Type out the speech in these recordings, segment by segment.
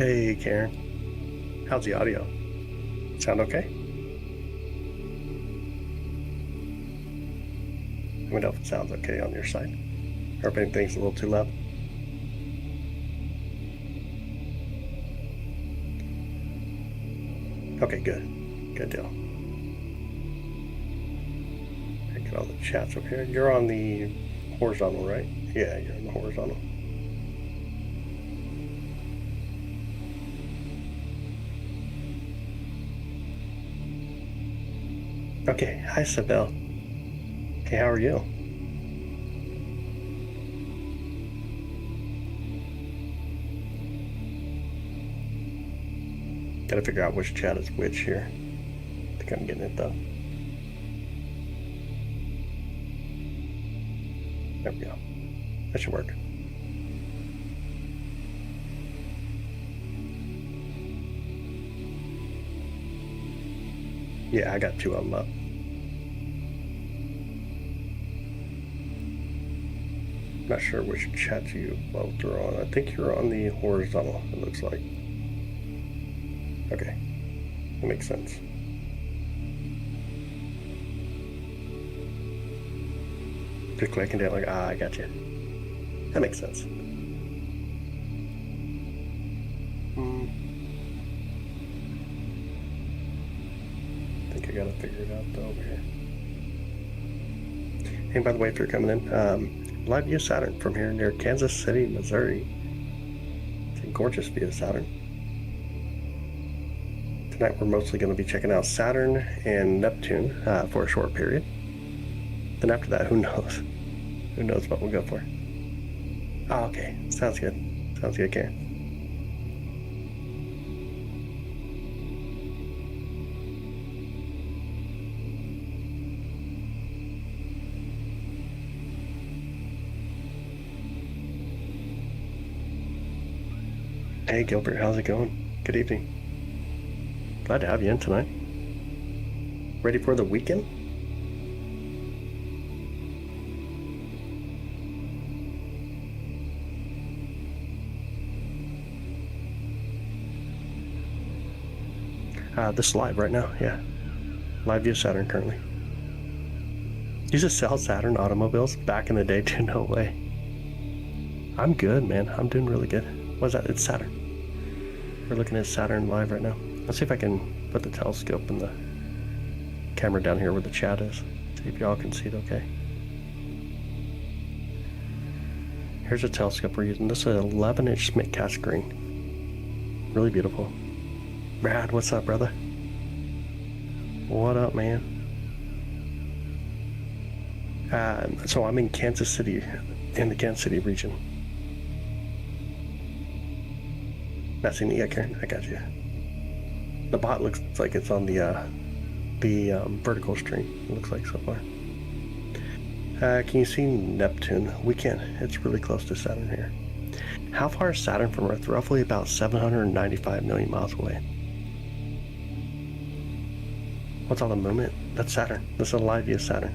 Hey Karen, how's the audio? Sound okay? Let me know if it sounds okay on your side, or if anything's a little too loud. Okay, good. Good deal. Get all the chats over here. You're on the horizontal, right? Yeah, you're on the horizontal. Okay, hi Sabelle. Hey, how are you? Gotta figure out which chat is which here. I think I'm getting it though. There we go. That should work. Yeah, I got two of them up. Not sure which chat you both are on. I think you're on the horizontal, it looks like. Okay, that makes sense. Just clicking it like, I got you. That makes sense. I think I gotta figure it out though over here. Hey, by the way, if you're coming in, live view of Saturn from here near Kansas City, Missouri. It's a gorgeous view of Saturn. Tonight we're mostly going to be checking out Saturn and Neptune for a short period. Then after that, who knows? Who knows what we'll go for? Oh, okay. Sounds good. Sounds good, Karen. Hey, Gilbert. How's it going? Good evening. Glad to have you in tonight. Ready for the weekend? This is live right now, yeah. Live view of Saturn currently. Used to sell Saturn automobiles back in the day, too. No way. I'm good, man. I'm doing really good. What's that? It's Saturn. We're looking at Saturn live right now. Let's see if I can put the telescope and the camera down here where the chat is. See if y'all can see it okay. Here's a telescope we're using. This is an 11-inch Schmidt cast screen. Really beautiful. Brad, what's up, brother? What up, man? So I'm in Kansas City, in the Kansas City region. Not seen it yet, Karen? I got you. The bot looks like it's on the vertical stream. It looks like so far. Can you see Neptune? We can. It's really close to Saturn here. How far is Saturn from Earth? Roughly about 795 million miles away. What's all the movement? That's Saturn. This is a live view of Saturn.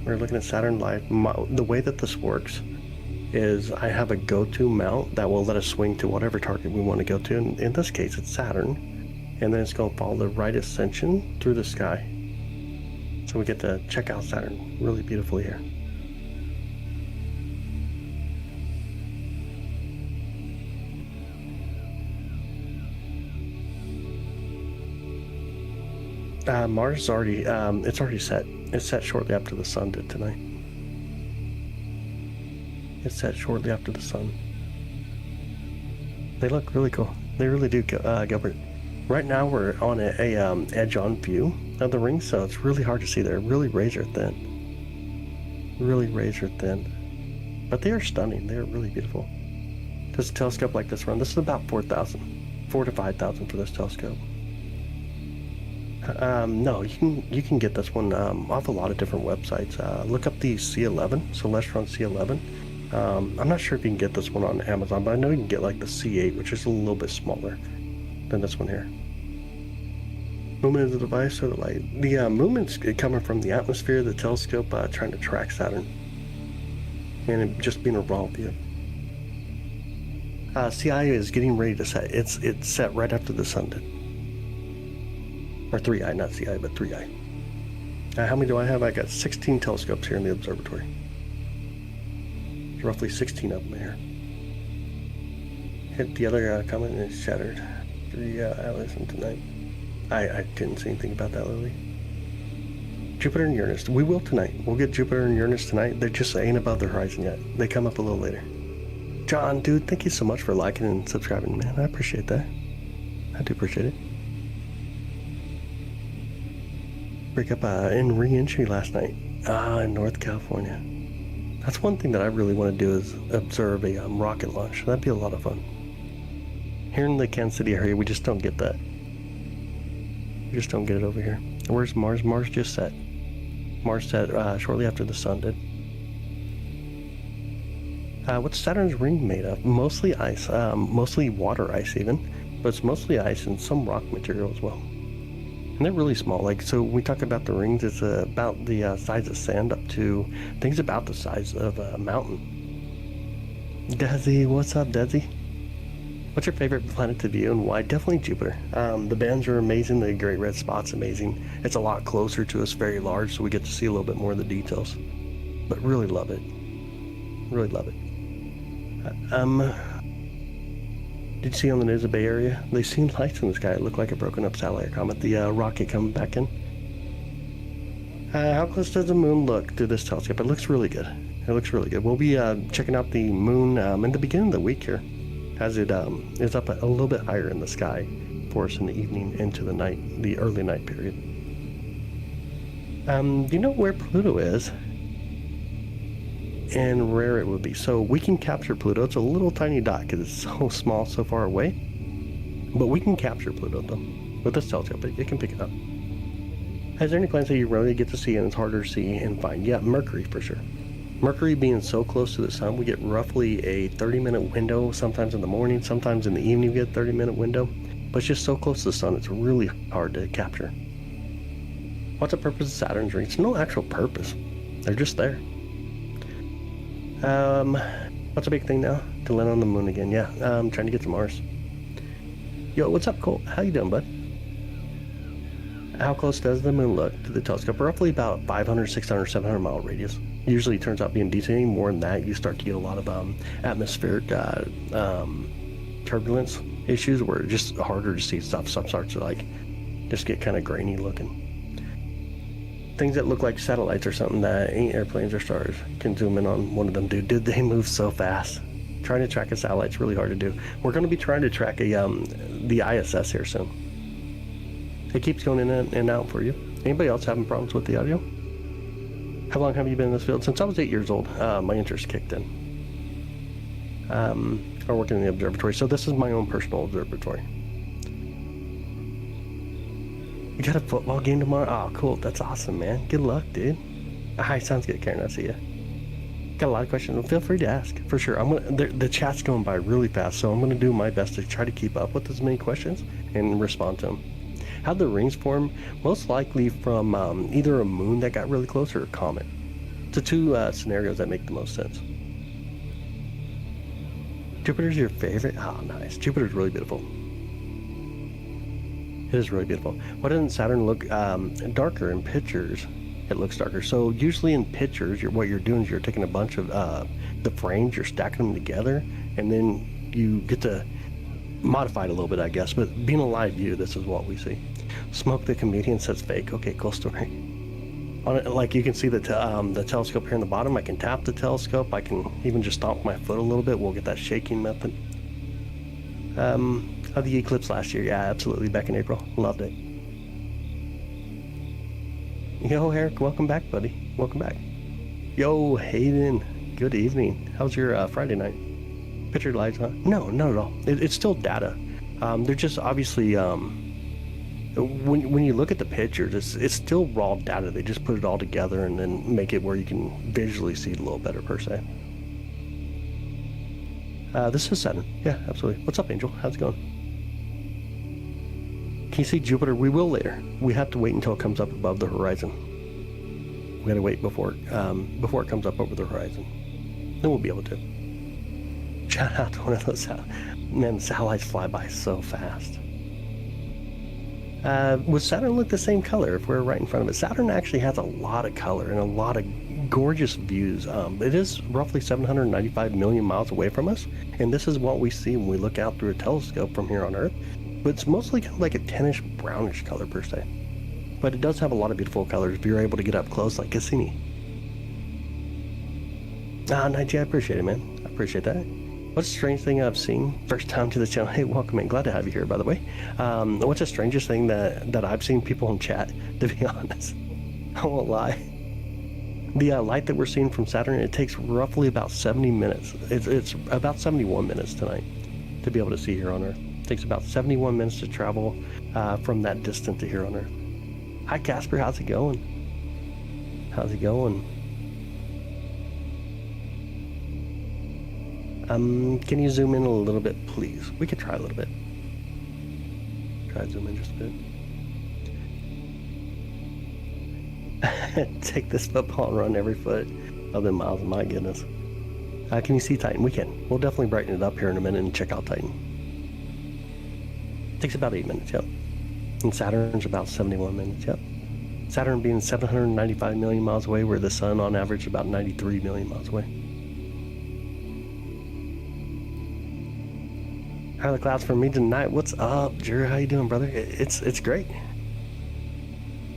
We're looking at Saturn live. The way that this works is I have a go-to mount that will let us swing to whatever target we want to go to. And in this case, it's Saturn. And then it's going to follow the right ascension through the sky. So we get to check out Saturn really beautifully here. Mars is already, it's already set. It's set shortly after the sun did tonight. It's set shortly after the sun. They look really cool. They really do, Gilbert. Right now we're on a edge-on view of the ring, so it's really hard to see. They're really razor thin. Really razor thin. But they are stunning. They are really beautiful. Does a telescope like this run? This is about 4,000. 4,000 to 5,000 for this telescope. No, you can get this one off a lot of different websites. Look up the C11, Celestron C11. I'm not sure if you can get this one on Amazon, but I know you can get like the C8, which is a little bit smaller than this one here. Movement of the device or the light? The movement's coming from the atmosphere, the telescope trying to track Saturn, and it just being a raw view. CI is getting ready to set. It's set right after the sun did. Or 3i, not CI, but 3i. How many do I have? I got 16 telescopes here in the observatory. There's roughly 16 of them here. Hit the other comment and it's shattered. 3 hours into tonight. I didn't see anything about that, Lily. Jupiter and Uranus. We will tonight. We'll get Jupiter and Uranus tonight. They just ain't above the horizon yet. They come up a little later. John, dude, thank you so much for liking and subscribing, man. I appreciate that. I do appreciate it. Break up in re-entry last night in North California. That's one thing that I really want to do is observe a rocket launch. That'd be a lot of fun. Here in the Kansas City area, we just don't get that. We just don't get it over here. Where's Mars? Mars just set. Mars set shortly after the sun did. What's Saturn's ring made of? Mostly ice, mostly water ice even, but it's mostly ice and some rock material as well. And they're really small. Like, so when we talk about the rings, it's about the size of sand up to things about the size of a mountain. Desi, what's up, Desi? What's your favorite planet to view and why? Definitely Jupiter. The bands are amazing. The Great Red Spot's amazing. It's a lot closer to us, very large, so we get to see a little bit more of the details. But really love it. Really love it. Did you see on the news the Bay Area? They seen lights in the sky. It looked like a broken up satellite comet. The rocket coming back in. How close does the moon look through this telescope? It looks really good. It looks really good. We'll be checking out the moon in the beginning of the week here, as it is up a little bit higher in the sky for us in the evening into the night, the early night period. Do you know where Pluto is? And rare it would be. So we can capture Pluto. It's a little tiny dot because it's so small, so far away. But we can capture Pluto though. With this telescope, it can pick it up. Is there any planets that you rarely get to see and it's harder to see and find? Yeah, Mercury for sure. Mercury being so close to the sun, we get roughly a 30-minute window, sometimes in the morning, sometimes in the evening we get a 30-minute window. But it's just so close to the sun, it's really hard to capture. What's the purpose of Saturn's rings? No actual purpose. They're just there. What's a big thing now? To land on the moon again. Yeah, I'm trying to get to Mars. Yo, what's up, Cole? How you doing, bud? How close does the moon look to the telescope? Roughly about 500, 600, 700 mile radius. Usually it turns out being decent. Any more than that, you start to get a lot of atmospheric turbulence issues where it's just harder to see stuff. Stuff starts to like just get kind of grainy looking. Things that look like satellites or something that ain't airplanes or stars. Can zoom in on one of them, dude. Dude, they move so fast. Trying to track a satellite's really hard to do. We're going to be trying to track the ISS here soon. It keeps going in and out for you. Anybody else having problems with the audio? How long have you been in this field? Since I was 8 years old, my interest kicked in. I'm working in the observatory, so this is my own personal observatory. You got a football game tomorrow? Oh, cool. That's awesome, man. Good luck, dude. Hi, sounds good, Karen. I see ya. Got a lot of questions. Feel free to ask, for sure. The chat's going by really fast, so I'm gonna do my best to try to keep up with as many questions and respond to them. How'd the rings form? Most likely from either a moon that got really close or a comet. It's the two scenarios that make the most sense. Jupiter's your favorite? Oh, nice. Jupiter's really beautiful. It is really beautiful. Why doesn't Saturn look darker in pictures? It looks darker. So usually in pictures, what you're doing is you're taking a bunch of the frames, you're stacking them together, and then you get to modify it a little bit, I guess. But being a live view, this is what we see. Smoke the comedian says fake. Okay, cool story. On it, like you can see the telescope here in the bottom. I can tap the telescope. I can even just stomp my foot a little bit. We'll get that shaking method. Of the eclipse last year, yeah, absolutely, back in April. Loved it. Yo, Eric, welcome back, buddy. Welcome back. Yo, Hayden, good evening. How's your Friday night? Picture lights, huh? No, not at all. It's still data. They're just obviously, when you look at the pictures, it's still raw data. They just put it all together and then make it where you can visually see it a little better, per se. This is Saturn. Yeah, absolutely. What's up, Angel? How's it going? Can you see Jupiter? We will later. We have to wait until it comes up above the horizon. We gotta wait before it comes up over the horizon. Then we'll be able to. Shout out to one of those. Man, the satellites fly by so fast. Would Saturn look the same color if we were right in front of it? Saturn actually has a lot of color and a lot of gorgeous views. It is roughly 795 million miles away from us, and this is what we see when we look out through a telescope from here on Earth. But it's mostly kind of like a tannish brownish color per se. But it does have a lot of beautiful colors if you're able to get up close like Cassini. Nigel, I appreciate it, man. I appreciate that. What's the strange thing I've seen? First time to the channel. Hey, welcome in. Glad to have you here, by the way. What's the strangest thing that I've seen people in chat, to be honest? I won't lie. The light that we're seeing from Saturn, it takes roughly about 70 minutes. It's about 71 minutes tonight to be able to see here on Earth. It takes about 71 minutes to travel from that distance to here on Earth. Hi, Casper. How's it going? How's it going? Can you zoom in a little bit, please? We could try a little bit. Try to zoom in just a bit. Take this football and run every foot of the miles. My goodness. Can you see Titan? We can. We'll definitely brighten it up here in a minute and check out Titan. Takes about 8 minutes, yep. And Saturn's about 71 minutes, yep. Saturn being 795 million miles away, where the sun on average is about 93 million miles away. How are the clouds for me tonight? What's up, Drew? How you doing, brother? It's great.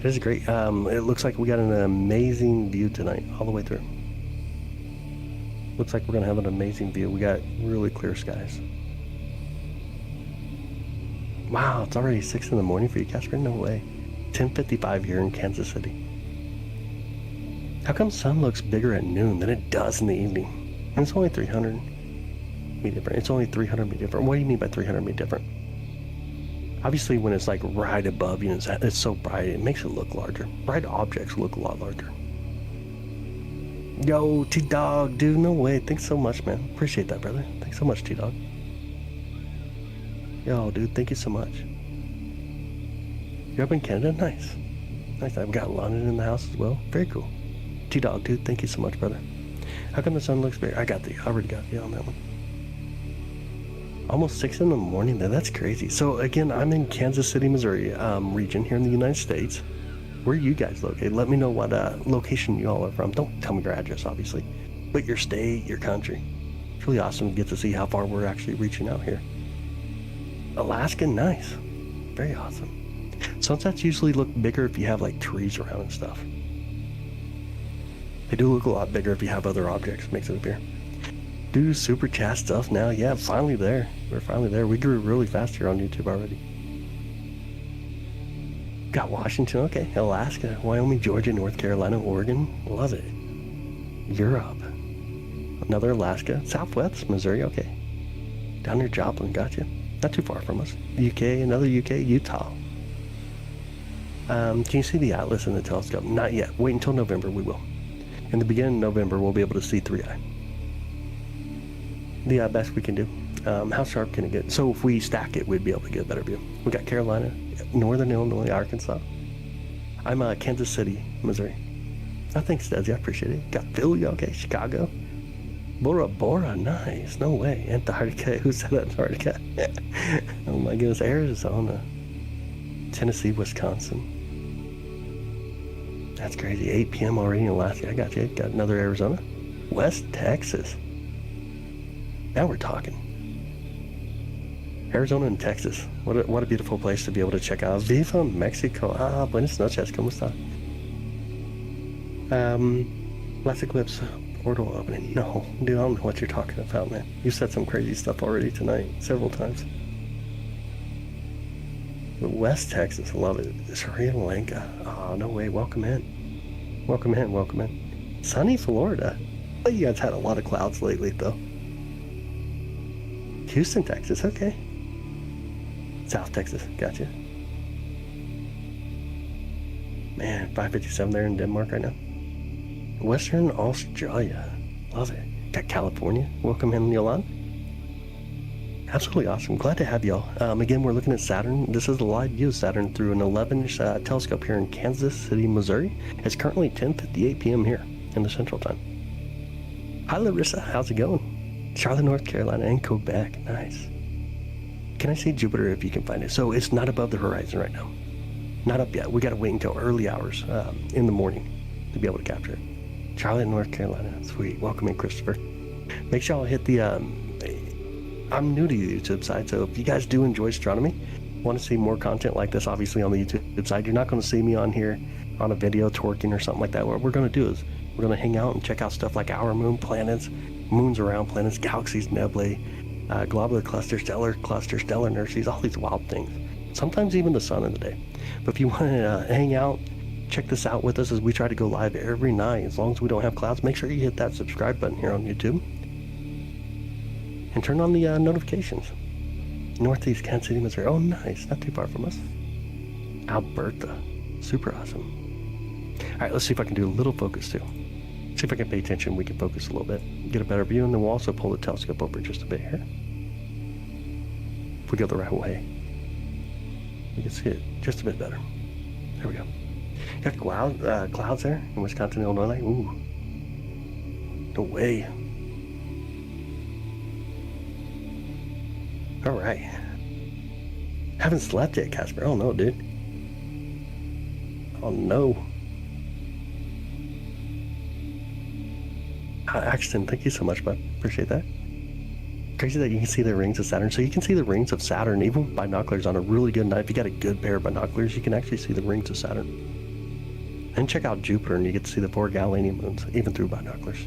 It is great. It looks like we got an amazing view tonight, all the way through. Looks like we're gonna have an amazing view. We got really clear skies. Wow, it's already 6 in the morning for you, Casper? No way. 10:55 here in Kansas City. How come the sun looks bigger at noon than it does in the evening? And it's only 300. Be different. It's only 300 be different. What do you mean by 300 be different? Obviously, when it's like right above you and it's so bright, it makes it look larger. Bright objects look a lot larger. Yo, T-Dog, dude, no way. Thanks so much, man. Appreciate that, brother. Thanks so much, T-Dog. Yo, dude, thank you so much. You're up in Canada? Nice. Nice. I've got London in the house as well. Very cool. T-Dog, dude, thank you so much, brother. How come the sun looks bigger? I already got you on that one. Almost 6 in the morning there. That's crazy. So again, I'm in Kansas City, Missouri region here in the United States. Where are you guys located? Let me know what location you all are from. Don't tell me your address, obviously, but your state, your country. It's really awesome to get to see how far we're actually reaching out here. Alaska, nice. Very awesome. Sunsets usually look bigger if you have like trees around and stuff. They do look a lot bigger if you have other objects. Makes it appear. Do super chat stuff now. Yeah, finally there. We're finally there. We grew really fast here on YouTube already. Got Washington, okay. Alaska, Wyoming, Georgia, North Carolina, Oregon. Love it. Europe. Another Alaska. Southwest Missouri, okay. Down near Joplin, gotcha. Not too far from us. UK, another UK, Utah. Can you see the Atlas in the telescope? Not yet. Wait until November, we will. In the beginning of November, we'll be able to see 3i. The best we can do. How sharp can it get? So if we stack it, we'd be able to get a better view. We got Carolina, Northern Illinois, Arkansas. I'm Kansas City, Missouri. Oh, thanks, Desi. I appreciate it. Got Philly, okay. Chicago. Bora Bora, nice. No way. Antarctica. Who said Antarctica? Oh my goodness. Arizona. Tennessee, Wisconsin. That's crazy. 8 p.m. already in Alaska. I got you. Got another Arizona. West Texas. Now we're talking. Arizona and Texas. What a beautiful place to be able to check out. Viva Mexico. Buenas noches. ¿Cómo está? Last eclipse portal opening. No, dude, I don't know what you're talking about, man. You said some crazy stuff already tonight, several times. But West Texas, love it. Sri Lanka. Oh, no way. Welcome in. Welcome in. Welcome in. Sunny Florida. Oh, you guys had a lot of clouds lately, though. Houston, Texas. Okay. South Texas. Gotcha. Man, 5:57 there in Denmark right now. Western Australia. Love it. Got California. Welcome in, Yolanda. Absolutely awesome. Glad to have y'all. Again, we're looking at Saturn. This is a live view of Saturn through an 11-inch telescope here in Kansas City, Missouri. It's currently 10:58 p.m. here in the Central Time. Hi, Larissa. How's it going? Charlotte, North Carolina, and Quebec. Nice. Can I see Jupiter if you can find it? So it's not above the horizon right now. Not up yet. We got to wait until early hours in the morning to be able to capture it. Charlotte, North Carolina. Sweet. Welcome in, Christopher. Make sure y'all hit the... I'm new to the YouTube side, so if you guys do enjoy astronomy, want to see more content like this, obviously on the YouTube side, you're not going to see me on here on a video twerking or something like that. What we're going to do is we're going to hang out and check out stuff like our moon, planets, moons around planets, galaxies, nebulae, globular clusters, stellar inertials, all these wild things. Sometimes even the sun in the day. But if you want to hang out, check this out with us as we try to go live every night. As long as we don't have clouds, make sure you hit that subscribe button here on YouTube and turn on the notifications. Northeast Kansas City, Missouri. Oh, nice. Not too far from us. Alberta. Super awesome. All right, let's see if I can do a little focus too. See if I can pay attention. We can focus a little bit, get a better view, and then we'll also pull the telescope over just a bit here. If we go the right way, we can see it just a bit better. There we go. Got clouds there in Wisconsin, Illinois. Ooh. No way. All right. Haven't slept yet, Casper. Oh no, dude. Oh no. Axton, thank you so much, bud. Appreciate that. Crazy that you can see the rings of Saturn. So you can see the rings of Saturn even with binoculars on a really good night. If you got a good pair of binoculars, you can actually see the rings of Saturn. And check out Jupiter and you get to see the 4 Galilean moons, even through binoculars.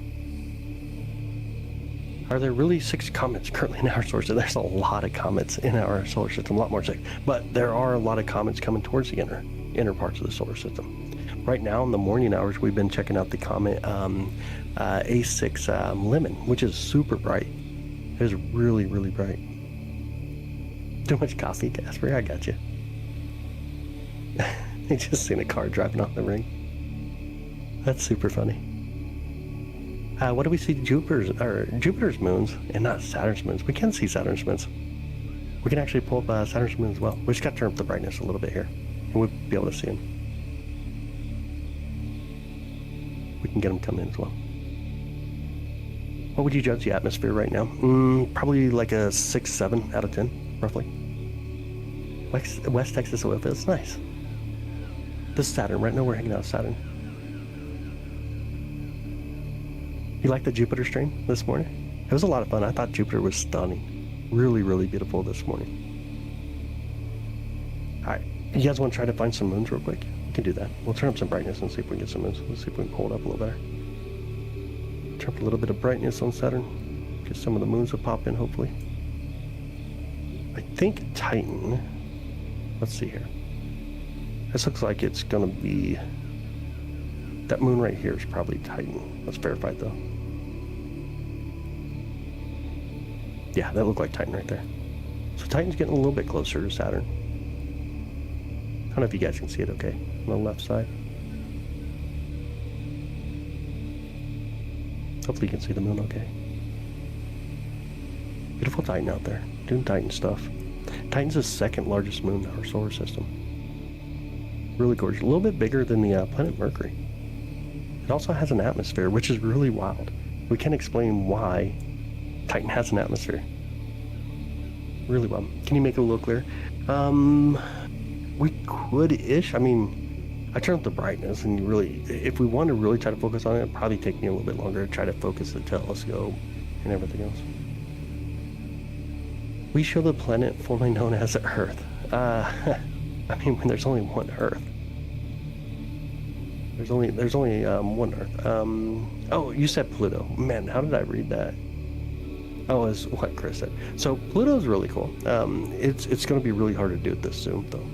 Are there really 6 comets currently in our solar system? There's a lot of comets in our solar system, a lot more than 6. But there are a lot of comets coming towards the inner parts of the solar system. Right now in the morning hours, we've been checking out the comet A6 Lemon, which is super bright. It is really, really bright. Too much coffee, Casper? I got you. I just seen a car driving off the ring. That's super funny. What do we see? Jupiter's moons and not Saturn's moons. We can see Saturn's moons. We can actually pull up Saturn's moon as well. We just got to turn up the brightness a little bit here, and we'll be able to see them. We can get them coming in as well. What would you judge the atmosphere right now? Probably like a 6, 7 out of 10, roughly. West Texas oil field. It's nice. This is Saturn. Right now we're hanging out with Saturn. You like the Jupiter stream this morning? It was a lot of fun. I thought Jupiter was stunning. Really, really beautiful this morning. All right. You guys want to try to find some moons real quick? We can do that. We'll turn up some brightness and see if we can get some moons. Let's see if we can pull it up a little better. Turn up a little bit of brightness on Saturn. Get some of the moons to pop in, hopefully. I think Titan. Let's see here. This looks like it's going to be... That moon right here is probably Titan. Let's verify it, though. Yeah, that looked like Titan right there. So Titan's getting a little bit closer to Saturn. I don't know if you guys can see it okay on the left side. Hopefully you can see the moon okay. Beautiful Titan out there. Doing Titan stuff. Titan's the second largest moon in our solar system. Really gorgeous. A little bit bigger than the planet Mercury. It also has an atmosphere, which is really wild. We can't explain why Titan has an atmosphere. Really wild. Can you make it a little clearer? We could-ish. I mean, I turned up the brightness, and really, if we want to really try to focus on it, it'd probably take me a little bit longer to try to focus the telescope and everything else. We show the planet formerly known as Earth. I mean, when there's only one Earth. There's only one Earth. Oh, you said Pluto. Man, how did I read that? Oh, it's what Chris said. So Pluto's really cool. It's going to be really hard to do with this zoom, though.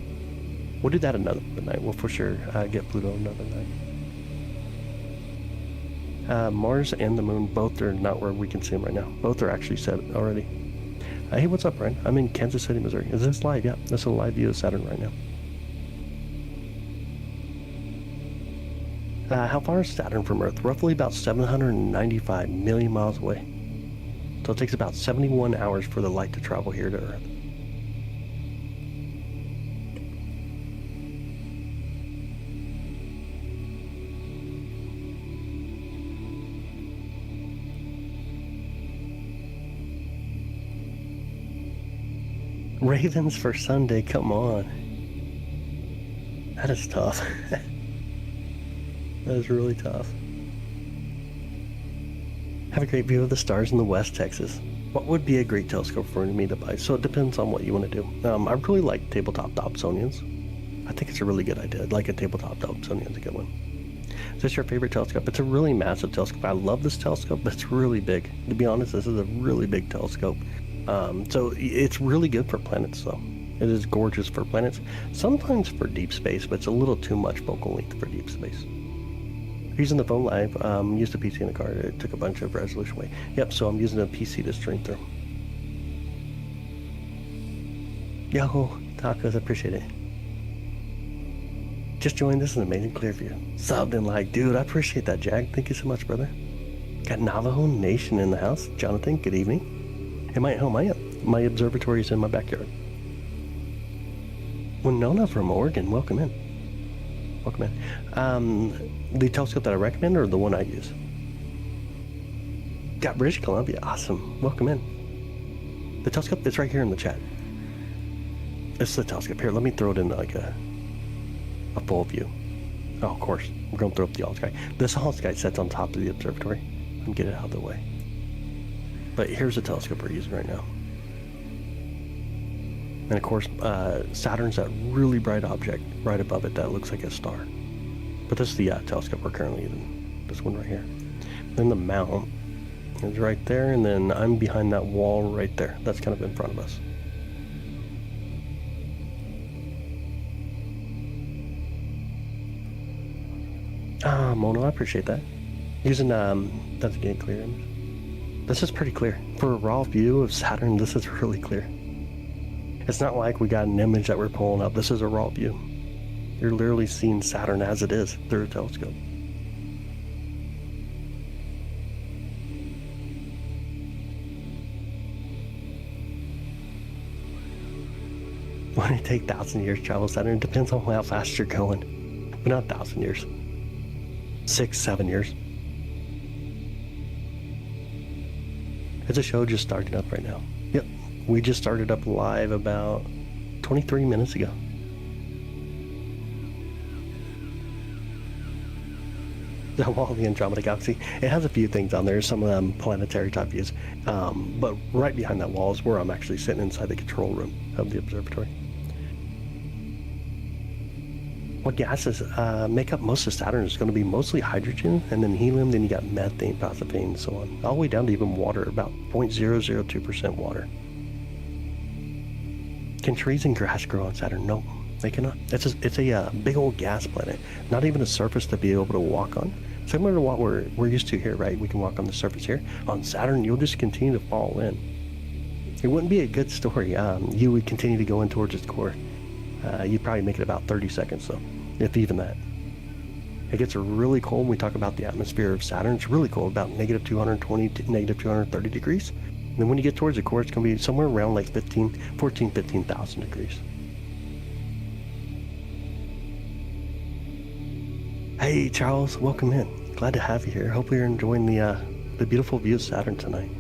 We'll do that another night. We'll for sure get Pluto another night. Mars and the Moon, both are not where we can see them right now. Both are actually set already. Hey, what's up, Ryan? I'm in Kansas City, Missouri. Is this live? Yeah, that's a live view of Saturn right now. How far is Saturn from Earth? Roughly about 795 million miles away. So it takes about 71 hours for the light to travel here to Earth. Ravens for Sunday, come on. That is tough. That is really tough. Have a great view of the stars in the West, Texas. What would be a great telescope for me to buy? So it depends on what you want to do. I really like tabletop Dobsonians. I think it's a really good idea. I'd like a tabletop Dobsonian is a good one. Is this your favorite telescope? It's a really massive telescope. I love this telescope, but it's really big. To be honest, this is a really big telescope. So it's really good for planets, though. It is gorgeous for planets. Sometimes for deep space, but it's a little too much focal length for deep space. Using the phone live, used a PC in the car. It took a bunch of resolution away. Yep, so I'm using a PC to stream through. Yo, tacos, appreciate it. Just joined. This is an amazing clear view. Subbed and like, dude, I appreciate that, Jack. Thank you so much, brother. Got Navajo Nation in the house. Jonathan, good evening. Am I at home? I am. My observatory is in my backyard. Winona from Oregon, welcome in. Welcome in. The telescope that I recommend or the one I use? Got British Columbia, awesome. Welcome in. The telescope is right here in the chat. It's the telescope. Here, let me throw it in like a full view. Oh, of course. We're going to throw up the all sky. This all sky sets on top of the observatory. And get it out of the way. But here's the telescope we're using right now. And of course, Saturn's that really bright object right above it that looks like a star. But this is the telescope we're currently using. This one right here. Then the mount is right there, and then I'm behind that wall right there. That's kind of in front of us. Ah, Mono, I appreciate that. Using, that's getting clear image. This is pretty clear. For a raw view of Saturn, this is really clear. It's not like we got an image that we're pulling up. This is a raw view. You're literally seeing Saturn as it is through a telescope. Would it take 1,000 years to travel Saturn? It depends on how fast you're going. But not 1,000 years. 6, 7 years. It's a show just starting up right now. Yep, we just started up live about 23 minutes ago. The wall of the Andromeda Galaxy. It has a few things on there, some of them planetary type views. But right behind that wall is where I'm actually sitting inside the control room of the observatory. What gases make up most of Saturn is going to be mostly hydrogen, and then helium, then you got methane, propane, and so on. All the way down to even water, about 0.002% water. Can trees and grass grow on Saturn? No, they cannot. It's a big old gas planet. Not even a surface to be able to walk on. Similar to what we're used to here, right? We can walk on the surface here. On Saturn, you'll just continue to fall in. It wouldn't be a good story. You would continue to go in towards its core. You'd probably make it about 30 seconds, though, if even that. It gets really cold when we talk about the atmosphere of Saturn. It's really cold, about negative 220 to negative 230 degrees. And then when you get towards the core, it's going to be somewhere around like 15,000 degrees. Hey, Charles, welcome in. Glad to have you here. Hope you're enjoying the beautiful view of Saturn tonight.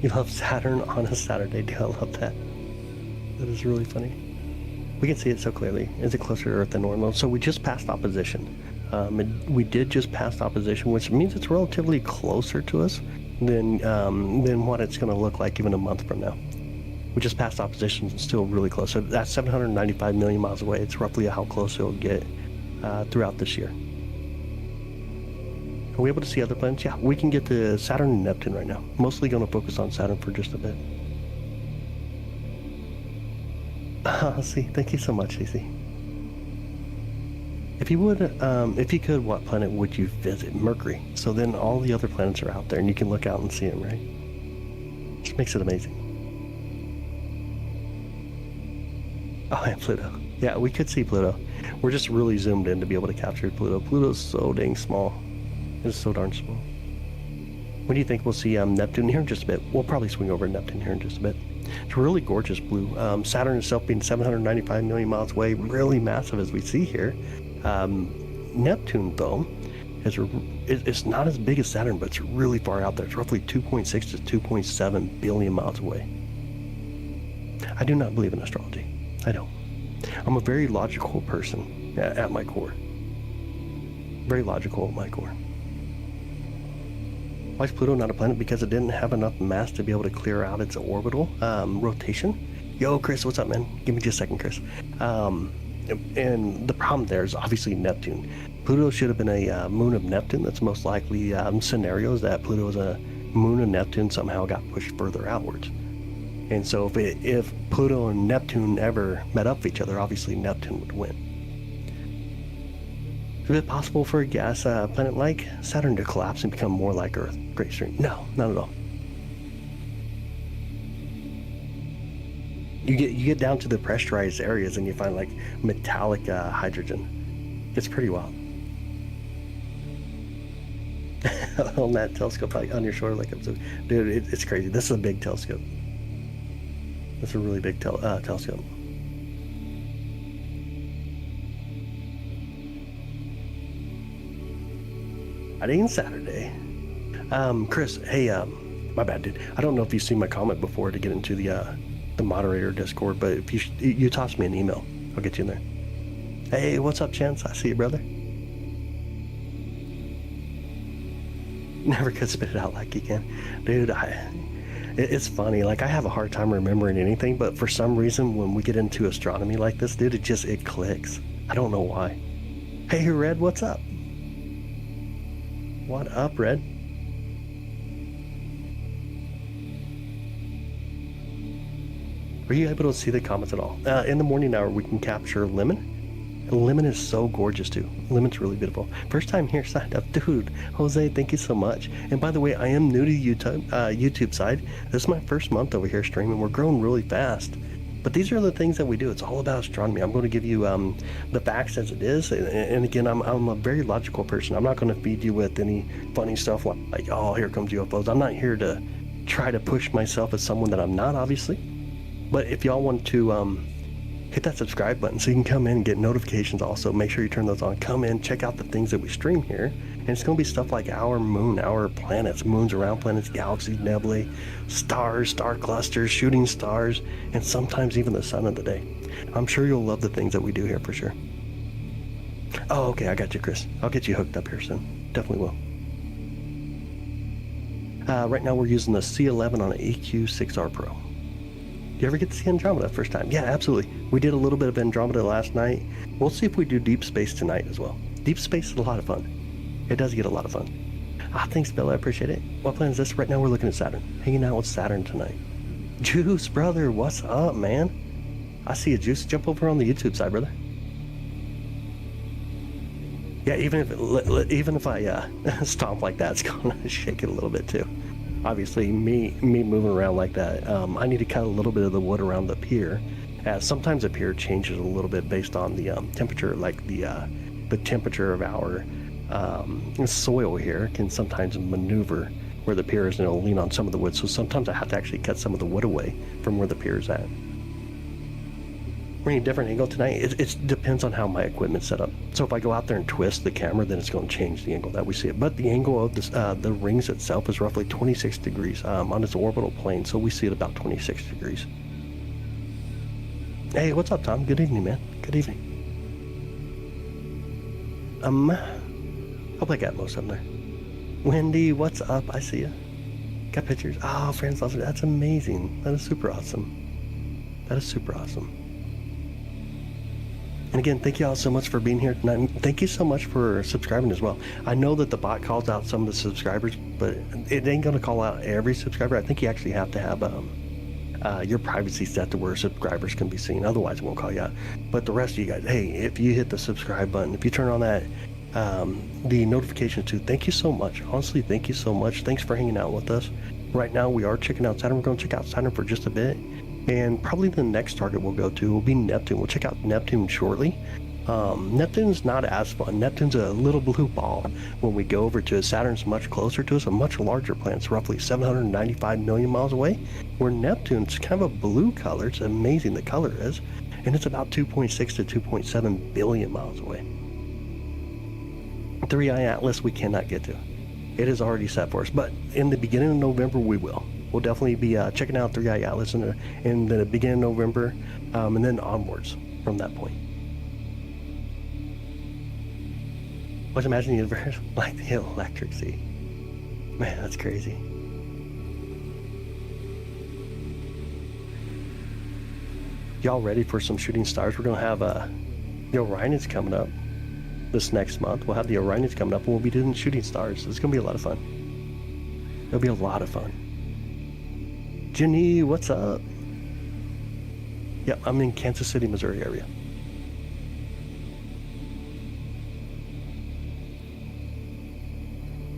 You love Saturn on a Saturday. Do I love that? That is really funny. We can see it so clearly. Is it closer to Earth than normal? So we just passed opposition. We did just pass opposition, which means it's relatively closer to us than what it's going to look like even a month from now. We just passed opposition. It's still really close. So that's 795 million miles away. It's roughly how close it'll get throughout this year. Are we able to see other planets? Yeah, we can get to Saturn and Neptune right now. Mostly going to focus on Saturn for just a bit. See, thank you so much, Cece. If you could, what planet would you visit? Mercury. So then all the other planets are out there, and you can look out and see them, right? Just makes it amazing. Oh, and Pluto. Yeah, we could see Pluto. We're just really zoomed in to be able to capture Pluto. Pluto's so dang small. It's so darn small. When do you think we'll see Neptune here in just a bit? We'll probably swing over Neptune here in just a bit. It's really gorgeous blue. Saturn itself being 795 million miles away, really massive as we see here. Neptune, though, it's not as big as Saturn, but it's really far out there. It's roughly 2.6 to 2.7 billion miles away. I do not believe in astrology. I don't. I'm a very logical person at my core. Very logical at my core. Why is Pluto not a planet? Because it didn't have enough mass to be able to clear out its orbital rotation. Yo, Chris, what's up, man? Give me just a second, Chris. And the problem there is obviously Neptune. Pluto should have been a moon of Neptune. That's most likely scenarios that Pluto is a moon of Neptune somehow got pushed further outwards. And so if Pluto and Neptune ever met up with each other, obviously Neptune would win. Is it possible for a gas planet like Saturn to collapse and become more like Earth? Great string. No, not at all. You get down to the pressurized areas and you find like metallic hydrogen. It's pretty wild. On that telescope on your shoulder, like dude, it's crazy. This is a big telescope. That's a really big telescope. Friday and Saturday. Chris, hey, my bad, dude. I don't know if you've seen my comment before to get into the moderator Discord, but if you toss me an email, I'll get you in there. Hey, what's up, Chance? I see you, brother. Never could spit it out like you can, dude. It's funny. Like, I have a hard time remembering anything, but for some reason, when we get into astronomy like this, dude, it clicks. I don't know why. Hey, Red, what's up? What up, Red? Are you able to see the comments at all? In the morning hour, we can capture Lemon. Lemon is so gorgeous too. Lemon's really beautiful. First time here, signed up, dude. Jose, thank you so much. And by the way, I am new to YouTube side. This is my first month over here streaming. We're growing really fast. But these are the things that we do. It's all about astronomy. I'm going to give you the facts as it is. And again, I'm a very logical person. I'm not going to feed you with any funny stuff like, oh, here comes UFOs. I'm not here to try to push myself as someone that I'm not, obviously. But if y'all want to hit that subscribe button so you can come in and get notifications also. Make sure you turn those on. Come in, check out the things that we stream here. And it's going to be stuff like our moon, our planets, moons around planets, galaxies, nebulae, stars, star clusters, shooting stars, and sometimes even the sun of the day. I'm sure you'll love the things that we do here for sure. Oh, okay, I got you, Chris. I'll get you hooked up here soon. Definitely will. Right now we're using the C11 on an EQ6R Pro. You ever get to see Andromeda first time? Yeah, absolutely. We did a little bit of Andromeda last night. We'll see if we do Deep Space tonight as well. Deep Space is a lot of fun. It does get a lot of fun. Thanks, Bella. I appreciate it. What plan is this? Right now we're looking at Saturn. Hanging out with Saturn tonight. Juice, brother. What's up, man? I see a Juice. Jump over on the YouTube side, brother. Yeah, even if I stomp like that, it's gonna shake it a little bit too. Obviously, me moving around like that, I need to cut a little bit of the wood around the pier. Sometimes the pier changes a little bit based on the temperature, like the temperature of our soil here can sometimes maneuver where the pier is, and it'll lean on some of the wood. So sometimes I have to actually cut some of the wood away from where the pier is at. We're in a different angle tonight. It depends on how my equipment's set up. So if I go out there and twist the camera, then it's going to change the angle that we see it. But the angle of this, the rings itself is roughly 26 degrees on its orbital plane. So we see it about 26 degrees. Hey, what's up, Tom? Good evening, man. Good evening. Hope I got most of them there. Wendy, what's up? I see you. Got pictures. Oh, friends, that's amazing. That is super awesome. That is super awesome. And again, thank you all so much for being here tonight. And thank you so much for subscribing as well. I know that the bot calls out some of the subscribers, but it ain't going to call out every subscriber. I think you actually have to have your privacy set to where subscribers can be seen. Otherwise, it won't call you out. But the rest of you guys, hey, if you hit the subscribe button, if you turn on that, the notifications too, thank you so much. Honestly, thank you so much. Thanks for hanging out with us. Right now, we are checking out Saturn. We're going to check out Saturn for just a bit. And probably the next target we'll go to will be Neptune. We'll check out Neptune shortly. Neptune's not as fun. Neptune's a little blue ball. When we go over to it, Saturn's much closer to us, a much larger planet. It's roughly 795 million miles away. Where Neptune's kind of a blue color. It's amazing the color is. And it's about 2.6 to 2.7 billion miles away. 3i Atlas we cannot get to. It is already set for us, but in the beginning of November we will. We'll definitely be checking out 3i Atlas in the beginning of November, and then onwards from that point. Let's imagine the universe like the electric sea. Man, that's crazy. Y'all ready for some shooting stars? We're gonna have the Orionids coming up this next month. We'll have the Orionids coming up, and we'll be doing shooting stars. It's gonna be a lot of fun. It'll be a lot of fun. Jenny, what's up? Yep, I'm in Kansas City, Missouri area.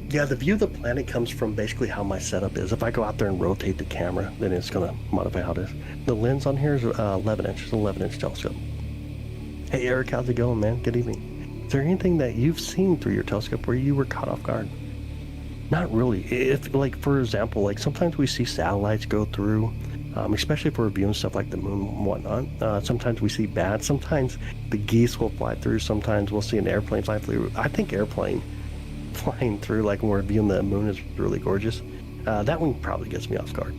Yeah, the view of the planet comes from basically how my setup is. If I go out there and rotate the camera, then it's going to modify how it is. The lens on here is 11 inch. It's an 11-inch telescope. Hey, Eric, how's it going, man? Good evening. Is there anything that you've seen through your telescope where you were caught off guard? Not really. If, like, for example, like sometimes we see satellites go through, especially if we're viewing stuff like the moon and whatnot. Sometimes we see bats. Sometimes the geese will fly through. Sometimes we'll see an airplane fly through. I think airplane flying through, like when we're viewing the moon, is really gorgeous. That one probably gets me off guard.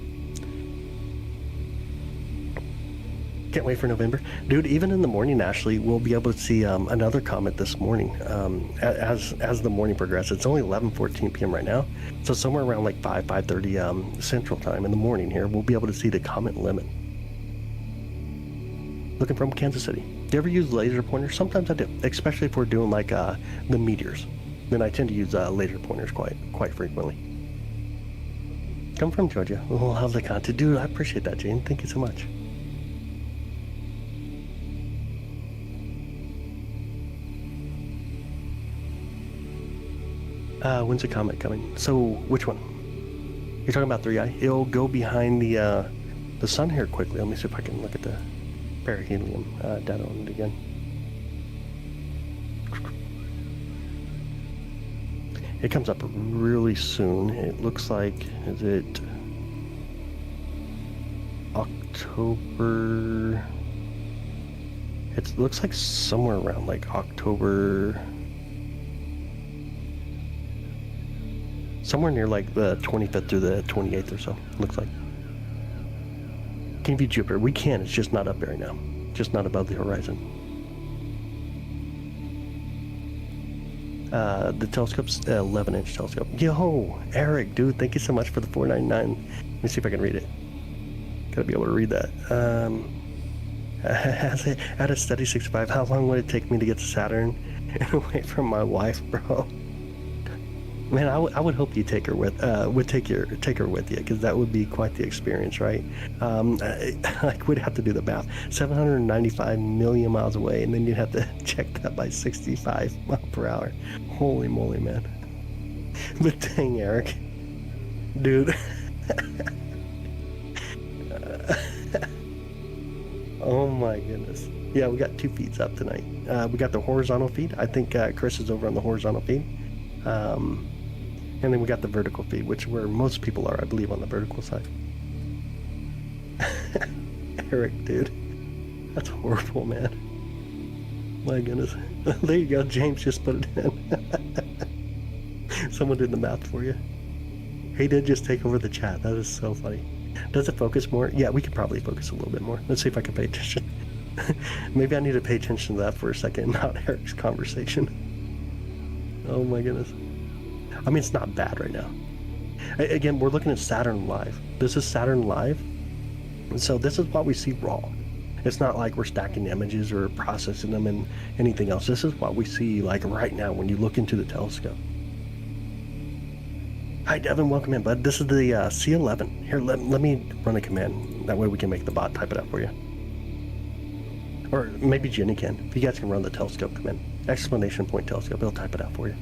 Can't wait for November. Dude, even in the morning, Ashley, we'll be able to see another comet this morning. As the morning progresses. It's only 11:14 p.m. right now. So somewhere around like 5:30 Central Time in the morning here, we'll be able to see the comet Lemon. Looking from Kansas City. Do you ever use laser pointers? Sometimes I do, especially if we're doing like the meteors. Then I tend to use laser pointers quite frequently. Come from Georgia. We'll have the content. Dude, I appreciate that, Jane. Thank you so much. When's the comet coming? So, which one? You're talking about 3i? It'll go behind the sun here quickly. Let me see if I can look at the perihelion data on it again. It comes up really soon. It looks like, is it October? It looks like somewhere around like October, somewhere near like the 25th through the 28th or so, looks like. Can you view Jupiter? We can, it's just not up there right now. Just not above the horizon. The telescope's 11-inch telescope. Yo, Eric, dude, thank you so much for the $4.99. Let me see if I can read it. Gotta be able to read that. At a steady 65, how long would it take me to get to Saturn and away from my wife, bro? Man, I would hope you take her with take her with you, because that would be quite the experience, right? I would have to do the math. 795 million miles away, and then you'd have to check that by 65 miles per hour. Holy moly, man! But dang, Eric, dude. Oh my goodness. Yeah, we got 2 feeds up tonight. We got the horizontal feed. I think Chris is over on the horizontal feed. And then we got the vertical feed, which where most people are, I believe, on the vertical side. Eric, dude. That's horrible, man. My goodness. There you go. James just put it in. Someone did the math for you. He did just take over the chat. That is so funny. Does it focus more? Yeah, we could probably focus a little bit more. Let's see if I can pay attention. Maybe I need to pay attention to that for a second, not Eric's conversation. Oh my goodness. I mean, it's not bad right now. Again, we're looking at Saturn live. This is Saturn live. So this is what we see raw. It's not like we're stacking images or processing them and anything else. This is what we see like right now when you look into the telescope. Hi, Devin. Welcome in, bud. This is the C11. Here, let me run a command. That way we can make the bot type it out for you. Or maybe Jenny can. If you guys can run the telescope command. Exclamation point telescope. It'll type it out for you.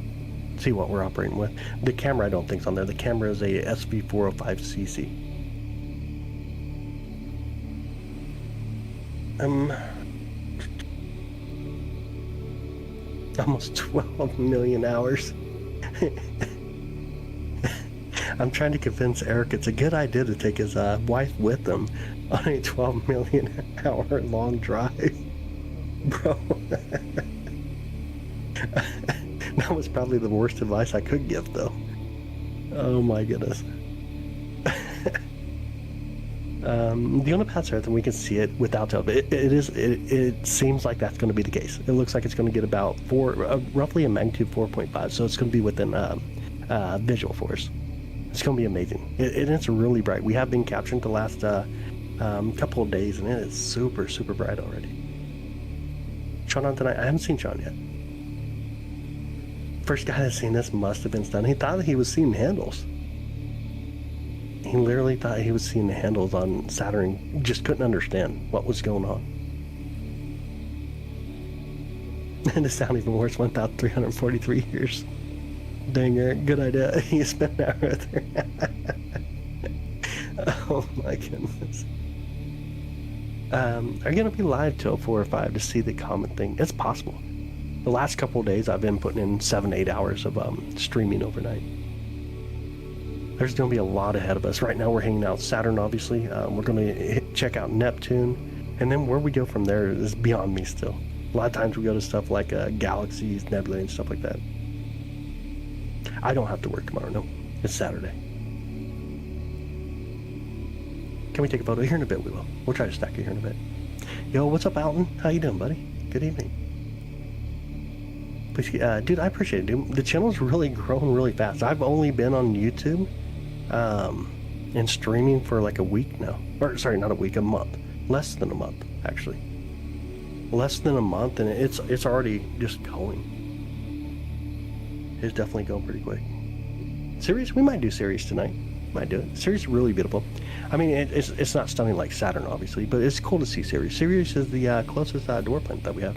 See what we're operating with. The camera I don't think's on there. The camera is a SV405cc. Almost 12 million hours. I'm trying to convince Eric it's a good idea to take his wife with him on a 12 million hour long drive. Bro. That was probably the worst advice I could give, though. Oh my goodness. The only paths Earth, and we can see it without telescope. It seems like that's going to be the case. It looks like it's going to get about roughly a magnitude 4.5. So it's going to be within visual for us. It's going to be amazing. It's really bright. We have been capturing the last couple of days, and it is super, super bright already. Sean on tonight. I haven't seen Sean yet. First guy that's seen this must have been stunned. He thought that he was seeing handles. He literally thought he was seeing the handles on Saturn. Just couldn't understand what was going on. And it sounded even worse. 1,343 years. Dang, Eric, good idea. You spent that right there. Oh my goodness. Are you going to be live till 4 or 5 to see the comet thing? It's possible. The last couple of days I've been putting in 7-8 hours of streaming overnight. There's going to be a lot ahead of us. Right now we're hanging out Saturn, obviously. We're going to check out Neptune. And then where we go from there is beyond me still. A lot of times we go to stuff like galaxies, nebulae, and stuff like that. I don't have to work tomorrow, no. It's Saturday. Can we take a photo? Here in a bit we will. We'll try to stack it here in a bit. Yo, what's up, Alton? How you doing, buddy? Good evening. Please, dude, I appreciate it, dude. The channel's really growing really fast. I've only been on YouTube and streaming for like a week now. Or, sorry, not a week, a month. Less than a month, actually. Less than a month, and it's already just going. It's definitely going pretty quick. Series? We might do series tonight. Might do it. Series is really beautiful. I mean, it's not stunning like Saturn, obviously, but it's cool to see Sirius. Sirius is the closest dwarf planet that we have.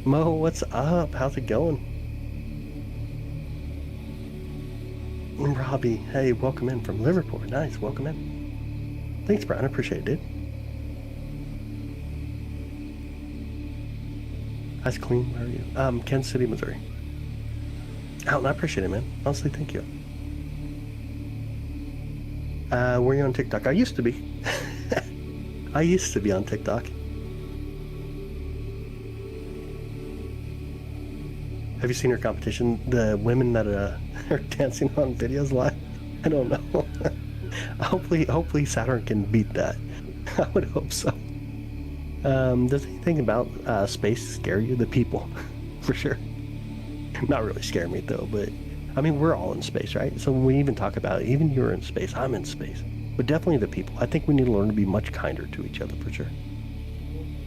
Mo, what's up? How's it going? Robbie, hey, welcome in from Liverpool. Nice, welcome in. Thanks, Brian. I appreciate it, dude. Ice clean. Where are you? Kansas City, Missouri. Alton, I appreciate it, man. Honestly, thank you. Were you on TikTok? I used to be. I used to be on TikTok. Have you seen her competition? The women that are dancing on videos live? I don't know. Hopefully Saturn can beat that. I would hope so. Does anything about space scare you? The people, for sure. Not really scare me though, but I mean, we're all in space, right? So when we even talk about it, even you're in space, I'm in space. But definitely the people. I think we need to learn to be much kinder to each other, for sure.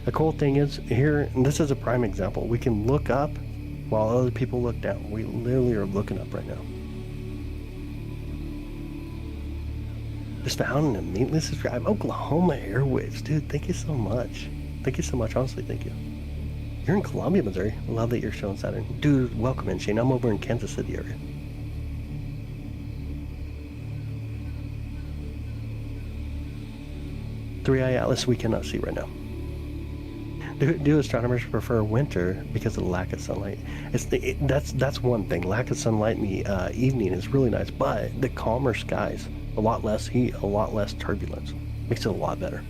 The cool thing is, here, and this is a prime example, we can look up while other people look down. We literally are looking up right now. Just found and immediately subscribe. Oklahoma Airwaves, dude, thank you so much. Thank you so much, honestly, thank you. You're in Columbia, Missouri. Love that you're showing Saturn. Dude, welcome in, Shane. I'm over in Kansas City area. Three-Eye Atlas we cannot see right now. Do astronomers prefer winter because of the lack of sunlight? That's one thing. Lack of sunlight in the evening is really nice, but the calmer skies, a lot less heat, a lot less turbulence, makes it a lot better.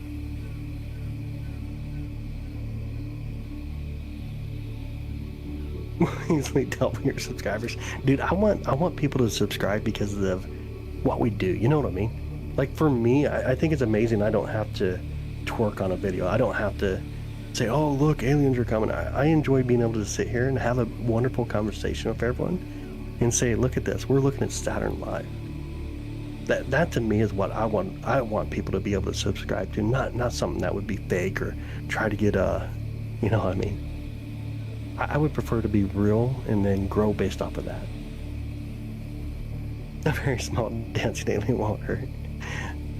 Easily double your subscribers, dude. I want people to subscribe because of what we do. You know what I mean? Like for me, I think it's amazing. I don't have to twerk on a video. I don't have to say, oh, look, aliens are coming. I enjoy being able to sit here and have a wonderful conversation with everyone and say, look at this. We're looking at Saturn live. That to me is what I want. I want people to be able to subscribe to, not something that would be fake or try to get you know what I mean? I would prefer to be real and then grow based off of that. A very small dancing alien won't hurt.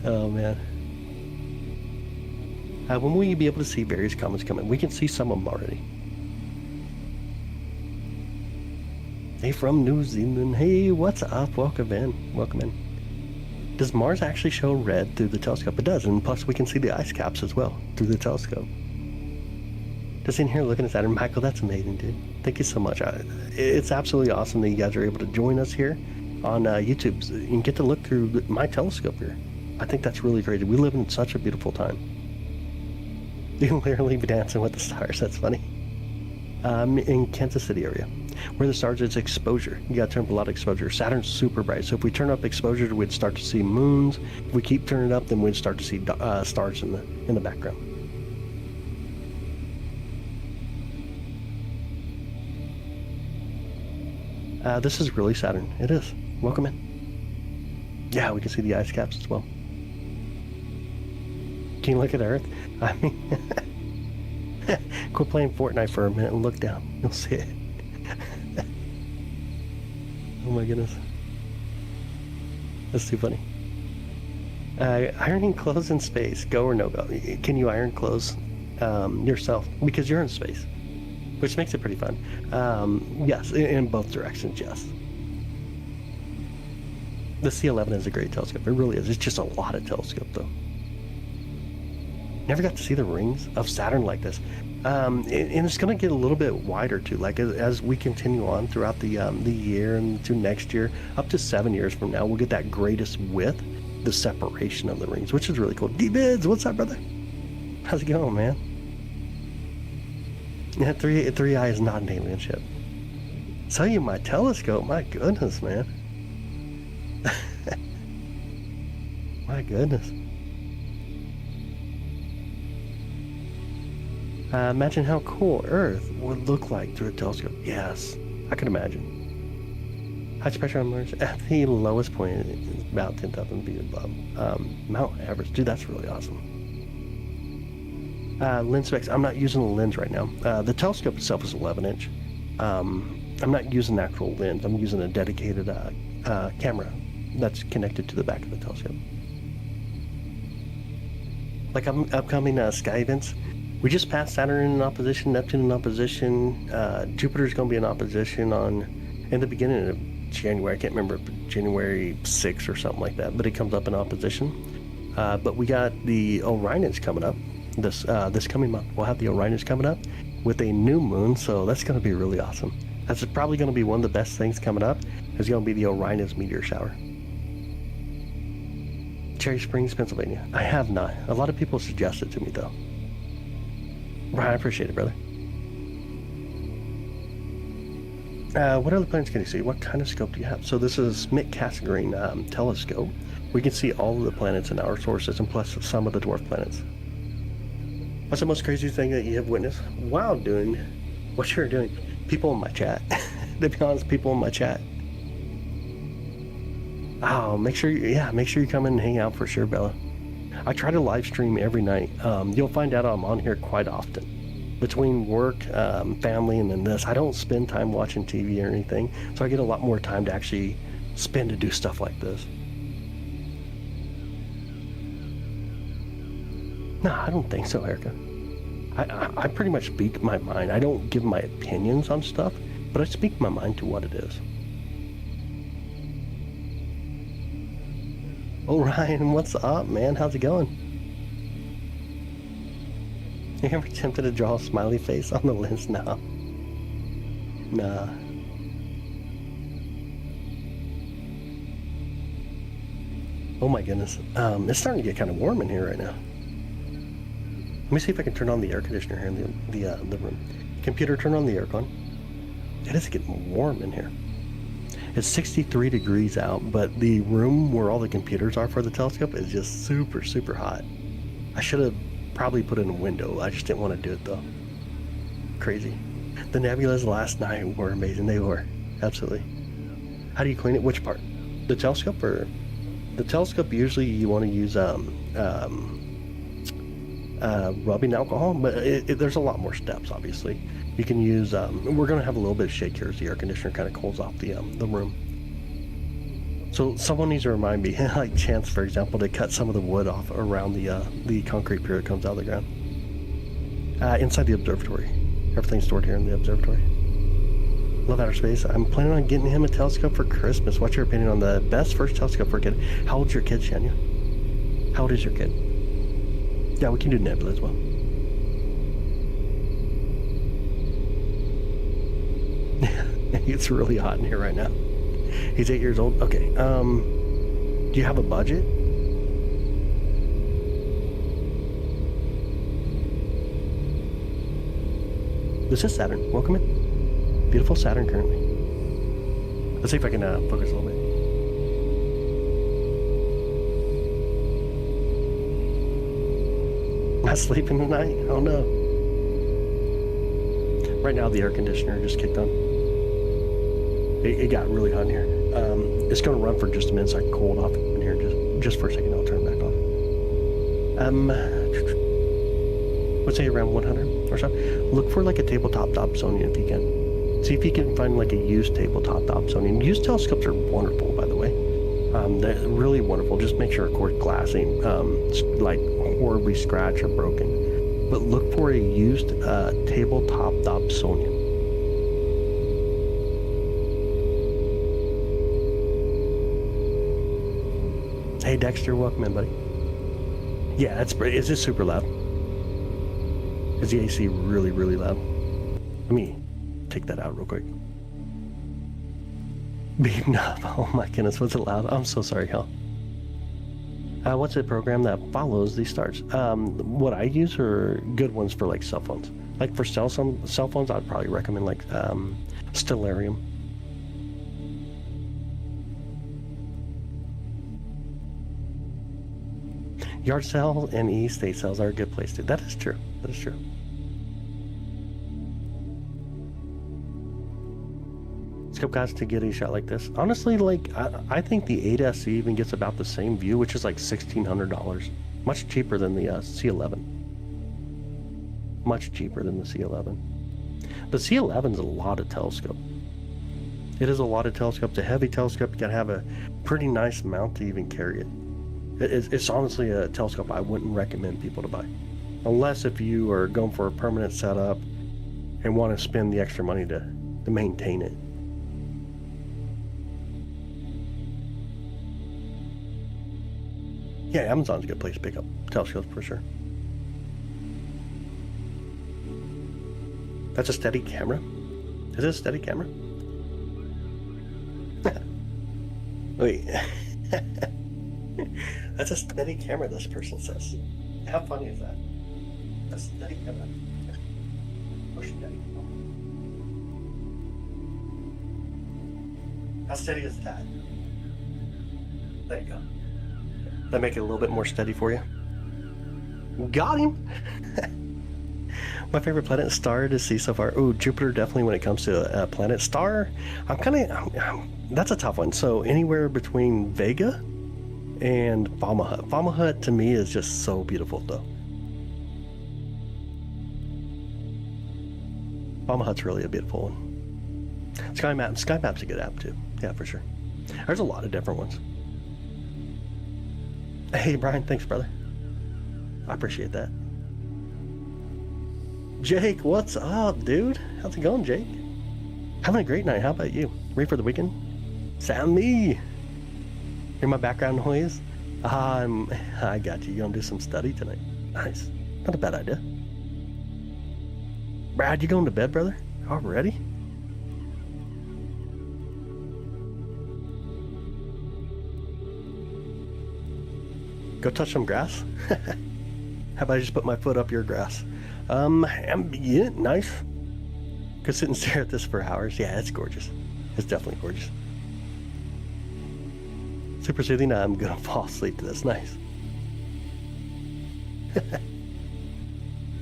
Oh man. When will you be able to see various comets come in? We can see some of them already. Hey, from New Zealand. Hey, what's up? Welcome in. Welcome in. Does Mars actually show red through the telescope? It does, and plus we can see the ice caps as well through the telescope. Just in here looking at Saturn. Michael, that's amazing, dude. Thank you so much. It's absolutely awesome that you guys are able to join us here on YouTube and get to look through my telescope here. I think that's really crazy. We live in such a beautiful time. You can literally be dancing with the stars. That's funny. In Kansas City area. Where the stars, it's exposure. You got to turn up a lot of exposure. Saturn's super bright, so if we turn up exposure, we'd start to see moons. If we keep turning it up, then we'd start to see stars in the background. This is really Saturn. It is. Welcome in. Yeah, we can see the ice caps as well. Can you look at Earth? I mean, quit playing Fortnite for a minute and look down. You'll see it. Oh my goodness. That's too funny. Ironing clothes in space, go or no go? Can you iron clothes yourself? Because you're in space, which makes it pretty fun. Yes, in both directions, yes. The C11 is a great telescope. It really is. It's just a lot of telescope, though. Never got to see the rings of Saturn like this. And it's going to get a little bit wider, too. Like, as we continue on throughout the year and to next year, up to 7 years from now, we'll get that greatest width, the separation of the rings, which is really cool. D-Bids, what's up, brother? How's it going, man? Yeah, 3i is not an alien ship. Tell you my telescope, my goodness, man. My goodness. Imagine how cool Earth would look like through a telescope. Yes, I can imagine. Highest pressure on Mars at the lowest point is about 10,000 feet above Mount Everest. Dude, that's really awesome. Lens specs. I'm not using the lens right now. The telescope itself is 11-inch. I'm not using an actual lens. I'm using a dedicated camera that's connected to the back of the telescope. Like upcoming sky events, we just passed Saturn in opposition, Neptune in opposition. Jupiter's going to be in opposition in the beginning of January. I can't remember, January 6th or something like that, but it comes up in opposition. But we got the Orionans coming up this coming month. We'll have the Orionans coming up with a new moon, so that's going to be really awesome. That's probably going to be one of the best things coming up. Is going to be the Orionans meteor shower. Cherry Springs, Pennsylvania. I have not. A lot of people suggest it to me, though. Right, I appreciate it, brother. What other planets can you see? What kind of scope do you have? So this is Schmidt-Cassegrain telescope. We can see all of the planets in our solar system, plus some of the dwarf planets. What's the most crazy thing that you have witnessed? Wow, doing what you're doing. People in my chat. To be honest, people in my chat. Oh, make sure you come in and hang out for sure, Bella. I try to live stream every night. You'll find out I'm on here quite often. Between work, family, and then this, I don't spend time watching TV or anything, so I get a lot more time to actually spend to do stuff like this. No, I don't think so, Erica. I pretty much speak my mind. I don't give my opinions on stuff, but I speak my mind to what it is. Oh, Ryan, what's up, man? How's it going? You ever tempted to draw a smiley face on the lens? Nah. Oh my goodness. It's starting to get kind of warm in here right now. Let me see if I can turn on the air conditioner here in the room. Computer, turn on the aircon. It is getting warm in here. It's 63 degrees out, but the room where all the computers are for the telescope is just super, super hot. I should have probably put in a window. I just didn't want to do it though. Crazy. The nebulas last night were amazing. They were. Absolutely. How do you clean it? Which part? The telescope or? The telescope, usually you want to use rubbing alcohol, but there's a lot more steps, obviously. You can use, we're going to have a little bit of shake here as the air conditioner kind of cools off the room. So someone needs to remind me, like Chance, for example, to cut some of the wood off around the concrete pier that comes out of the ground. Inside the observatory. Everything's stored here in the observatory. Love outer space. I'm planning on getting him a telescope for Christmas. What's your opinion on the best first telescope for a kid? How old's your kid, Shania? How old is your kid? Yeah, we can do nebula as well. It's really hot in here right now. He's 8 years old. Okay. Do you have a budget? This is Saturn. Welcome in. Beautiful Saturn currently. Let's see if I can focus a little bit. Not sleeping tonight? Oh no. Right now the air conditioner just kicked on. It got really hot in here. It's going to run for just a minute so I can cool it off in here just for a second. I'll turn it back off. Let's say around 100 or so. Look for like a tabletop Dobsonian if you can. See if you can find like a used tabletop Dobsonian. Used telescopes are wonderful, by the way. They're really wonderful. Just make sure, of course, glass ain't like horribly scratched or broken. But look for a used tabletop Dobsonian. Hey Dexter, welcome in, buddy. Yeah, it's just super loud. Is the AC really, really loud? Let me take that out real quick. Beaten up. Oh my goodness, what's it loud? I'm so sorry, y'all. What's a program that follows these stars? What I use are good ones for like cell phones. Like for cell phones, I'd probably recommend like Stellarium. Yard cell and E-state cells are a good place too. That is true. That is true. Scope guys to get a shot like this. Honestly, like I think the 8SC even gets about the same view, which is like $1,600. Much cheaper than the C11. Much cheaper than the C11. The C11 is a lot of telescope. It is a lot of telescope. It's a heavy telescope. You gotta have a pretty nice mount to even carry it. It's honestly a telescope I wouldn't recommend people to buy. Unless if you are going for a permanent setup and want to spend the extra money to maintain it. Yeah, Amazon's a good place to pick up telescopes for sure. That's a steady camera? Is it a steady camera? Wait. That's a steady camera, this person says. How funny is that? That's a steady camera. Oh, steady. How steady is that? There you go. That make it a little bit more steady for you? Got him! My favorite planet star to see so far. Ooh, Jupiter definitely when it comes to a planet star. That's a tough one. So anywhere between Vega and Fomalhaut. Fomalhaut to me is just so beautiful though. Fomalhaut's really a beautiful one. SkyMap's a good app too. Yeah, for sure. There's a lot of different ones. Hey Brian, thanks brother. I appreciate that. Jake, what's up, dude? How's it going, Jake? Having a great night. How about you? Ready for the weekend? Sound me. Hear my background noise? I got you. You gonna do some study tonight? Nice. Not a bad idea. Brad, you going to bed, brother? Already? Go touch some grass? How about I just put my foot up your grass? Yeah, nice. Could sit and stare at this for hours. Yeah, it's gorgeous. It's definitely gorgeous. Super soothing. I'm gonna fall asleep to this. Nice.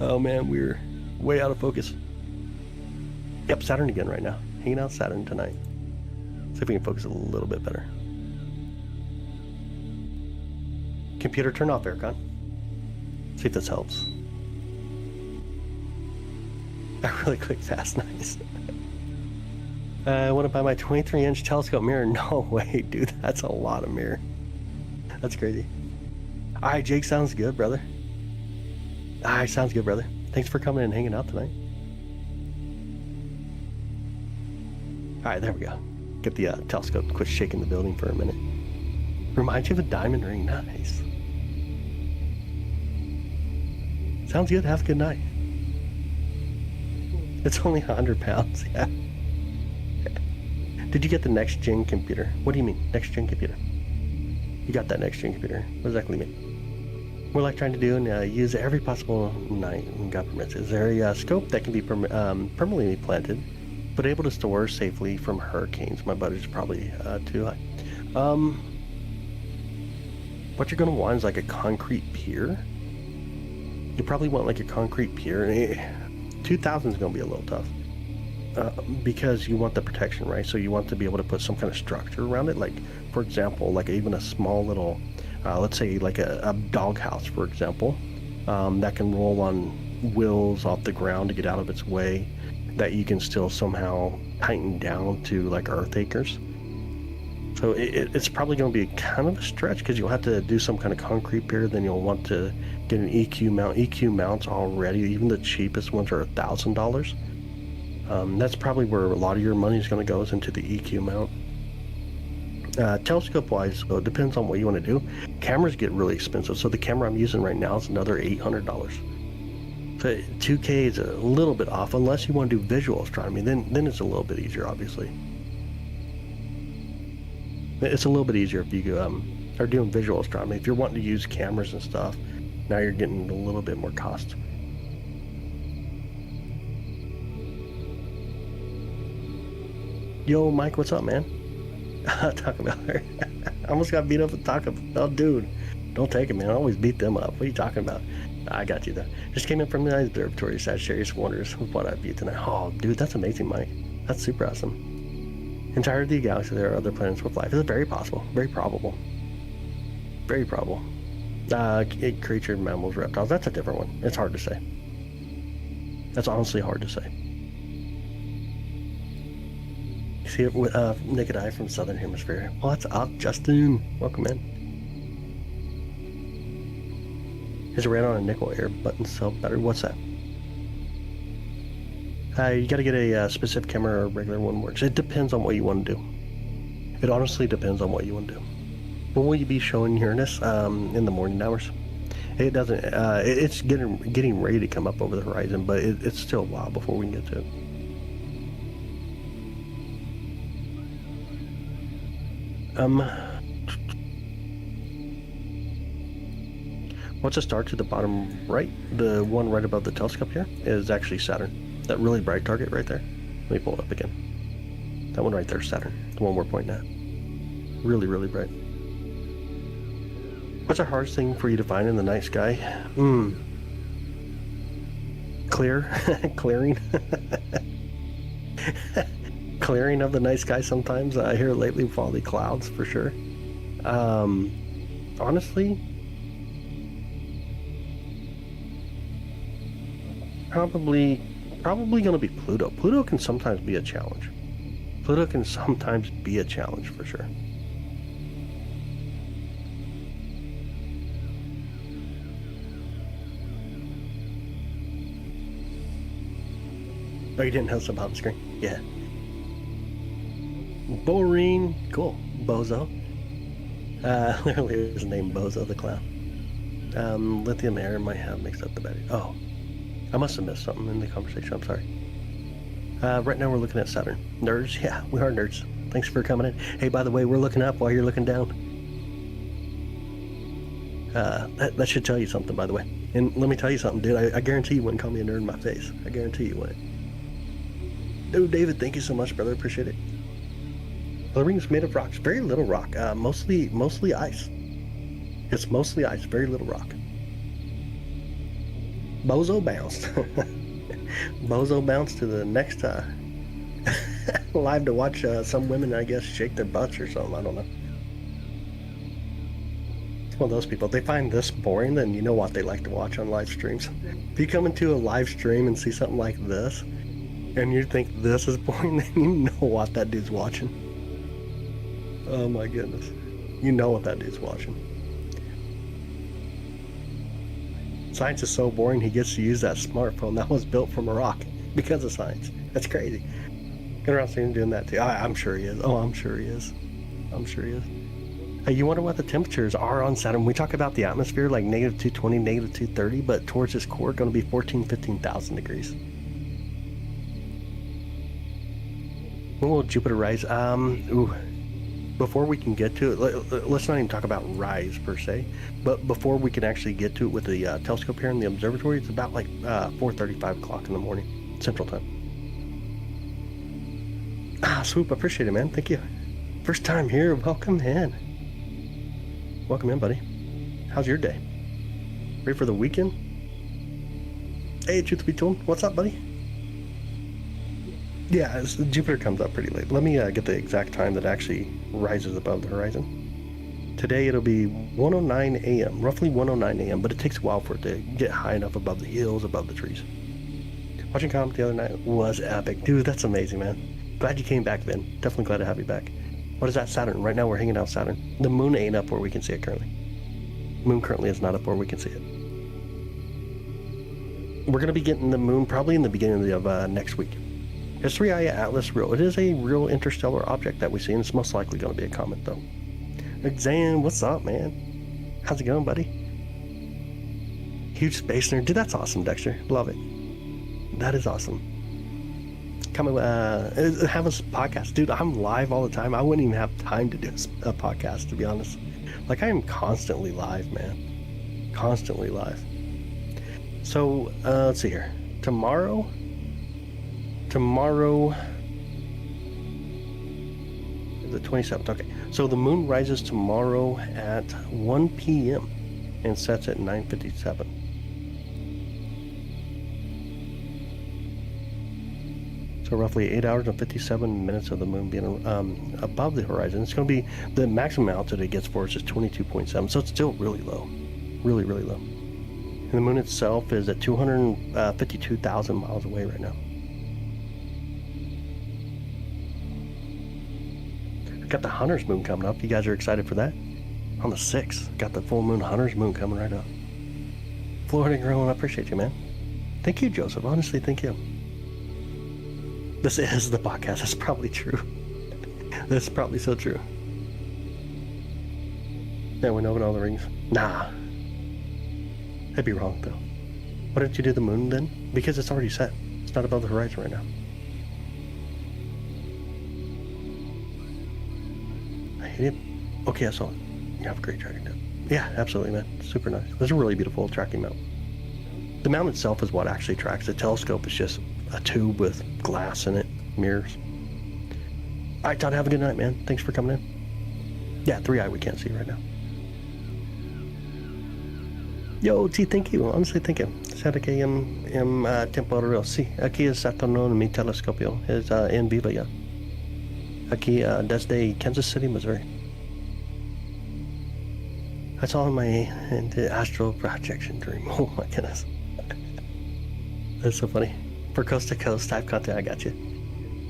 Oh man, we're way out of focus. Yep, Saturn again right now. Hanging out Saturn tonight. See if we can focus a little bit better. Computer, turn off aircon. See if this helps. I really clicked fast, nice. I want to buy my 23-inch telescope mirror. No way, dude. That's a lot of mirror. That's crazy. All right, Jake, sounds good, brother. All right, sounds good, brother. Thanks for coming and hanging out tonight. All right, there we go. Get the telescope to quit shaking the building for a minute. Reminds you of a diamond ring. Nice. Sounds good. Have a good night. It's only 100 pounds. Yeah. Did you get the next gen computer? What do you mean, next gen computer? You got that next gen computer. What does that exactly mean? We're like trying to do and use every possible night when God permits. Is there a scope that can be permanently planted but able to store safely from hurricanes. My budget's probably too high. Um, what you're gonna want is like a concrete pier. You probably want like a concrete pier. 2,000 is gonna be a little tough. Because you want the protection, right? So you want to be able to put some kind of structure around it, like for example, like even a small little, let's say like a dog house, for example, that can roll on wheels off the ground to get out of its way, that you can still somehow tighten down to like earth acres. So it's probably going to be kind of a stretch because you'll have to do some kind of concrete pier. Then you'll want to get an EQ mount. EQ mounts already, even the cheapest ones are $1,000. That's probably where a lot of your money is going to go, is into the EQ mount. Telescope wise, so it depends on what you want to do. Cameras get really expensive, so the camera I'm using right now is another $800. So 2K is a little bit off, unless you want to do visual astronomy. Then it's a little bit easier, obviously. It's a little bit easier if you are doing visual astronomy. If you're wanting to use cameras and stuff, now you're getting a little bit more cost. Yo, Mike, what's up, man? Taco Bell. I almost got beat up at Taco Bell. Dude, don't take it, man. I always beat them up. What are you talking about? I got you, though. Just came in from the observatory. Sagittarius wonders what I viewed tonight. Oh, dude, that's amazing, Mike. That's super awesome. Entire the galaxy, there are other planets with life. It's very possible. Very probable. Very probable. Creature, mammals, reptiles. That's a different one. It's hard to say. That's honestly hard to say. See it with naked eye from Southern Hemisphere. What's up, Justin? Welcome in. Is it ran on a nickel air button cell battery? What's that? You got to get a specific camera, or a regular one works. It depends on what you want to do. It honestly depends on what you want to do. When will you be showing Uranus? In the morning hours. It doesn't. It's getting ready to come up over the horizon, but it's still a while before we can get to it. What's a star to the bottom right? The one right above the telescope here is actually Saturn. That really bright target right there. Let me pull it up again. That one right there is Saturn. The one we're pointing at. Really, really bright. What's the hardest thing for you to find in the night sky? Clear. Clearing. Clearing of the night sky sometimes. Here lately with all the clouds, for sure. Honestly, probably going to be Pluto. Pluto can sometimes be a challenge. Pluto can sometimes be a challenge, for sure. Oh, you didn't have some on the screen? Yeah. Boring. Cool. Bozo. Literally his name, Bozo the Clown. Lithium air might have mixed up the battery. Oh. I must have missed something in the conversation. I'm sorry. Right now we're looking at Saturn. Nerds? Yeah, we are nerds. Thanks for coming in. Hey, by the way, we're looking up while you're looking down. That should tell you something, by the way. And let me tell you something, dude. I guarantee you wouldn't call me a nerd in my face. I guarantee you wouldn't. Dude, David, thank you so much, brother. Appreciate it. The ring's made of rocks. Very little rock. Mostly ice. It's mostly ice. Very little rock. Bozo bounced. Bozo bounced to the next live to watch some women, I guess, shake their butts or something. I don't know. It's one of those people. If they find this boring, then you know what they like to watch on live streams. If you come into a live stream and see something like this, and you think this is boring, then you know what that dude's watching. Oh my goodness. You know what that dude's watching. Science is so boring, he gets to use that smartphone that was built from a rock because of science. That's crazy. Get around seeing him doing that too. I'm sure he is. Oh, I'm sure he is. I'm sure he is. Hey, you wonder what the temperatures are on Saturn? We talk about the atmosphere like negative 220, negative 230, but towards its core, going to be 15,000 degrees. When will Jupiter rise? Before we can get to it, let's not even talk about rise per se, but before we can actually get to it with the telescope here in the observatory, it's about like 4:35 o'clock in the morning, Central Time. Ah, Swoop, appreciate it, man. Thank you. First time here. Welcome in. Welcome in, buddy. How's your day? Ready for the weekend? Hey, truth be told, what's up, buddy? Yeah, Jupiter comes up pretty late. Let me get the exact time that actually rises above the horizon. Today it'll be 1:09 a.m., roughly 1:09 a.m., but it takes a while for it to get high enough above the hills, above the trees. Watching Comet the other night was epic. Dude, that's amazing, man. Glad you came back, Vin. Definitely glad to have you back. What is that, Saturn? Right now we're hanging out Saturn. The moon ain't up where we can see it currently. Moon currently is not up where we can see it. We're going to be getting the moon probably in the beginning of next week. It's 3i Atlas real. It is a real interstellar object that we see, and it's most likely going to be a comet, though. Xan, what's up, man? How's it going, buddy? Huge space nerd. Dude, that's awesome, Dexter. Love it. That is awesome. Coming, have a podcast. Dude, I'm live all the time. I wouldn't even have time to do a podcast, to be honest. Like, I am constantly live, man. Constantly live. So, let's see here. Tomorrow, the 27th. Okay. So the moon rises tomorrow at 1 p.m. and sets at 9:57. So roughly 8 hours and 57 minutes of the moon being above the horizon. It's going to be, the maximum altitude it gets for us is 22.7. So it's still really low. Really, really low. And the moon itself is at 252,000 miles away right now. Got the Hunter's moon coming up. You guys are excited for that? On the 6th, got the full moon Hunter's moon coming right up. Florida growing, I appreciate you, man. Thank you, Joseph. Honestly, thank you. This is the podcast. That's probably true. That's probably so true. Yeah, we know all the rings. Nah. I'd be wrong, though. Why didn't you do the moon then? Because it's already set. It's not above the horizon right now. I hate it. Okay, I saw it. You have a great tracking mount. Yeah, absolutely, man. Super nice. This is a really beautiful tracking mount. The mount itself is what actually tracks. The telescope is just a tube with glass in it, mirrors. All right, Todd, have a good night, man. Thanks for coming in. Yeah, 3i we can't see right now. Yo, T, thank you. Honestly, thank you. Sabe que tempo real. Sí, aquí es Saturn en mi telescopio. Es en vivo ya. Aquí desde Kansas City, Missouri. That's all in my astral projection dream. Oh my goodness. That's so funny. For coast to coast type content, I got you.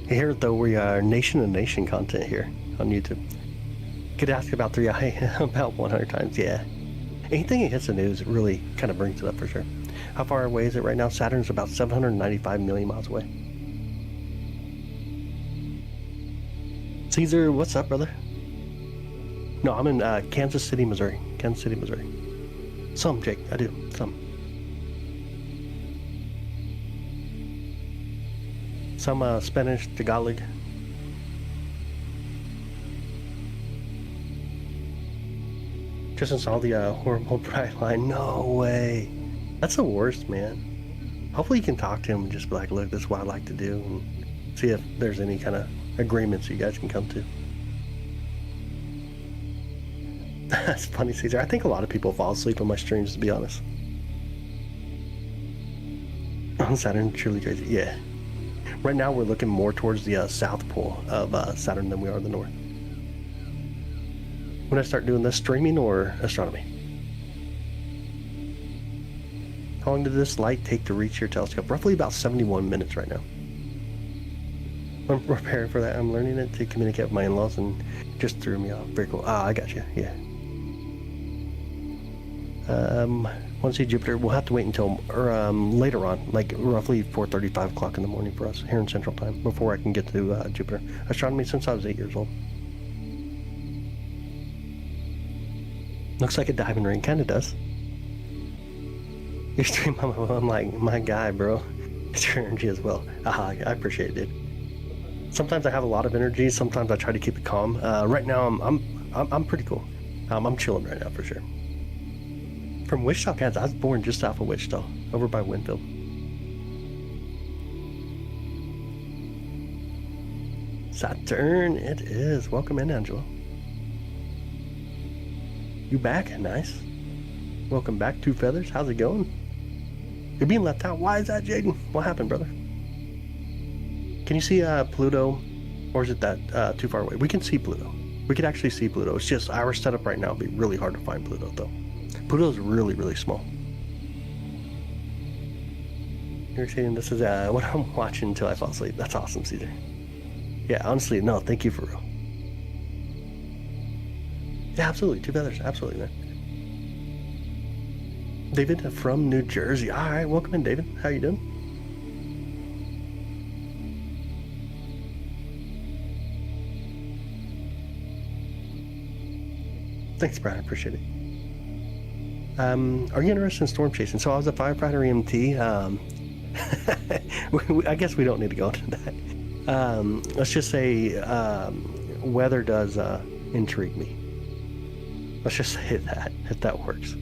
Here, though, we are nation to nation content here on YouTube. Could ask about 3i about 100 times, yeah. Anything that hits the news really kind of brings it up for sure. How far away is it right now? Saturn's about 795 million miles away. Caesar, what's up, brother? No, I'm in Kansas City, Missouri. Kansas City, Missouri. Some, Jake, I do. Some Spanish, Tagalog. Just saw the horrible bright line. No way. That's the worst, man. Hopefully you can talk to him and just be like, look, this is what I like to do, and see if there's any kind of agreements you guys can come to. That's funny, Caesar. I think a lot of people fall asleep on my streams, to be honest. On Saturn, truly crazy. Yeah. Right now we're looking more towards the south pole of Saturn than we are the north. When I start doing this, streaming or astronomy? How long did this light take to reach your telescope? Roughly about 71 minutes right now. I'm preparing for that. I'm learning it to communicate with my in-laws and just threw me off. Very cool. Ah, I got you. Yeah. Want to see Jupiter? We'll have to wait until later on, like roughly 4:30, 5 o'clock in the morning for us here in Central Time before I can get to Jupiter. Astronomy since I was 8 years old. Looks like a diamond ring. Kind of does. Your stream, I'm like, my guy, bro. It's your energy as well. I appreciate it, dude. Sometimes I have a lot of energy. Sometimes I try to keep it calm. Right now, I'm pretty cool. I'm chilling right now for sure. From Wichita, Kansas. I was born just south of Wichita, over by Winfield. Saturn, it is. Welcome in, Angela. You back? Nice. Welcome back, Two Feathers. How's it going? You're being left out. Why is that, Jaden? What happened, brother? Can you see Pluto? Or is it that too far away? We can see Pluto. We could actually see Pluto. It's just our setup right now would be really hard to find Pluto, though. Pluto's really, really small. You're saying this is what I'm watching until I fall asleep. That's awesome, Caesar. Yeah, honestly, no, thank you for real. Yeah, absolutely. Two Feathers. Absolutely, man. David from New Jersey. All right, welcome in, David. How you doing? Thanks, Brian. Appreciate it. Are you interested in storm chasing? So I was a firefighter EMT. I guess we don't need to go into that. Let's just say weather does intrigue me. Let's just say that, if that works.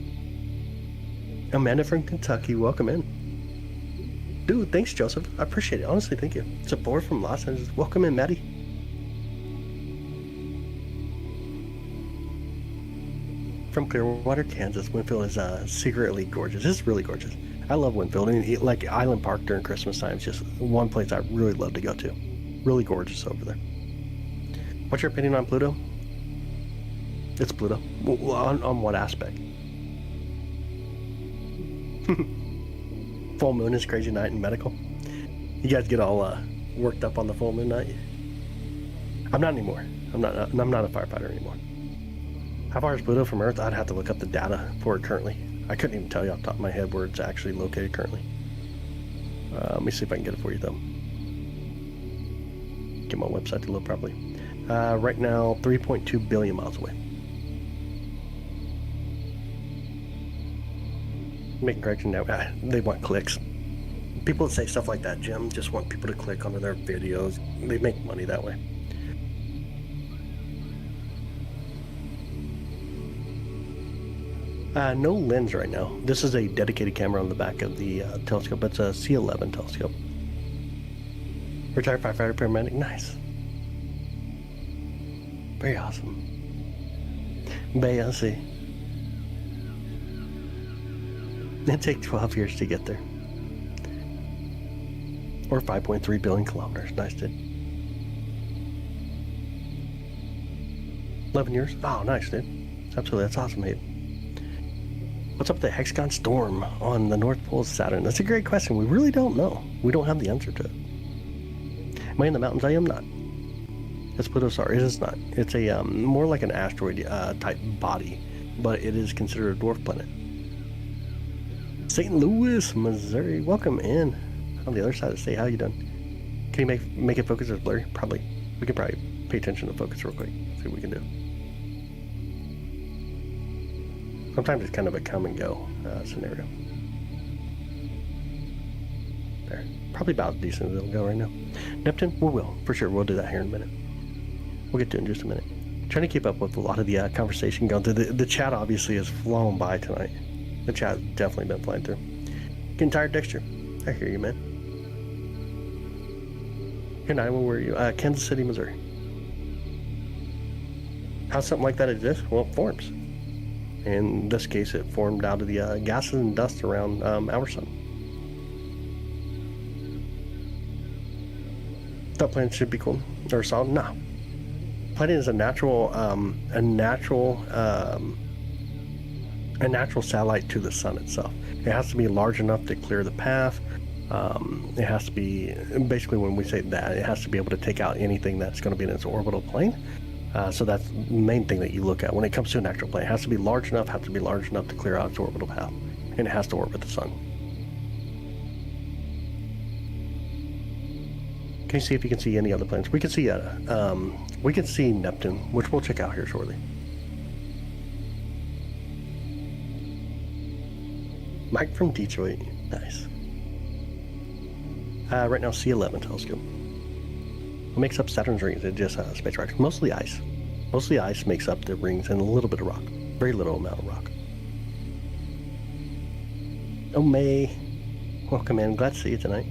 Amanda from Kentucky, welcome in. Dude, thanks, Joseph. I appreciate it. Honestly, thank you. Support from Los Angeles. Welcome in, Maddie. From Clearwater, Kansas, Winfield is secretly gorgeous. It's really gorgeous. I love Winfield. And like Island Park during Christmas time is just one place I really love to go to. Really gorgeous over there. What's your opinion on Pluto? It's Pluto. On what aspect? Full moon is crazy night in medical. You guys get all worked up on the full moon night? I'm not anymore. I'm not a firefighter anymore. How far is Pluto from Earth? I'd have to look up the data for it currently. I couldn't even tell you off the top of my head where it's actually located currently. Let me see if I can get it for you though. Get my website to load properly. Right now, 3.2 billion miles away. Make correction now. They want clicks. People that say stuff like that, Jim, just want people to click onto their videos. They make money that way. No lens right now. This is a dedicated camera on the back of the telescope. It's a C11 telescope. Retired firefighter paramedic. Nice. Very awesome. Bay, I see. It'd take 12 years to get there. Or 5.3 billion kilometers. Nice, dude. 11 years? Oh, nice, dude. Absolutely. That's awesome, mate. What's up with the hexagon storm on the North Pole of Saturn? That's a great question. We really don't know. We don't have the answer to it. Am I in the mountains? I am not. It's Pluto star. It is not. It's a more like an asteroid type body, but it is considered a dwarf planet. St. Louis, Missouri. Welcome in. On the other side of the state. How you doing? Can you make it focus as blurry? Probably. We can probably pay attention to focus real quick. See what we can do. Sometimes it's kind of a come and go scenario. There. Probably about decent as it'll go right now. Neptune, we will. For sure. We'll do that here in a minute. We'll get to it in just a minute. Trying to keep up with a lot of the conversation going through. The chat obviously has flown by tonight. The chat's definitely been flying through. Getting tired, Dexter? I hear you, man. Good night. Where are you? Kansas City, Missouri. How something like that exists? Well, it forms. In this case, it formed out of the gases and dust around our sun. That planet should be cool or solid? No. Planet is a natural satellite to the sun itself. It has to be large enough to clear the path. It has to be, basically when we say that, it has to be able to take out anything that's going to be in its orbital plane. So that's the main thing that you look at when it comes to an actual plane. It has to be large enough, to clear out its orbital path, and it has to orbit the sun. Can you see if you can see any other planets? We can see Neptune, which we'll check out here shortly. Mike from Detroit, nice. Right now, C11 telescope. What makes up Saturn's rings? It's just space rocks. Mostly ice. Mostly ice makes up the rings and a little bit of rock. Very little amount of rock. Oh, May. Welcome in. Glad to see you tonight.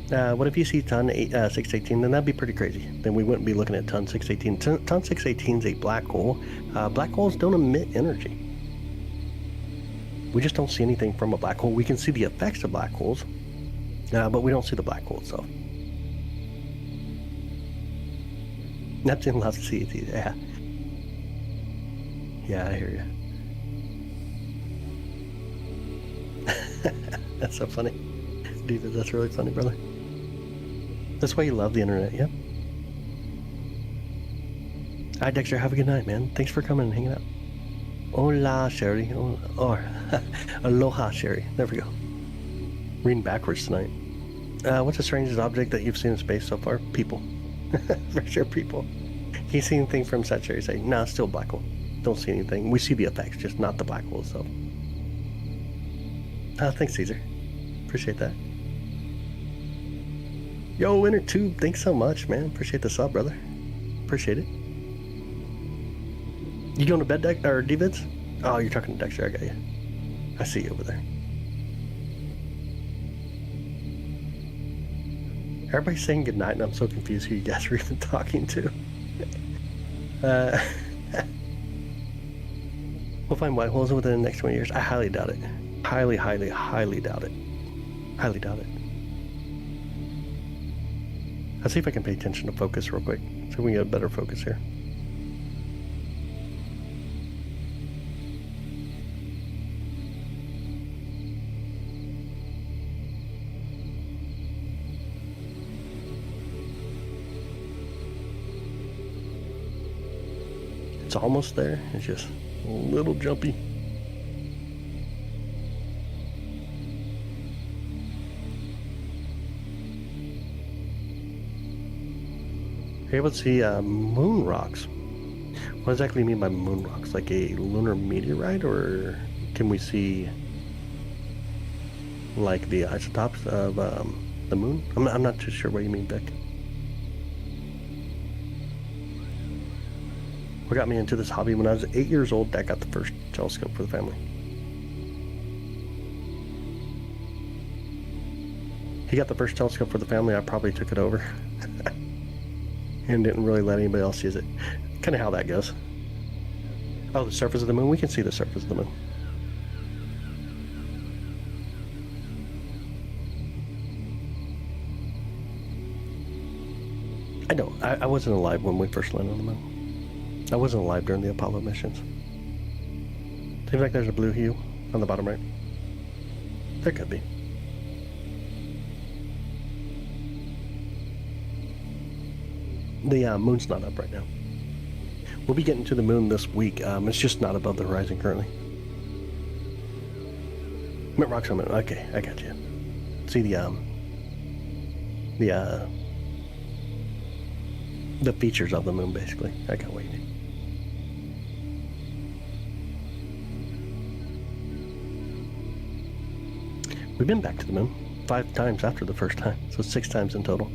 What if you see ton 618? Then that'd be pretty crazy. Then we wouldn't be looking at ton 618. Ton 618 is a black hole. Black holes don't emit energy. We just don't see anything from a black hole. We can see the effects of black holes, but we don't see the black hole itself. Neptune loves to see it. Yeah. Yeah, I hear you. That's so funny. David, that's really funny, brother. That's why you love the internet, yeah? Hi, Dexter. Have a good night, man. Thanks for coming and hanging out. Hola, Sherry. Or aloha, Sherry. There we go. Reading backwards tonight. What's the strangest object that you've seen in space so far? People. For sure, people. Can you see anything from Saturn? Say, nah, still black hole. Don't see anything. We see the effects, just not the black hole itself. Thanks, Caesar. Appreciate that. Yo, Inner Tube, thanks so much, man. Appreciate the sub, brother. Appreciate it. You going to bed, or D-Vids? Oh, you're talking to Dexter. I got you. I see you over there. Everybody's saying goodnight, and I'm so confused who you guys are even talking to. We'll find white holes within the next 20 years. I highly doubt it. Highly, highly, highly doubt it. Highly doubt it. I'll see if I can pay attention to focus real quick, so we can get a better focus here. It's almost there. It's just a little jumpy. You're able to see moon rocks. What exactly do you mean by moon rocks? Like a lunar meteorite, or can we see like the isotopes of the moon? I'm not too sure what you mean, Vic. What got me into this hobby? When I was 8 years old, Dad got the first telescope for the family. He got the first telescope for the family. I probably took it over and didn't really let anybody else use it. Kind of how that goes. Oh, the surface of the moon? We can see the surface of the moon. I know. I wasn't alive when we first landed on the moon. I wasn't alive during the Apollo missions. Seems like there's a blue hue on the bottom right. There could be. The moon's not up right now. We'll be getting to the moon this week. It's just not above the horizon currently. Mint rocks on the moon. Okay, I got you. See the features of the moon, basically. I got what you need. We've been back to the moon 5 times after the first time, so 6 times in total.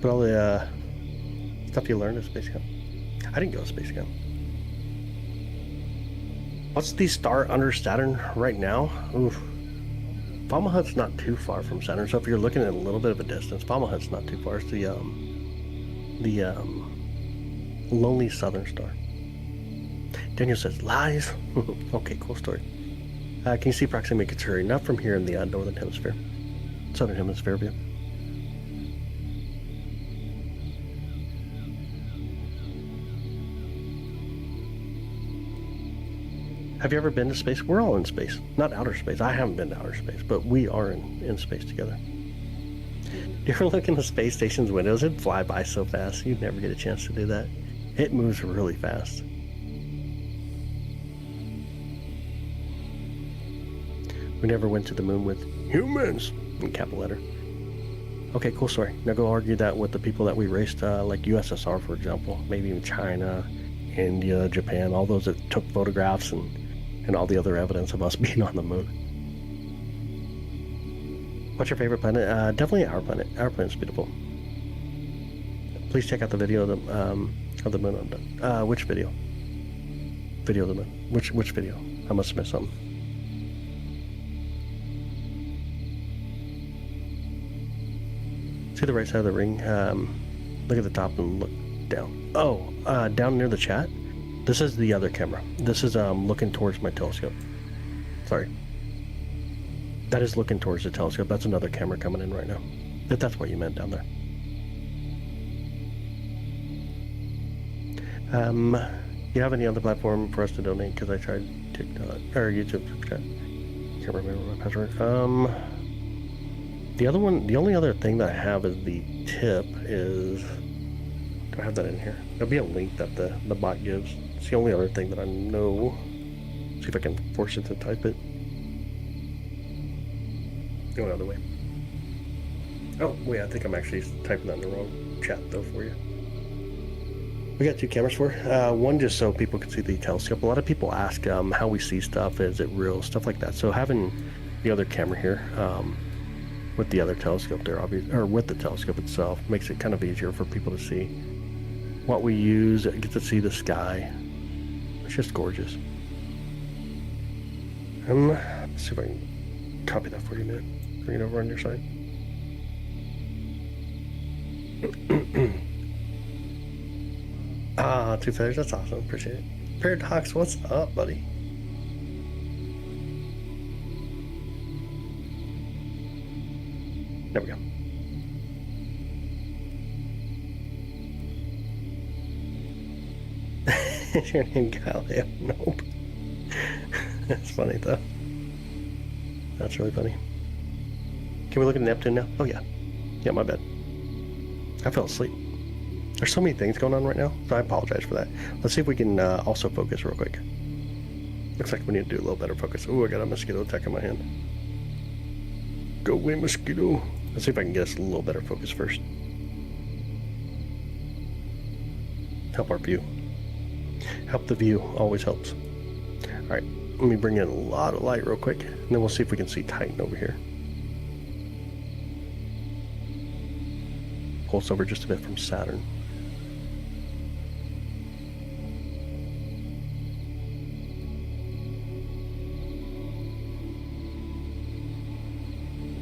But all the stuff you learned at Space Camp. I didn't go to Space Camp. What's the star under Saturn right now? Oof. Fomalhaut's not too far from Saturn, so if you're looking at a little bit of a distance, Fomalhaut's not too far. It's the lonely southern star. Daniel says, lies? Okay, cool story. Can you see Proxima Centauri? Not from here in the northern hemisphere. Southern hemisphere view. Have you ever been to space? We're all in space. Not outer space. I haven't been to outer space, but we are in space together. You ever look in the space station's windows? It'd fly by so fast. You'd never get a chance to do that. It moves really fast. We never went to the moon with humans in capital letter. Okay, cool story. Now go argue that with the people that we raced, like USSR, for example, maybe even China, India, Japan, all those that took photographs and all the other evidence of us being on the moon. What's your favorite planet? Definitely our planet. Our planet's beautiful. Please check out the video of the moon. Which video? Video of the moon. Which video? I must have missed something. See the right side of the ring? Look at the top and look down. Oh, down near the chat? This is the other camera. This is looking towards my telescope. Sorry. That is looking towards the telescope. That's another camera coming in right now. If that's what you meant down there. You have any other platform for us to donate? Because I tried TikTok or YouTube chat. Can't remember my password. The other one, the only other thing that I have is the tip is. Do I have that in here? There'll be a link that the bot gives. It's the only other thing that I know. See if I can force it to type it. Go another way. Oh, wait, I think I'm actually typing that in the wrong chat though for you. We got 2 cameras for one just so people can see the telescope. A lot of people ask how we see stuff, is it real, stuff like that. So having the other camera here with the other telescope there, obviously, or with the telescope itself, makes it kind of easier for people to see what we use, get to see the sky. It's just gorgeous. Let's see if I can copy that for you, man. Bring it over on your side. Ah, 2 feathers, that's awesome, appreciate it. Paradox, what's up, buddy? There we go. Is your name Galileo? Nope. That's funny though. That's really funny. Can we look at Neptune now? Oh yeah. Yeah, my bad. I fell asleep. There's so many things going on right now, so I apologize for that. Let's see if we can also focus real quick. Looks like we need to do a little better focus. Ooh, I got a mosquito attack in my hand. Go away, mosquito. Let's see if I can get us a little better focus first. Help our view. Help the view, always helps. Alright, let me bring in a lot of light real quick, and then we'll see if we can see Titan over here. Pulse over just a bit from Saturn.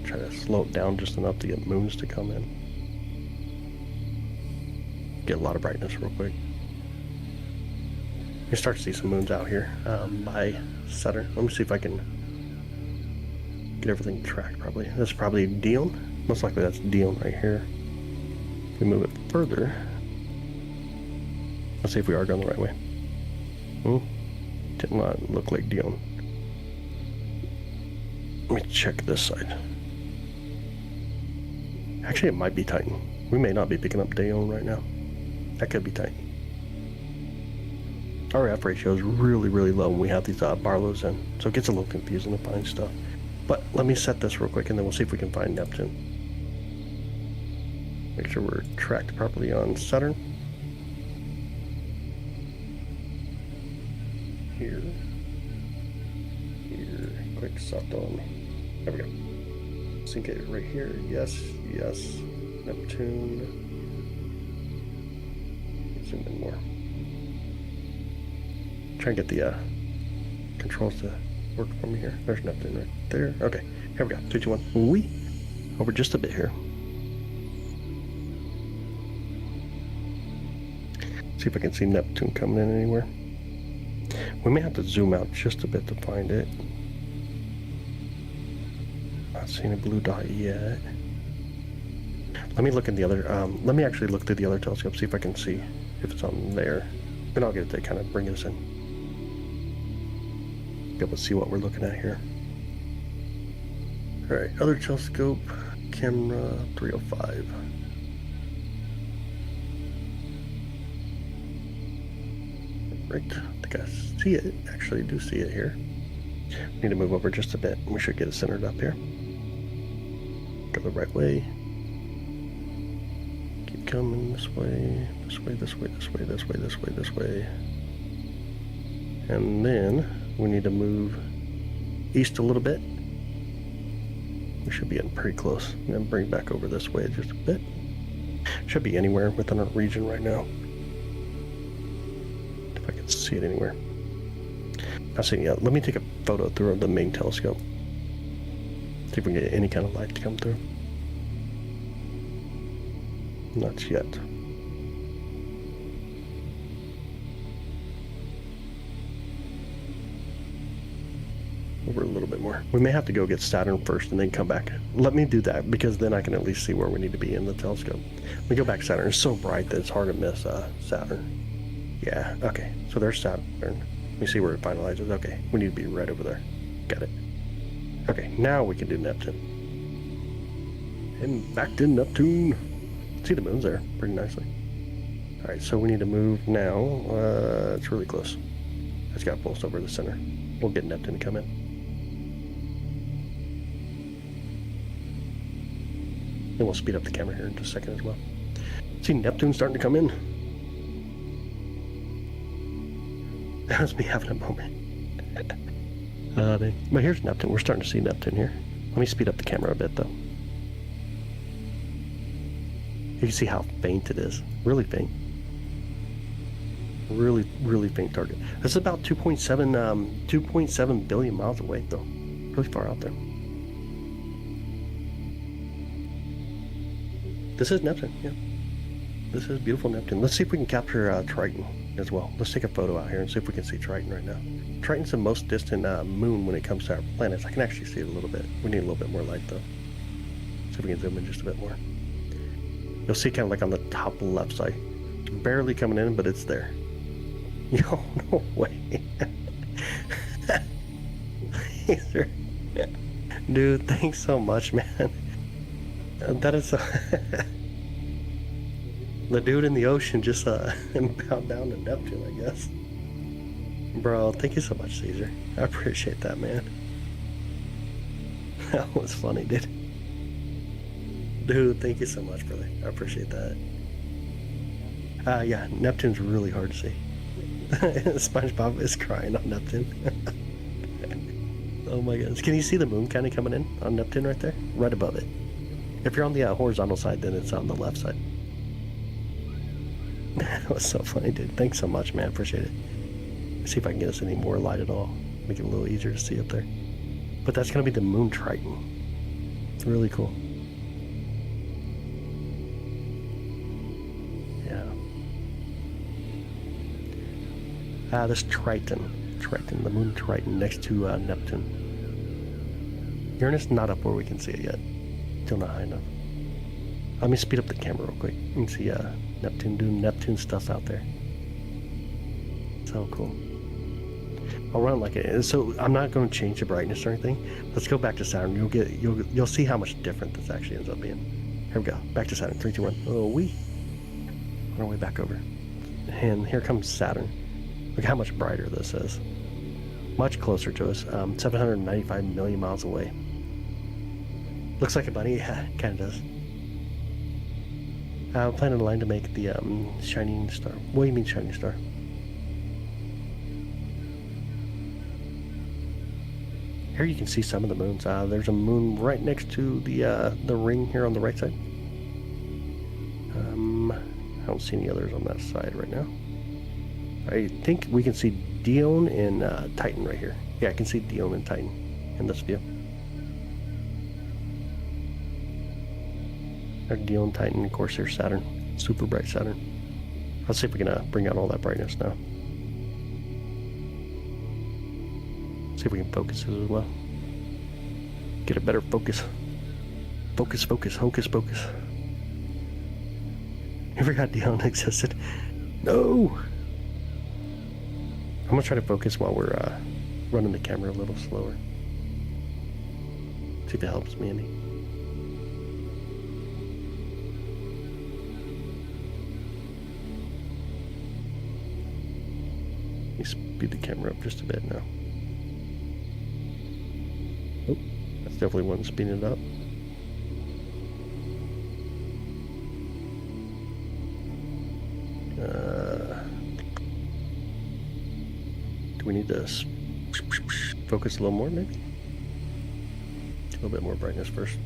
Try to slow it down just enough to get moons to come in. Get a lot of brightness real quick. You start to see some moons out here by Saturn. Let me see if I can get everything tracked properly. This is probably Dione. Most likely that's Dione right here. If we move it further, let's see if we are going the right way. Did not look like Dione. Let me check this side. Actually, it might be Titan. We may not be picking up Dione right now. That could be Titan. Our F ratio is really, really low when we have these Barlows in, so it gets a little confusing to find stuff. But let me set this real quick, and then we'll see if we can find Neptune. Make sure we're tracked properly on Saturn. Here. Quick soft on. There we go. Sync it right here. Yes, yes. Neptune. Zoom in more. Try and get the controls to work for me here. There's Neptune right there. Okay, here we go. 3, 2, 1. Wee. Over just a bit here. See if I can see Neptune coming in anywhere. We may have to zoom out just a bit to find it. Not seeing a blue dot yet. Let me look in the other, let me actually look through the other telescope, see if I can see if it's on there. And I'll get it to kind of bring us in. Be able to see what we're looking at here. Alright, other telescope, camera 305. Right, I think I see it. Actually, I do see it here. Need to move over just a bit. We should get it centered up here. Go the right way. Keep coming this way, this way, this way, this way, this way, this way, this way. And then we need to move east a little bit. We should be getting pretty close. And then bring back over this way just a bit. Should be anywhere within our region right now. If I can see it anywhere. Not seeing it yet. Let me take a photo through the main telescope. See if we can get any kind of light to come through. Not yet. Over a little bit more. We may have to go get Saturn first and then come back. Let me do that, because then I can at least see where we need to be in the telescope. We go back to Saturn. It's so bright that it's hard to miss Saturn. Yeah, okay. So there's Saturn. Let me see where it finalizes. Okay, we need to be right over there. Got it. Okay, now we can do Neptune. And back to Neptune. See the moons there pretty nicely. All right, so we need to move now. It's really close. It's got pulse over the center. We'll get Neptune to come in. And we'll speed up the camera here in just a second as well. See Neptune starting to come in. That was me having a moment. But here's Neptune. We're starting to see Neptune here. Let me speed up the camera a bit though. You can see how faint it is. Really faint. Really, really faint target. This is about 2.7 billion miles away though. Really far out there. This is Neptune, yeah. This is beautiful Neptune. Let's see if we can capture Triton as well. Let's take a photo out here and see if we can see Triton right now. Triton's the most distant moon when it comes to our planets. I can actually see it a little bit. We need a little bit more light though. See if we can zoom in just a bit more. You'll see kind of like on the top left side. It's barely coming in, but it's there. Yo, no way. Dude, thanks so much, man. That is the dude in the ocean just bowed down to Neptune, I guess. Bro, thank you so much, Caesar. I appreciate that, man. That was funny, dude. Dude, thank you so much, brother. I appreciate that. Yeah, Neptune's really hard to see. SpongeBob is crying on Neptune. Oh my goodness. Can you see the moon kind of coming in on Neptune right there? Right above it. If you're on the horizontal side, then it's on the left side. That was so funny, dude. Thanks so much, man. Appreciate it. Let's see if I can get us any more light at all. Make it a little easier to see up there. But that's going to be the moon Triton. It's really cool. Yeah. This Triton, the moon Triton next to Neptune. Uranus not up where we can see it yet. Still not high enough. Let me speed up the camera real quick. You can see Neptune doing Neptune stuff out there. So cool. I'll run like it. So I'm not going to change the brightness or anything. Let's go back to Saturn. You'll see how much different this actually ends up being. Here we go. Back to Saturn. 3, 2, 1. Oh, on our way back over. And here comes Saturn. Look how much brighter this is. Much closer to us. 795 million miles away. Looks like a bunny. Yeah, kind of does. I'm planning a line to make the shining star. What do you mean shining star? Here you can see some of the moons. There's a moon right next to the ring here on the right side. I don't see any others on that side right now. I think we can see Dione and Titan right here. Yeah, I can see Dione and Titan in this view. Our Dione, Titan, of course, there's Saturn. Super bright Saturn. Let's see if we can bring out all that brightness now. See if we can focus it as well. Get a better focus. Focus, focus, hocus pocus. I forgot Dione existed. No! I'm gonna try to focus while we're running the camera a little slower. See if it helps me any. Let me speed the camera up just a bit now. Oh, that's definitely one speeding it up. Do we need to focus a little more, maybe? A little bit more brightness first.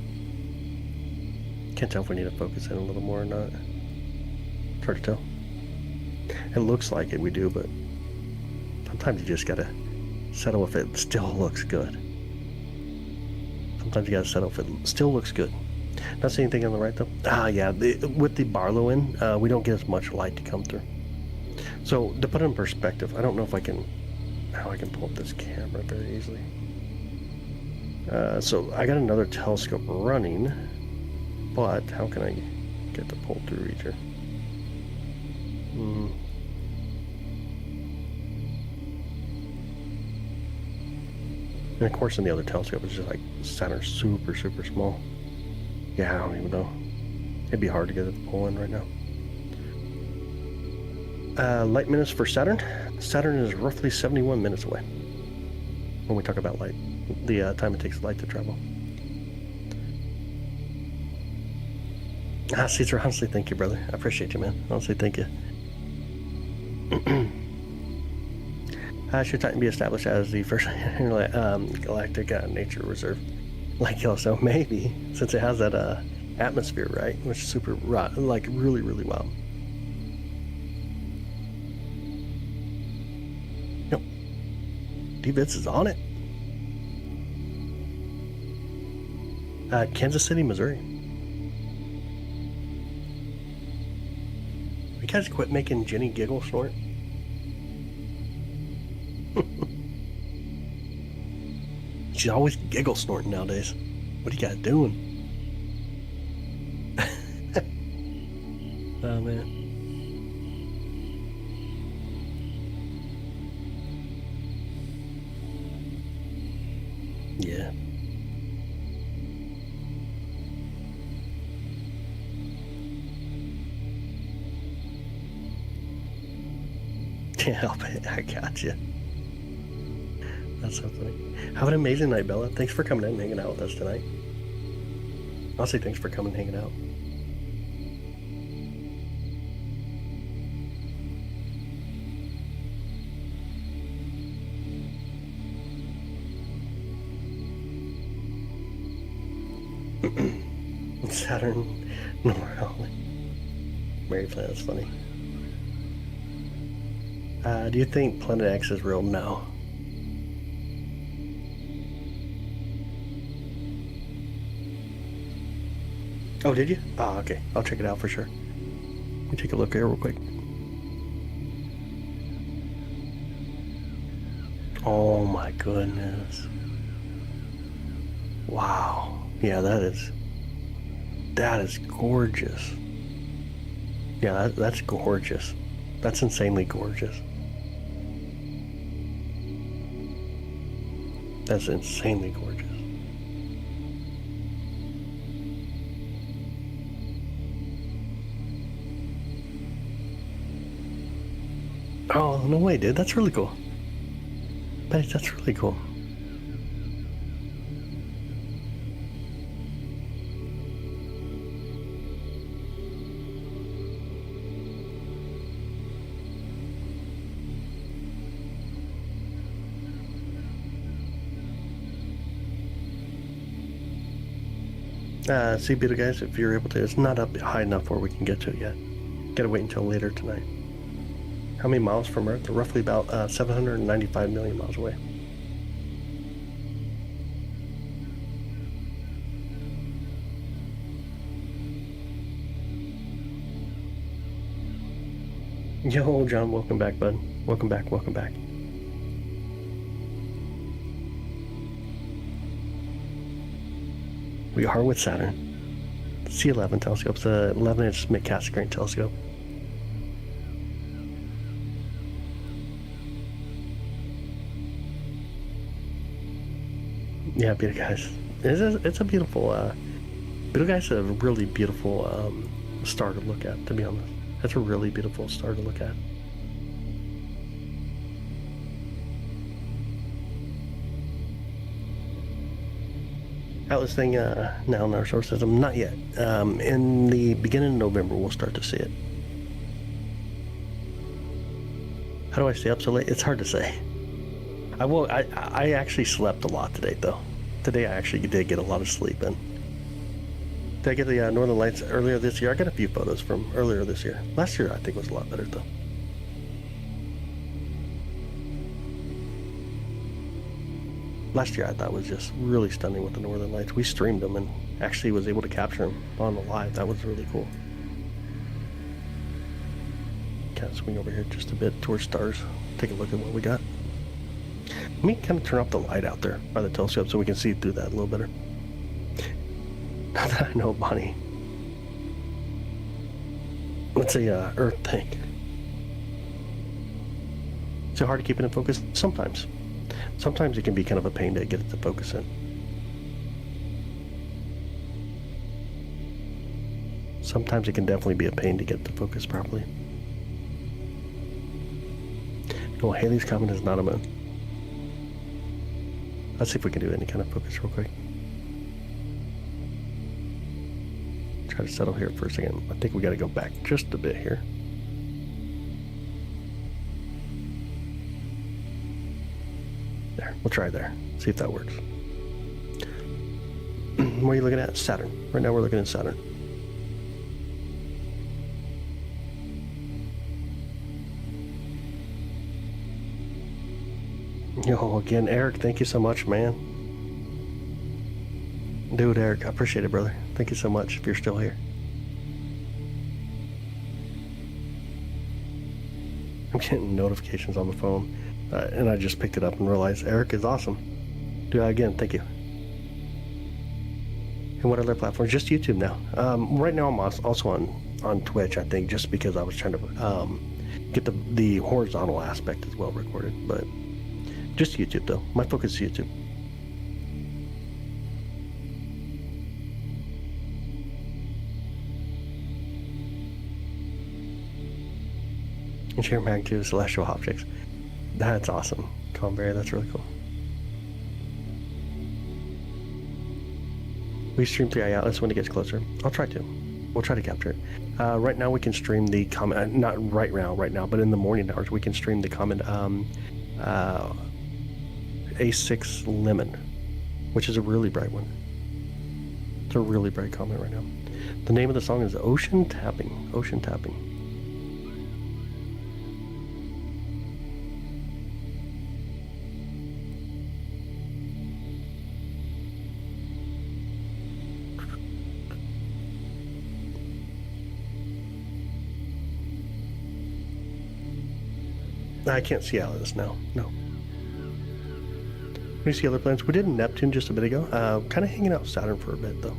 Can't tell if we need to focus in a little more or not. It's hard to tell. It looks like it, we do, but sometimes you just gotta settle if it still looks good. Sometimes you gotta settle if it still looks good. Not seeing anything on the right though. Yeah, with the Barlow in, we don't get as much light to come through. So to put it in perspective, I don't know if I can, how I can pull up this camera very easily. So I got another telescope running, but how can I get the pull through easier? And of course, in the other telescope, it's just like Saturn, super, super small. Yeah, I don't even know. It'd be hard to get it to pull in right now. Light minutes for Saturn. Saturn is roughly 71 minutes away. When we talk about light, the time it takes light to travel. Caesar, honestly, thank you, brother. I appreciate you, man. Honestly, thank you. Should Titan be established as the first galactic nature reserve? Like Yellowstone, maybe, since it has that atmosphere, right? Which is super, like, really, really wild. Yep. D-Bits is on it. Kansas City, Missouri. You guys quit making Jenny giggle snort? She's always giggle snorting nowadays. What are you guys doing? Oh, man. Yeah. Yeah, I got you. That's so funny. Have an amazing night, Bella. Thanks for coming in and hanging out with us tonight. I'll say thanks for coming and hanging out. Saturn, normally. Mary Planet, that's funny. Do you think Planet X is real? No. Oh, did you? Oh, okay. I'll check it out for sure. Let me take a look here real quick. Oh my goodness. Wow. Yeah, that is gorgeous. Yeah, that's gorgeous. That's insanely gorgeous. That's insanely gorgeous. Oh, no way, dude. That's really cool. Betty, that's really cool. See, Beetle guys, if you're able to, it's not up high enough where we can get to it yet. Gotta wait until later tonight. How many miles from Earth? Roughly about 795 million miles away. Yo, John, welcome back, bud. Welcome back, welcome back. We are with Saturn. C11 telescope's a 11-inch mid-Cassegrain telescope. Yeah, Beetle guys. It's a beautiful, Beetle guys a really beautiful star to look at, to be honest. That's a really beautiful star to look at. Atlas thing now in our solar system? Not yet. In the beginning of November, we'll start to see it. How do I stay up so late? It's hard to say. I actually slept a lot today, though. Today I actually did get a lot of sleep in. Did I get the Northern Lights earlier this year? I got a few photos from earlier this year. Last year I think was a lot better, though. Last year I thought was just really stunning with the Northern Lights. We streamed them, and actually was able to capture them on the live. That was really cool. Kind of swing over here just a bit towards stars. Take a look at what we got. Let me kind of turn off the light out there by the telescope so we can see through that a little better. Not that I know, Bonnie. It's a Earth thing. Is it hard to keep it in focus? Sometimes. Sometimes it can be kind of a pain to get it to focus in. Sometimes it can definitely be a pain to get it to focus properly. Oh, Haley's comment is not a moon. Let's see if we can do any kind of focus real quick. Try to settle here for a second. I think we got to go back just a bit here. There, we'll try there. See if that works. What are you looking at? Saturn. Right now we're looking at Saturn. Yo, again, Eric, thank you so much, man. Dude, Eric, I appreciate it, brother. Thank you so much if you're still here. I'm getting notifications on the phone, and I just picked it up and realized Eric is awesome. Dude, again, thank you. And what other platforms? Just YouTube now. Right now I'm also on Twitch, I think, just because I was trying to get the horizontal aspect as well recorded, but just YouTube, though. My focus is YouTube. And share magnitude of celestial objects. That's awesome. Conberry, that's really cool. We stream 3 outlets when it gets closer. I'll try to. We'll try to capture it. Right now we can stream the comment, not right now, but in the morning hours we can stream the comment A6 Lemon, which is a really bright one. It's a really bright comment right now. The name of the song is Ocean Tapping. Ocean Tapping. I can't see out of this now. No. We see other planets. We did Neptune just a bit ago. Kind of hanging out Saturn for a bit, though.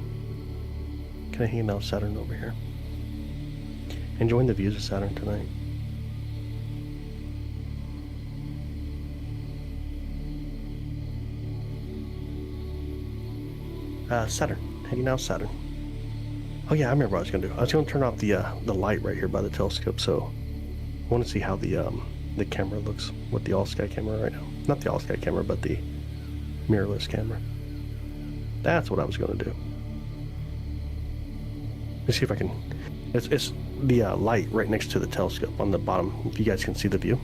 Kind of hanging out Saturn over here. Enjoying the views of Saturn tonight. Saturn. Hanging out Saturn. Oh yeah, I remember what I was going to do. I was going to turn off the light right here by the telescope, so I want to see how the camera looks with the all-sky camera right now. Not the all-sky camera, but the mirrorless camera. That's what I was going to do. Let's see if I can. It's the light right next to the telescope on the bottom. If you guys can see the view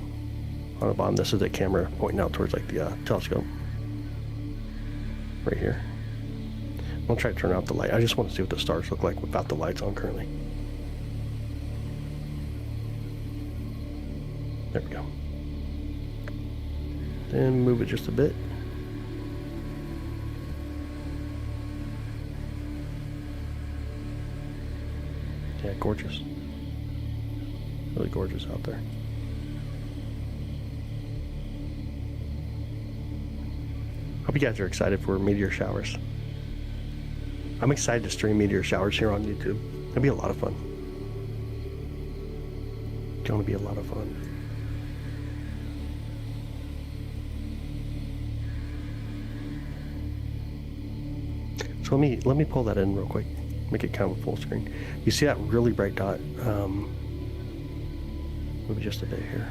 on the bottom, this is the camera pointing out towards like the telescope right here. I'll try to turn out the light. I just want to see what the stars look like without the lights on currently. There we go. Then move it just a bit. Yeah, gorgeous. Really gorgeous out there. Hope you guys are excited for meteor showers. I'm excited to stream meteor showers here on YouTube. It'll be a lot of fun. It's going to be a lot of fun. So let me pull that in real quick. Make it kind of full screen. You see that really bright dot? Maybe just a bit here.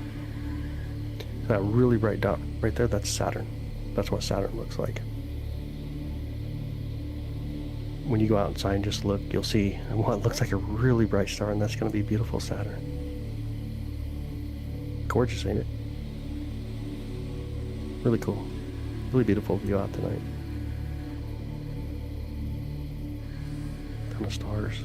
That really bright dot right there, that's Saturn. That's what Saturn looks like. When you go outside and just look, you'll see what looks like a really bright star, and that's going to be beautiful Saturn. Gorgeous, ain't it? Really cool. Really beautiful view out tonight. Ton of stars.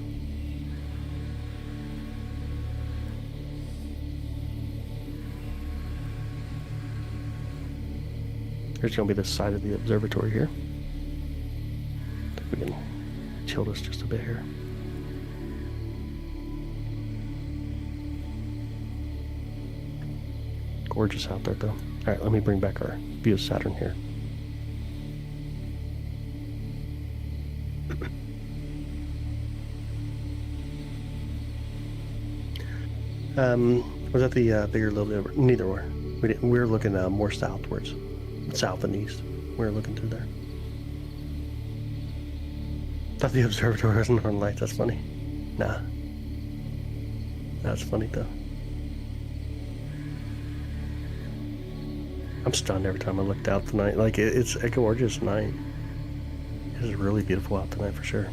Here's going to be the side of the observatory here. We can chilled us just a bit here. Gorgeous out there, though. All right, let me bring back our view of Saturn here. Was that the bigger little bit? Neither were. We were looking more southwards, south and east. We were looking through there. Thought the observatory was Northern Lights. That's funny. Nah. That's funny though. I'm stunned every time I looked out tonight. Like it's a gorgeous night. It is really beautiful out tonight for sure.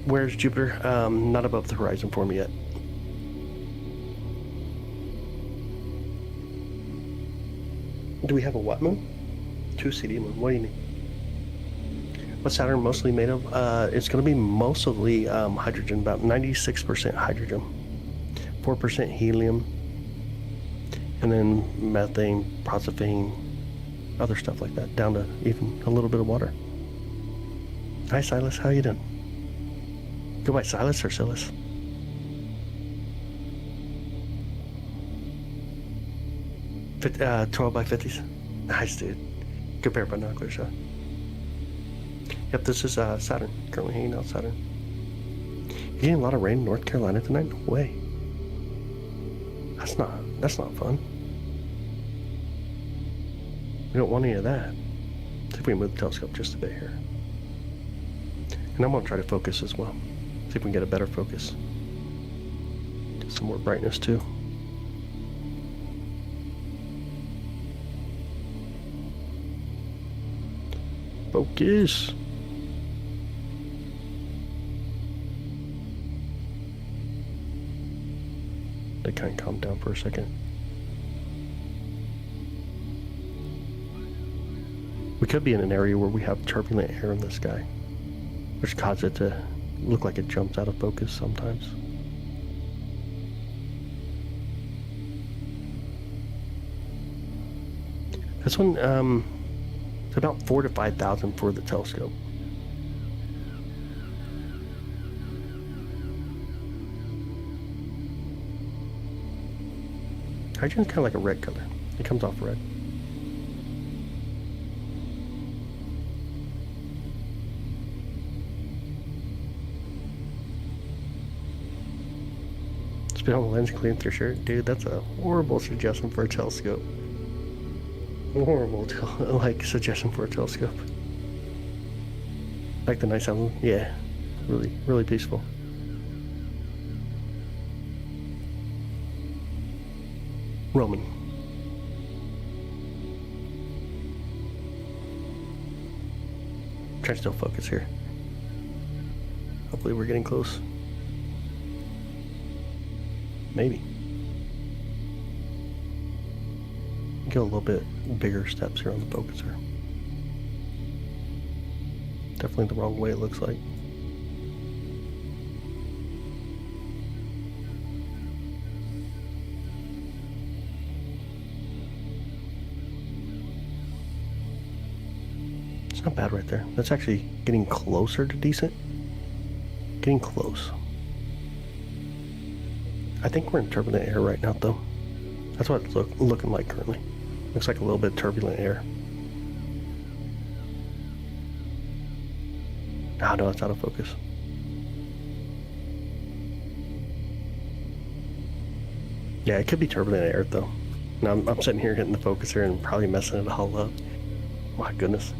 Where's Jupiter? Not above the horizon for me yet. Do we have a what moon? 2 CD moon. What do you mean? What's Saturn mostly made of? It's going to be mostly hydrogen, about 96% hydrogen, 4% helium, and then methane, prosophane, other stuff like that, down to even a little bit of water. Hi Silas, how you doing? Go by Silas or Silas? Fit, 12 by 50s. Nice, dude. Good pair of binoculars, huh? Yep, this is Saturn. Currently hanging out Saturn. You getting a lot of rain in North Carolina tonight? No way. That's not fun. We don't want any of that. See if we can move the telescope just a bit here. And I'm gonna try to focus as well. See if we can get a better focus. Get some more brightness too. Focus. They kind of calm down for a second. We could be in an area where we have turbulent air in the sky, which causes it to look like it jumps out of focus sometimes. This one, it's about 4,000 to 5,000 for the telescope. Hydrogen's kind of like a red color. It comes off red. Spin on the lens, clean through shirt. Dude, that's a horrible suggestion for a telescope. Horrible, like, suggestion for a telescope. Like the night sound? Yeah. Really, really peaceful. Roman. Try to still focus here. Hopefully we're getting close. Maybe. Get a little bit bigger steps here on the focuser. Definitely the wrong way it looks like. It's not bad right there. That's actually getting closer to decent. Getting close. I think we're in turbulent air right now, though. That's what it's looking like currently. Looks like a little bit turbulent air. Ah, no, it's out of focus. Yeah, it could be turbulent air, though. Now I'm sitting here hitting the focuser and probably messing it all up. My goodness.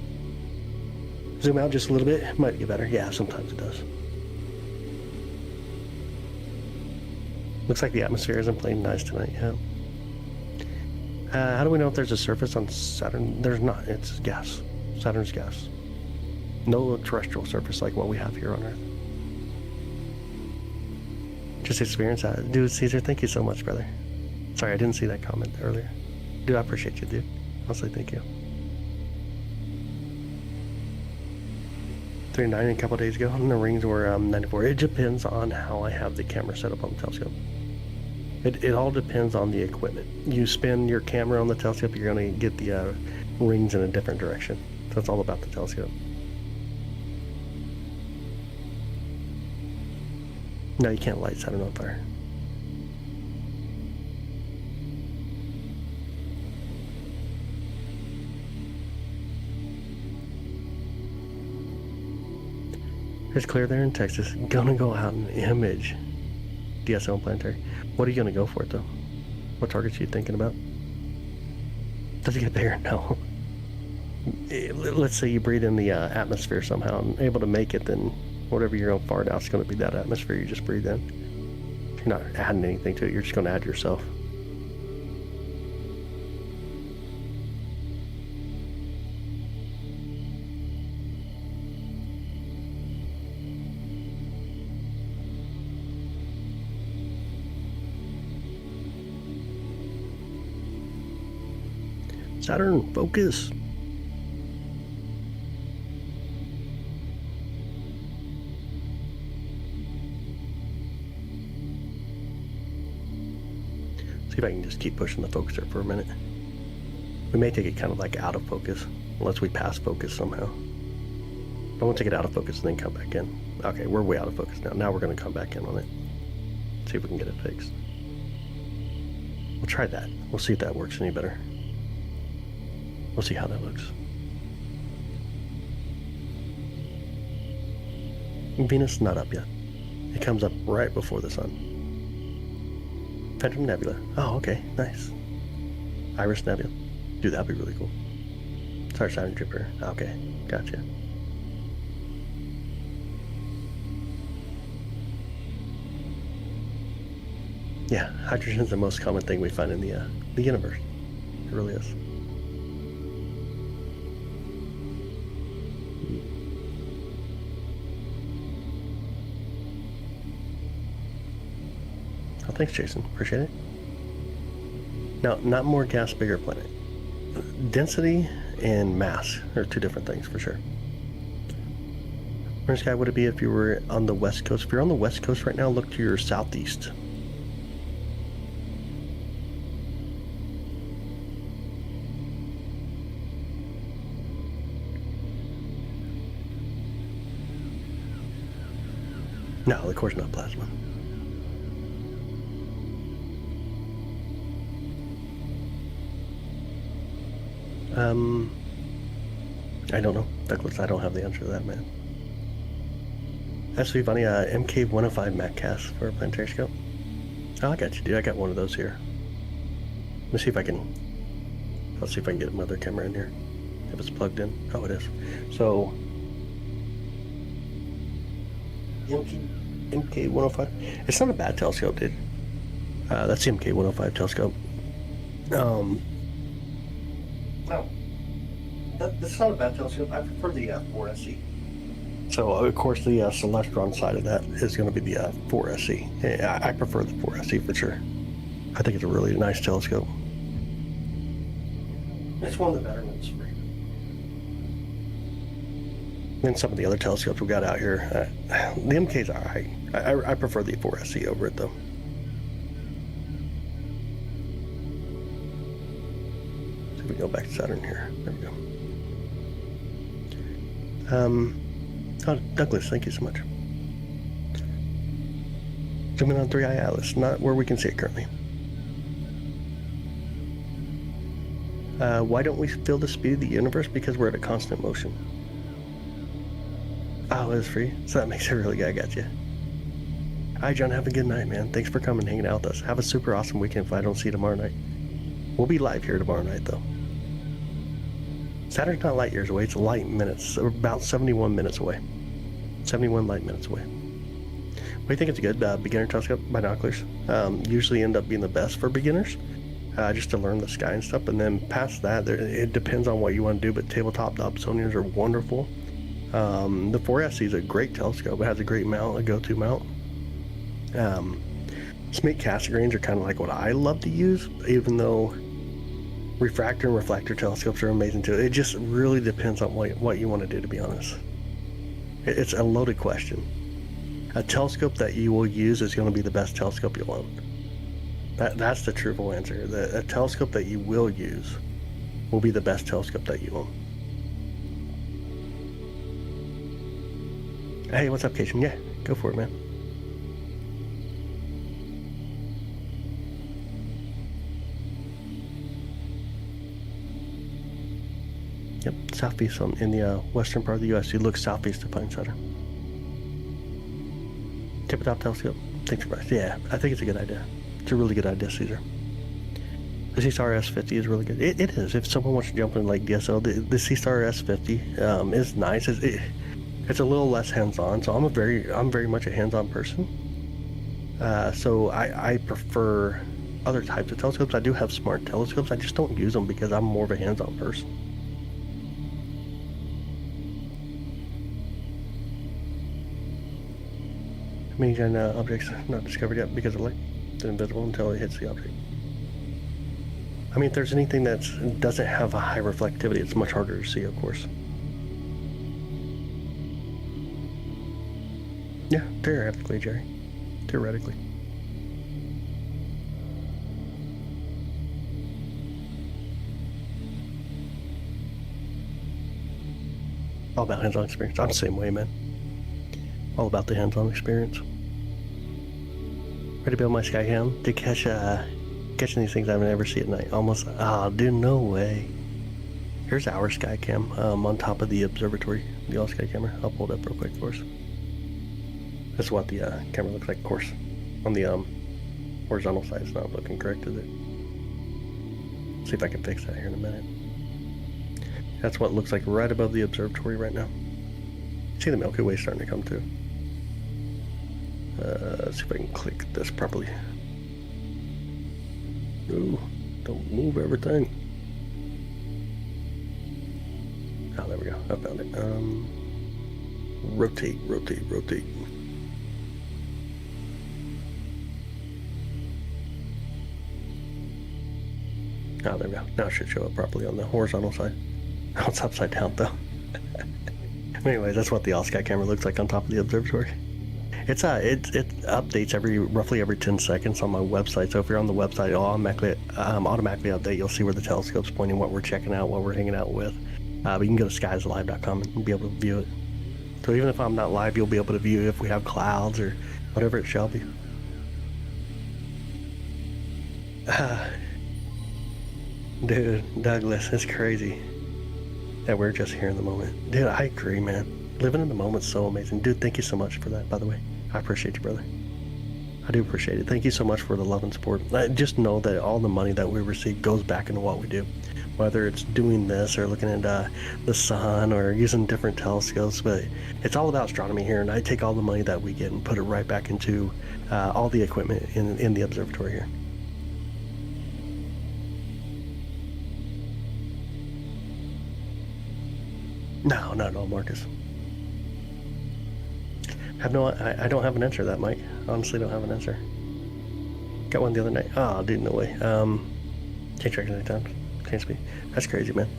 Zoom out just a little bit. It might get better. Yeah, sometimes it does. Looks like the atmosphere isn't playing nice tonight, yeah. How do we know if there's a surface on Saturn? There's not. It's gas. Saturn's gas. No terrestrial surface like what we have here on Earth. Just experience that. Dude, Caesar, thank you so much, brother. Sorry, I didn't see that comment earlier. Dude, I appreciate you, dude. Honestly, thank you. 39 a couple days ago, and the rings were 94. It depends on how I have the camera set up on the telescope. It all depends on the equipment. You spin your camera on the telescope, you're going to get the rings in a different direction. So it's all about the telescope. No, you can't light Saturn on fire. It's clear there in Texas. Gonna go out and image DSO and planetary. What are you gonna go for it though? What targets are you thinking about? Does it get bigger? No. Let's say you breathe in the atmosphere somehow and able to make it, then whatever you're gonna fart out is gonna be that atmosphere you just breathe in. You're not adding anything to it, you're just gonna add yourself. Saturn, focus. See if I can just keep pushing the focuser for a minute. We may take it kind of like out of focus, unless we pass focus somehow. I won't take it out of focus and then come back in. Okay, we're way out of focus now. Now we're going to come back in on it. See if we can get it fixed. We'll try that. We'll see if that works any better. We'll see how that looks. Venus not up yet. It comes up right before the sun. Phantom Nebula. Oh, okay, nice. Iris Nebula. Dude, that'd be really cool. Sorry, Saturn Jupiter. Okay, gotcha. Yeah, hydrogen is the most common thing we find in the universe. It really is. Oh, thanks, Jason. Appreciate it. Now, not more gas, bigger planet. Density and mass are two different things for sure. Where sky would it be if you were on the west coast? If you're on the west coast right now, look to your southeast. No, of course not plasma. I don't know, Douglas. I don't have the answer to that, man. That's funny. MK105 MacCast for a planetary scope. Oh, I got you, dude. I got one of those here. Let's see if I can. Let's see if I can get my other camera in here. If it's plugged in. Oh, it is. So MK105. It's not a bad telescope, dude. That's the MK105 telescope. No, that's not a bad telescope. I prefer the 4SE. So, of course, the Celestron side of that is going to be the 4SE. I prefer the 4SE for sure. I think it's a really nice telescope. It's one of the better ones. And some of the other telescopes we got out here, the MK's alright. I prefer the 4SE over it though. So we go back to Saturn here. There we go. Oh, Douglas, thank you so much. Zoom in on 3i Atlas, not where we can see it currently. Why don't we feel the speed of the universe? Because we're at a constant motion. Oh, it's free? So that makes it really good. I got you. Hi, John. Have a good night, man. Thanks for coming and hanging out with us. Have a super awesome weekend if I don't see you tomorrow night. We'll be live here tomorrow night, though. Saturn's not light years away. It's light minutes. About 71 minutes away. 71 light minutes away. What do you think? It's a good beginner telescope? Binoculars usually end up being the best for beginners, just to learn the sky and stuff. And then past that, it depends on what you want to do, but tabletop Dobsonians are wonderful. The 4SE is a great telescope. It has a great mount, a go-to mount. Smith Cassegrains are kind of like what I love to use, even though refractor and reflector telescopes are amazing too. It just really depends on what you want to do, to be honest. It's a loaded question. A telescope that you will use is going to be the best telescope you'll own. That's the truthful answer. A telescope that you will use will be the best telescope that you own. Hey, what's up, Cation? Yeah, go for it, man. Yep, southeast in the western part of the U.S. You look southeast to find Saturn. Tip-top telescope. Thanks for that. Yeah, I think it's a good idea. It's a really good idea, Caesar. The Seastar S50 is really good. It is. If someone wants to jump in like DSL, the Seastar S50 is nice. It's a little less hands-on, so I'm very much a hands-on person. So I prefer other types of telescopes. I do have smart telescopes. I just don't use them because I'm more of a hands-on person. Many objects not discovered yet because of light. It's invisible until it hits the object. I mean, if there's anything that doesn't have a high reflectivity, it's much harder to see, of course. Yeah, theoretically, Jerry. Theoretically. All about hands-on experience. I'm the same way, man. All about the hands-on experience. Ready to build my Skycam to catching these things I would never see at night. Almost, dude, no way. Here's our Skycam on top of the observatory, the all-sky camera. I'll pull it up real quick for us. That's what the camera looks like, of course. On the horizontal side, it's not looking correct, is it? See if I can fix that here in a minute. That's what it looks like right above the observatory right now. See the Milky Way starting to come too. Let's see if I can click this properly. Ooh, don't move everything. Oh, there we go. I found it. Rotate. Oh, there we go. Now it should show up properly on the horizontal side. Oh, it's upside down though. Anyways, that's what the all-sky camera looks like on top of the observatory. It updates roughly every 10 seconds on my website. So if you're on the website, it'll automatically update. You'll see where the telescope's pointing, what we're checking out, what we're hanging out with. But you can go to skieslive.com and be able to view it. So even if I'm not live, you'll be able to view if we have clouds or whatever it shall be. Dude, Douglas, it's crazy that we're just here in the moment. Dude, I agree, man. Living in the moment's so amazing. Dude, thank you so much for that, by the way. I appreciate you, brother. I do appreciate it. Thank you so much for the love and support. Just know that all the money that we receive goes back into what we do. Whether it's doing this or looking at the sun or using different telescopes, but it's all about astronomy here, and I take all the money that we get and put it right back into all the equipment in the observatory here. No, not at all, Marcus. I don't have an answer to that, Mike. Honestly, don't have an answer. Got one the other night. Oh, dude, no way. Can't track it anytime. Can't speed. That's crazy, man.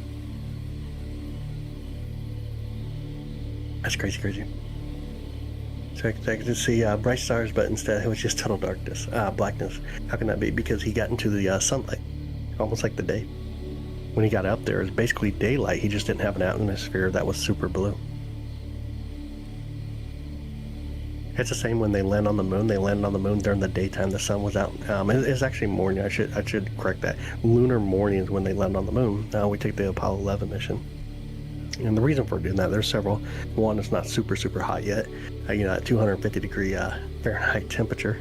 That's crazy. So I could see bright stars, but instead it was just total darkness, blackness. How can that be? Because he got into the sunlight, almost like the day. When he got up there, it was basically daylight. He just didn't have an atmosphere that was super blue. It's the same when they land on the moon. They landed on the moon during the daytime. The sun was out. It's actually morning. I should correct that. Lunar morning is when they land on the moon. We take the Apollo 11 mission. And the reason for doing that, there's several. One, it's not super hot yet. At 250 degree Fahrenheit temperature.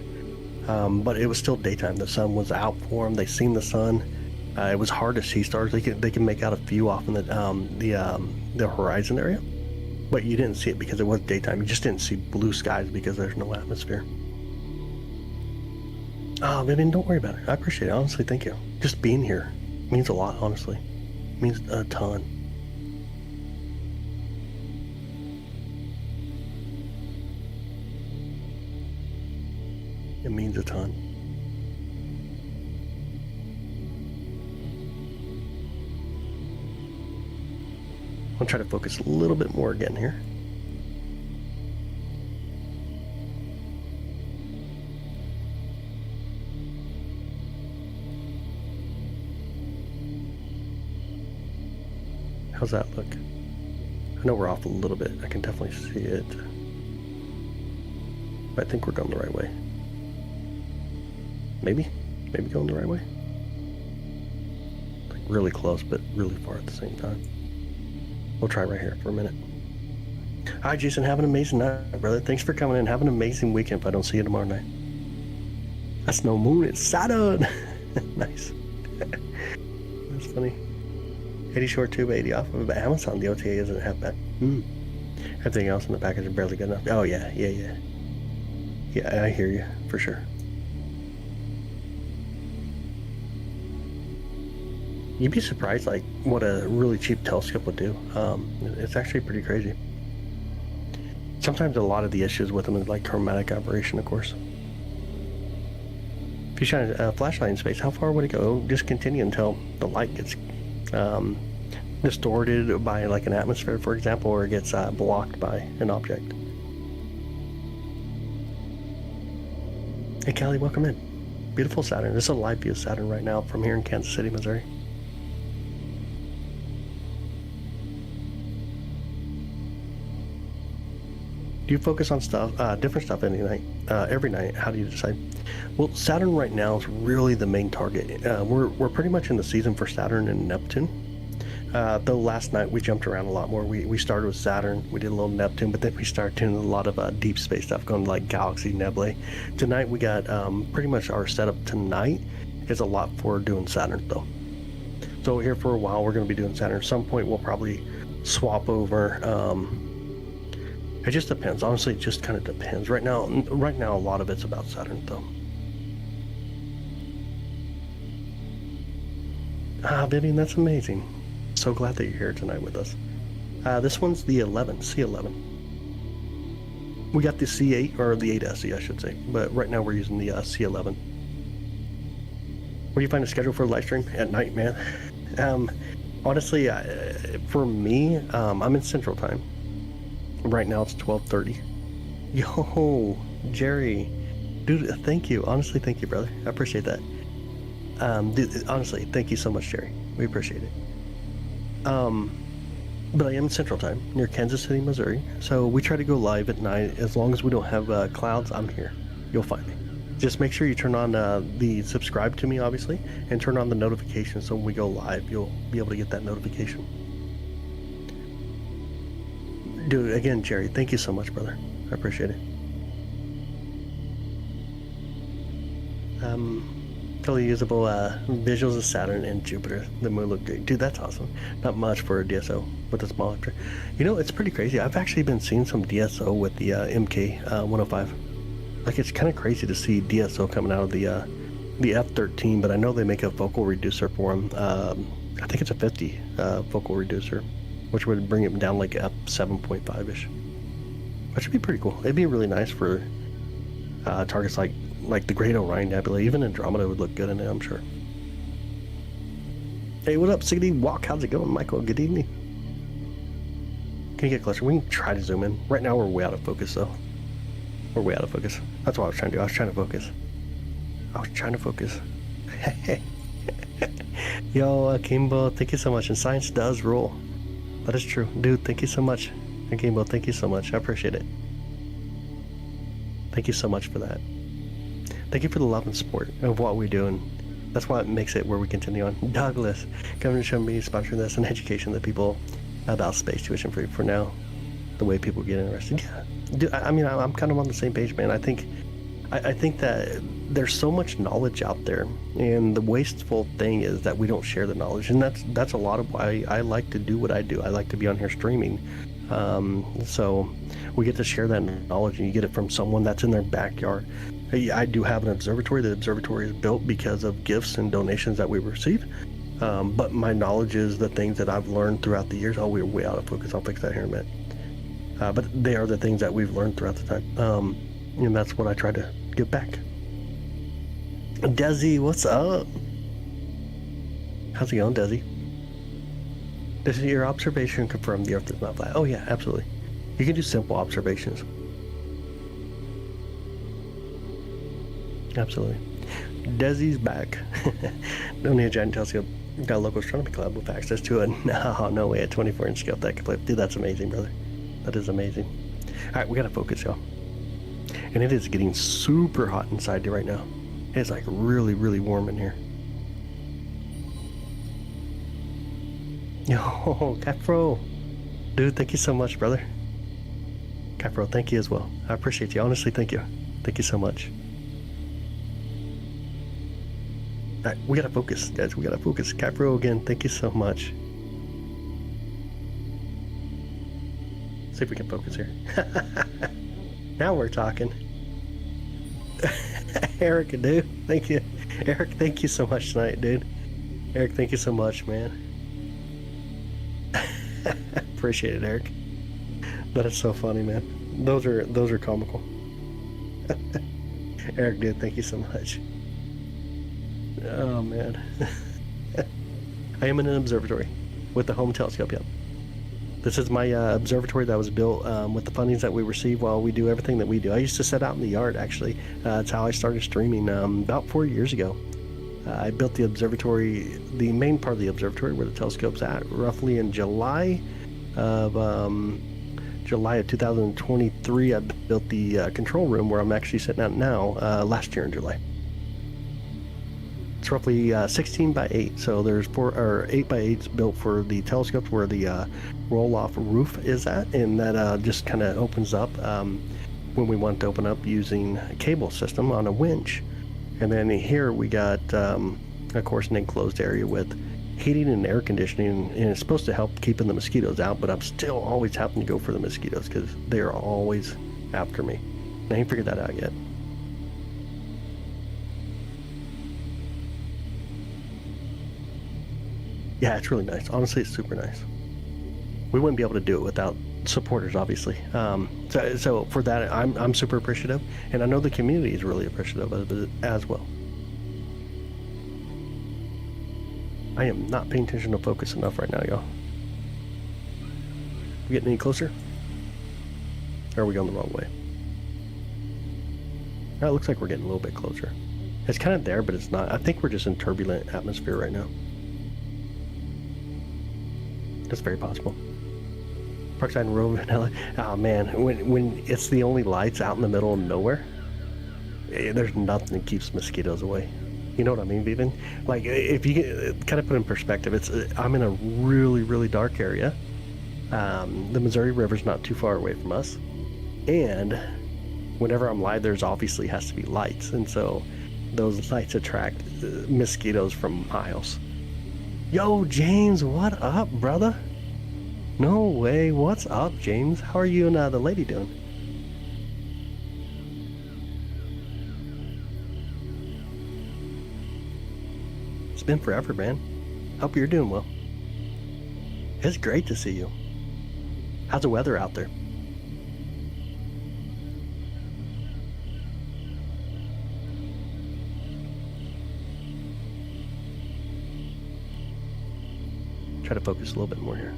But it was still daytime. The sun was out for them. They seen the sun. It was hard to see stars. They can make out a few off in the horizon area. But you didn't see it because it was daytime. You just didn't see blue skies because there's no atmosphere. Oh, man, don't worry about it. I appreciate it. Honestly, thank you. Just being here means a lot, honestly. It means a ton. It means a ton. I'll try to focus a little bit more again here. How's that look? I know we're off a little bit. I can definitely see it. But I think we're going the right way. Maybe going the right way. Like really close, but really far at the same time. We'll try right here for a minute. Hi, Jason. Have an amazing night, brother. Thanks for coming in. Have an amazing weekend if I don't see you tomorrow night. That's no moon. It's Saturn. Nice. That's funny. 80 short tube, 80 off of Amazon. The OTA isn't half bad. Everything else in the package is barely good enough. Oh, yeah. Yeah, I hear you, for sure. You'd be surprised, like, what a really cheap telescope would do. It's actually pretty crazy. Sometimes a lot of the issues with them is, like, chromatic aberration, of course. If you shine a flashlight in space, how far would it go? Just continue until the light gets distorted by like an atmosphere, for example, or it gets blocked by an object. Hey, Callie, welcome in. Beautiful Saturn. This is a live view of Saturn right now from here in Kansas City, Missouri. Do you focus on stuff, different stuff every night? How do you decide? Well, Saturn right now is really the main target. We're pretty much in the season for Saturn and Neptune. Though last night we jumped around a lot more. We started with Saturn, we did a little Neptune, but then we started doing a lot of deep space stuff, going like galaxy nebulae. Tonight we got pretty much our setup tonight is a lot for doing Saturn though. So here for a while we're going to be doing Saturn. At some point we'll probably swap over. It just depends. Honestly, it just kind of depends. Right now, a lot of it's about Saturn, though. Vivian, that's amazing. So glad that you're here tonight with us. This one's the 11, C11. We got the C8, or the 8SE, I should say. But right now we're using the C11. Where do you find a schedule for a live stream? At night, man. Honestly, for me, I'm in Central Time. Right now it's 12:30. Yo, Jerry, dude, thank you. Honestly, thank you, brother. I appreciate that. Dude, honestly, thank you so much, Jerry. We appreciate it. But I am in Central Time near Kansas City, Missouri. So we try to go live at night. As long as we don't have clouds, I'm here. You'll find me. Just make sure you turn on the subscribe to me, obviously, and turn on the notifications so when we go live, you'll be able to get that notification. Dude, again, Jerry, thank you so much, brother. I appreciate it. Totally usable visuals of Saturn and Jupiter. The moon look great. Dude, that's awesome. Not much for a DSO with a small picture. You know, it's pretty crazy. I've actually been seeing some DSO with the MK 105. Like, it's kind of crazy to see DSO coming out of the F13, but I know they make a focal reducer for them. I think it's a 50 focal reducer, which would bring it down like F7.5-ish. That should be pretty cool. It'd be really nice for targets like the Great Orion Nebula. Even Andromeda would look good in it, I'm sure. Hey, what up, Siggity Walk? How's it going, Michael? Good evening. Can you get closer? We can try to zoom in. Right now, we're way out of focus, though. We're way out of focus. That's what I was trying to do. I was trying to focus. Yo, Akimbo, thank you so much. And science does rule. That is true. Dude, thank you so much. Akimbo, thank you so much. I appreciate it. Thank you so much for that. Thank you for the love and support of what we do, and that's what makes it where we continue on. Douglas, coming to show me, sponsoring this, and education the people about space tuition free for now. The way people get interested. Yeah, dude, I mean, I'm kind of on the same page, man. I think that there's so much knowledge out there, and the wasteful thing is that we don't share the knowledge, and that's a lot of why I like to do what I do. I like to be on here streaming, so we get to share that knowledge, and you get it from someone that's in their backyard. I do have an observatory. The observatory is built because of gifts and donations that we receive, but my knowledge is the things that I've learned throughout the years. Oh, we're way out of focus. I'll fix that here in a minute. But they are the things that we've learned throughout the time, and that's what I try to give back. Desi, what's up? How's it going, Desi? Does your observation confirm the Earth is not flat? Oh yeah, absolutely. You can do simple observations. Absolutely. Desi's back. Don't need a giant telescope. Got a local astronomy club with access to it. No way, a 24-inch scale that can play. Dude, that's amazing, brother. That is amazing. All right, we gotta focus, y'all. And it is getting super hot inside here right now. It's like really, really warm in here. Yo, Capro. Dude, thank you so much, brother. Capro, thank you as well. I appreciate you. Honestly, thank you. Thank you so much. All right, we gotta focus, guys. We gotta focus. Capro, again, thank you so much. See if we can focus here. Now we're talking. Eric, dude, thank you. Eric, thank you so much tonight, dude. Eric, thank you so much, man. Appreciate it, Eric. That is so funny, man. Those are comical. Eric, dude, thank you so much. Oh man. I am in an observatory with the home telescope. Yep. This is my observatory that was built with the fundings that we receive while we do everything that we do. I used to set out in the yard, actually. That's how I started streaming about 4 years ago. I built the observatory, the main part of the observatory where the telescope's at, roughly in July of 2023. I built the control room where I'm actually sitting at now last year in July. It's roughly 16 by 8, so there's 8 by 8s built for the telescopes where the roll-off roof is at, and that just kind of opens up when we want to open up using a cable system on a winch. And then here we got, of course, an enclosed area with heating and air conditioning, and it's supposed to help keeping the mosquitoes out, but I'm still always having to go for the mosquitoes because they're always after me. I ain't figured that out yet. Yeah, it's really nice. Honestly, it's super nice. We wouldn't be able to do it without supporters, obviously. So for that, I'm super appreciative, and I know the community is really appreciative of it as well. I am not paying attention to focus enough right now, y'all. We getting any closer? Or are we going the wrong way? Oh, it looks like we're getting a little bit closer. It's kind of there, but it's not. I think we're just in turbulent atmosphere right now. That's very possible. Parkside and Road Vanilla. Oh man, when it's the only lights out in the middle of nowhere, there's nothing that keeps mosquitoes away. You know what I mean, Bevan? Like, if you kind of put in perspective, I'm in a really, really dark area. The Missouri River's not too far away from us, and whenever I'm live, there's obviously has to be lights, and so those lights attract mosquitoes from miles. Yo, James, what up, brother? No way. What's up, James? How are you and the lady doing? It's been forever, man. Hope you're doing well. It's great to see you. How's the weather out there? Try to focus a little bit more here.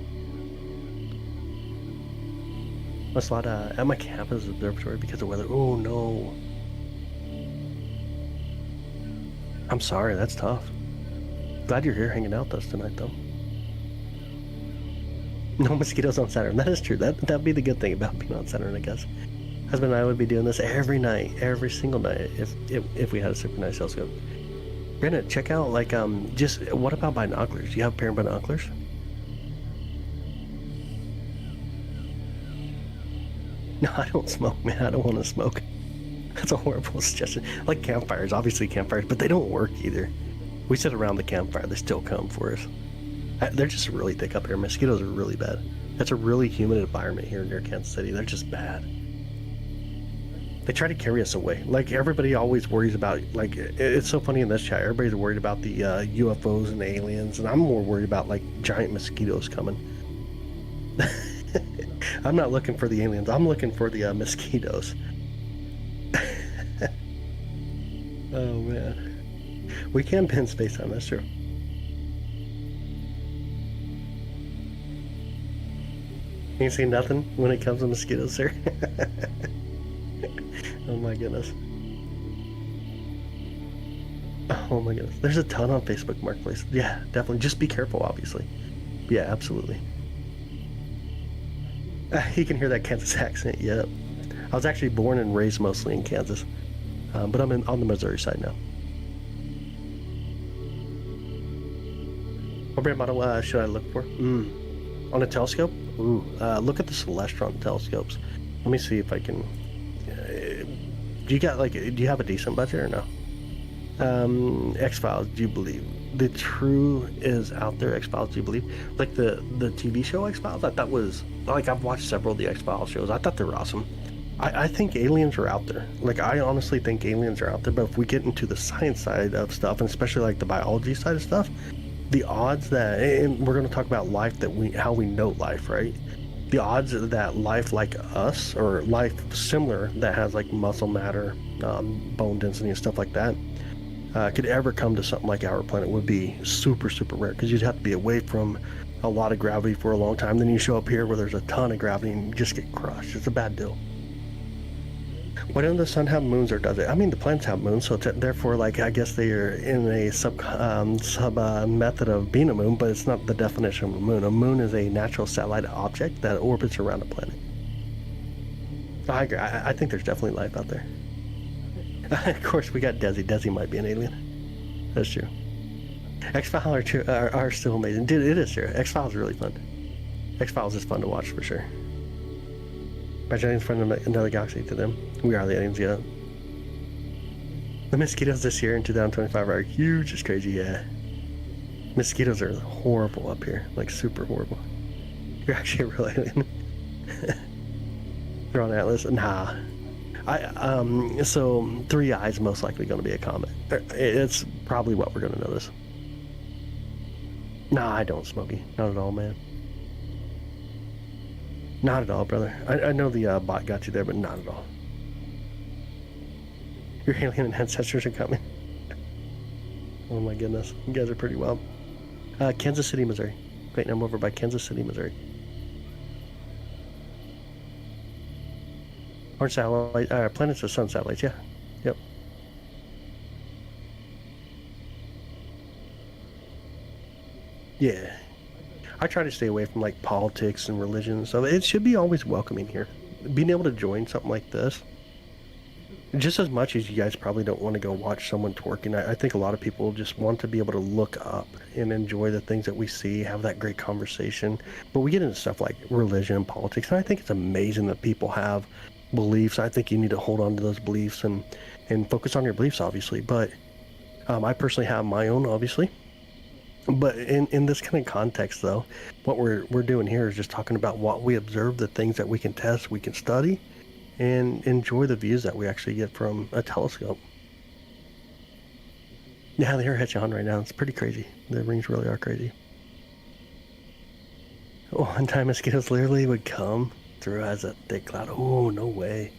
A lot at my campus observatory because of weather. Oh no. I'm sorry, that's tough. Glad you're here hanging out with us tonight, though. No mosquitoes on Saturn. That is true. That'd be the good thing about being on Saturn, I guess. Husband and I would be doing this every night, every single night, if we had a super nice telescope. Brenda, check out just what about binoculars? Do you have a pair of binoculars? No, I don't smoke, man. I don't want to smoke. That's a horrible suggestion. Like campfires, obviously campfires, but they don't work either. We sit around the campfire, they still come for us. They're just really thick up here. Mosquitoes are really bad. That's a really humid environment here near Kansas City. They're just bad. They try to carry us away. Like, everybody always worries about, like, it's so funny in this chat, everybody's worried about the UFOs and the aliens, and I'm more worried about, like, giant mosquitoes coming. I'm not looking for the aliens. I'm looking for the mosquitoes. Oh, man. We can pin space-time, that's true. You see nothing when it comes to mosquitoes, sir? Oh, my goodness. Oh my goodness. There's a ton on Facebook Marketplace. Yeah, definitely. Just be careful, obviously. Yeah, absolutely. You can hear that Kansas accent. Yep. I was actually born and raised mostly in Kansas, but I'm on the Missouri side now. What brand model should I look for? On a telescope? Ooh, look at the Celestron telescopes. Let me see if I can. Do you got like? Do you have a decent budget or no? X Files. Do you believe the true is out there? X Files. Do you believe like the TV show X Files? I thought was like I've watched several of the X Files shows. I thought they were awesome. I think aliens are out there. Like I honestly think aliens are out there. But if we get into the science side of stuff, and especially like the biology side of stuff, the odds that, and we're going to talk about life, that how we know life, right? The odds that life like us, or life similar that has like muscle matter, bone density and stuff like that, could ever come to something like our planet would be super, super rare, because you'd have to be away from a lot of gravity for a long time. Then you show up here where there's a ton of gravity and you just get crushed. It's a bad deal. Why doesn't the sun have moons, or does it? I mean, the planets have moons, so therefore, like, I guess they are in a sub method of being a moon, but it's not the definition of a moon. A moon is a natural satellite object that orbits around a planet. I agree. I think there's definitely life out there. Of course, we got Desi. Desi might be an alien. That's true. X-Files are still amazing. Dude, it is true. X-Files is really fun. X-Files is fun to watch for sure. Imagine aliens from another galaxy to them. We are the aliens, yeah. The mosquitoes this year in 2025 are huge. It's crazy, yeah. Mosquitoes are horrible up here. Like, super horrible. You're actually a real alien. They're on Atlas? Nah. So 3 eyes most likely going to be a comet. It's probably what we're going to notice. Nah, I don't, Smokey. Not at all, man. Not at all, brother. I know the bot got you there, but not at all. Your alien ancestors are coming. Oh my goodness. You guys are pretty wild. Kansas City, Missouri. Great, I'm over by Kansas City, Missouri. Orange satellite, planets of sun satellites, yeah. Yep. Yeah. I try to stay away from like politics and religion, so it should be always welcoming here. Being able to join something like this, just as much as you guys probably don't want to go watch someone twerking, I think a lot of people just want to be able to look up and enjoy the things that we see, have that great conversation. But we get into stuff like religion and politics, and I think it's amazing that people have beliefs. I think you need to hold on to those beliefs and focus on your beliefs, obviously. But I personally have my own, obviously. But in this kind of context, though, what we're doing here is just talking about what we observe, the things that we can test, we can study, and enjoy the views that we actually get from a telescope. Yeah, they're hitching on right now. It's pretty crazy. The rings really are crazy. One time mosquitoes literally would come through as a thick cloud. Oh, no way.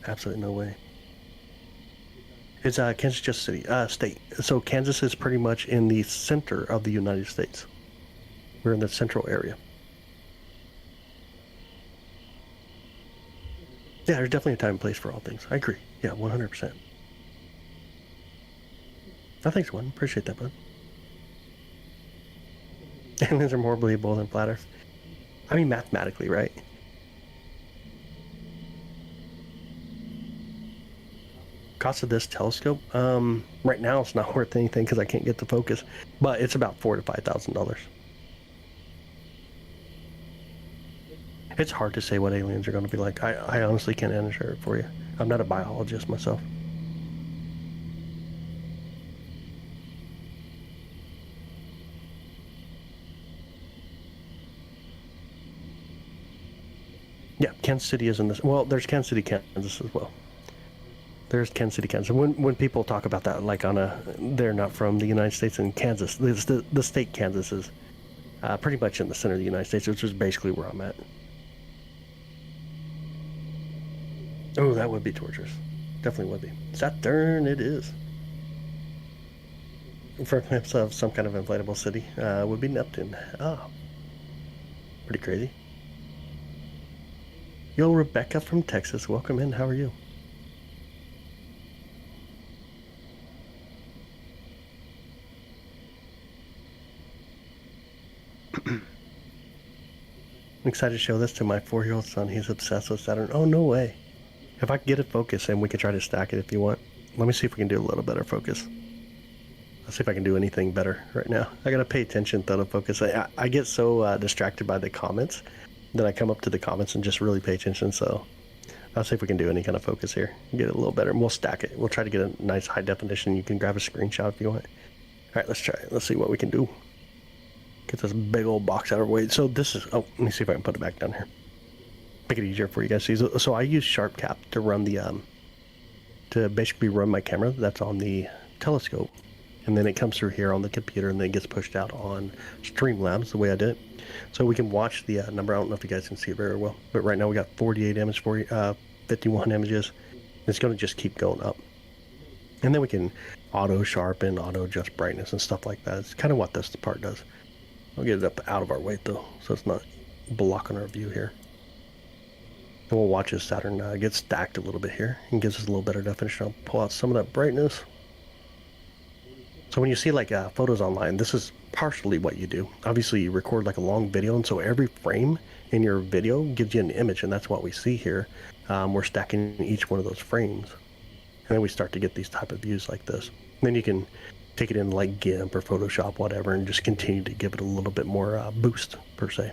Absolutely no way. It's Kansas City state. So Kansas is pretty much in the center of the United States. We're in the central area. Yeah, there's definitely a time and place for all things. I agree. Yeah, 100%. Oh, thanks, one. Appreciate that, bud. Aliens are more believable than flat Earth. I mean, mathematically, right? Cost of this telescope? Right now it's not worth anything because I can't get the focus, but it's about $4,000 to $5,000. It's hard to say what aliens are going to be like. I honestly can't answer it for you. I'm not a biologist myself. Yeah, Kansas City is in this. Well, there's Kansas City, Kansas as well. There's Kansas City, Kansas. When people talk about that, like they're not from the United States, and Kansas, the state Kansas is pretty much in the center of the United States, which is basically where I'm at. Oh, that would be torturous. Definitely would be. Saturn, it is. For glimpse of some kind of inflatable city would be Neptune. Oh, pretty crazy. Yo, Rebecca from Texas, welcome in. How are you? I'm excited to show this to my 4-year-old son. He's obsessed with Saturn. Oh, no way. If I can get it focused, and we can try to stack it if you want. Let me see if we can do a little better focus. Let's see if I can do anything better right now. I gotta pay attention though to focus. I get so distracted by the comments that I come up to the comments and just really pay attention. So I'll see if we can do any kind of focus here. Get it a little better, and we'll stack it. We'll try to get a nice high definition. You can grab a screenshot if you want. All right, let's try it. Let's see what we can do. Get this big old box out of our way. So this is, oh, let me see if I can put it back down here. Make it easier for you guys to see. So I use Sharp Cap to run the, to basically run my camera that's on the telescope. And then it comes through here on the computer, and then it gets pushed out on Streamlabs, the way I did it. So we can watch the number. I don't know if you guys can see it very well, but right now we got 48 images, 51 images. It's going to just keep going up. And then we can auto sharpen, auto adjust brightness and stuff like that. It's kind of what this part does. I'll get it up out of our way though, so it's not blocking our view here. And we'll watch as Saturn get stacked a little bit here and gives us a little better definition. I'll pull out some of that brightness. So when you see like photos online, this is partially what you do. Obviously you record like a long video, and so every frame in your video gives you an image, and that's what we see here. We're stacking each one of those frames, and then we start to get these type of views like this. And then you can take it in like GIMP or Photoshop, whatever, and just continue to give it a little bit more boost per se.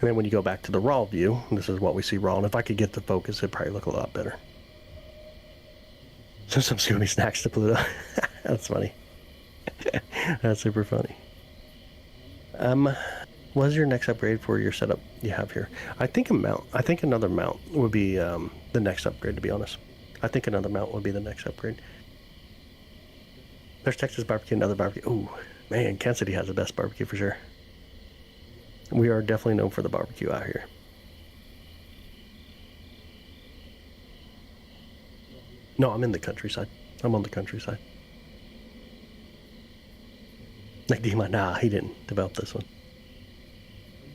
And then when you go back to the raw view, this is what we see raw, and if I could get the focus, it'd probably look a lot better. So some Scooby snacks to Pluto. That's funny. That's super funny. What is your next upgrade for your setup you have here? I think a mount. I think another mount would be the next upgrade, to be honest. I think another mount would be the next upgrade. There's Texas barbecue, another barbecue. Ooh, man, Kansas City has the best barbecue for sure. We are definitely known for the barbecue out here. No, I'm in the countryside. I'm on the countryside. Like Dima, nah, he didn't develop this one.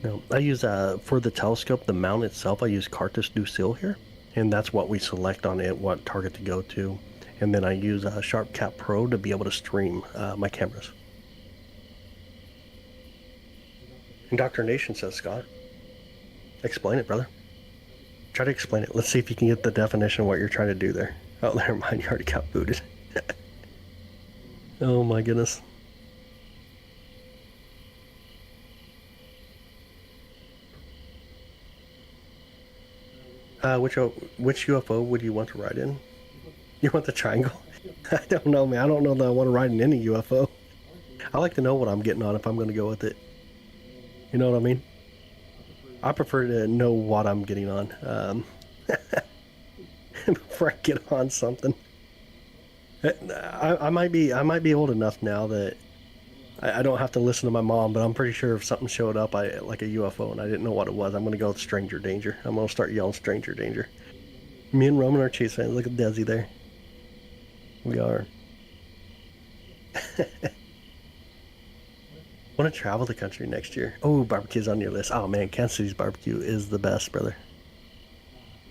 No, I use, for the telescope, the mount itself, I use Cartus Lucille here. And that's what we select on it, what target to go to. And then I use Sharp Cap Pro to be able to stream my cameras. Indoctrination, says Scott. Explain it, brother. Try to explain it. Let's see if you can get the definition of what you're trying to do there. Oh, never mind, you already got booted. Oh my goodness. Which UFO would you want to ride in? You want the triangle? I don't know, man. I don't know that I want to ride in any UFO. I like to know what I'm getting on if I'm going to go with it. You know what I mean? I prefer to know what I'm getting on before I get on something. I might be old enough now that I don't have to listen to my mom, but I'm pretty sure if something showed up, like a UFO, and I didn't know what it was, I'm going to go with stranger danger. I'm going to start yelling stranger danger. Me and Roman are Chiefs fans. Look at Desi there. We are. Want to travel the country next year? Oh, barbecue's on your list. Oh man, Kansas City's barbecue is the best, brother.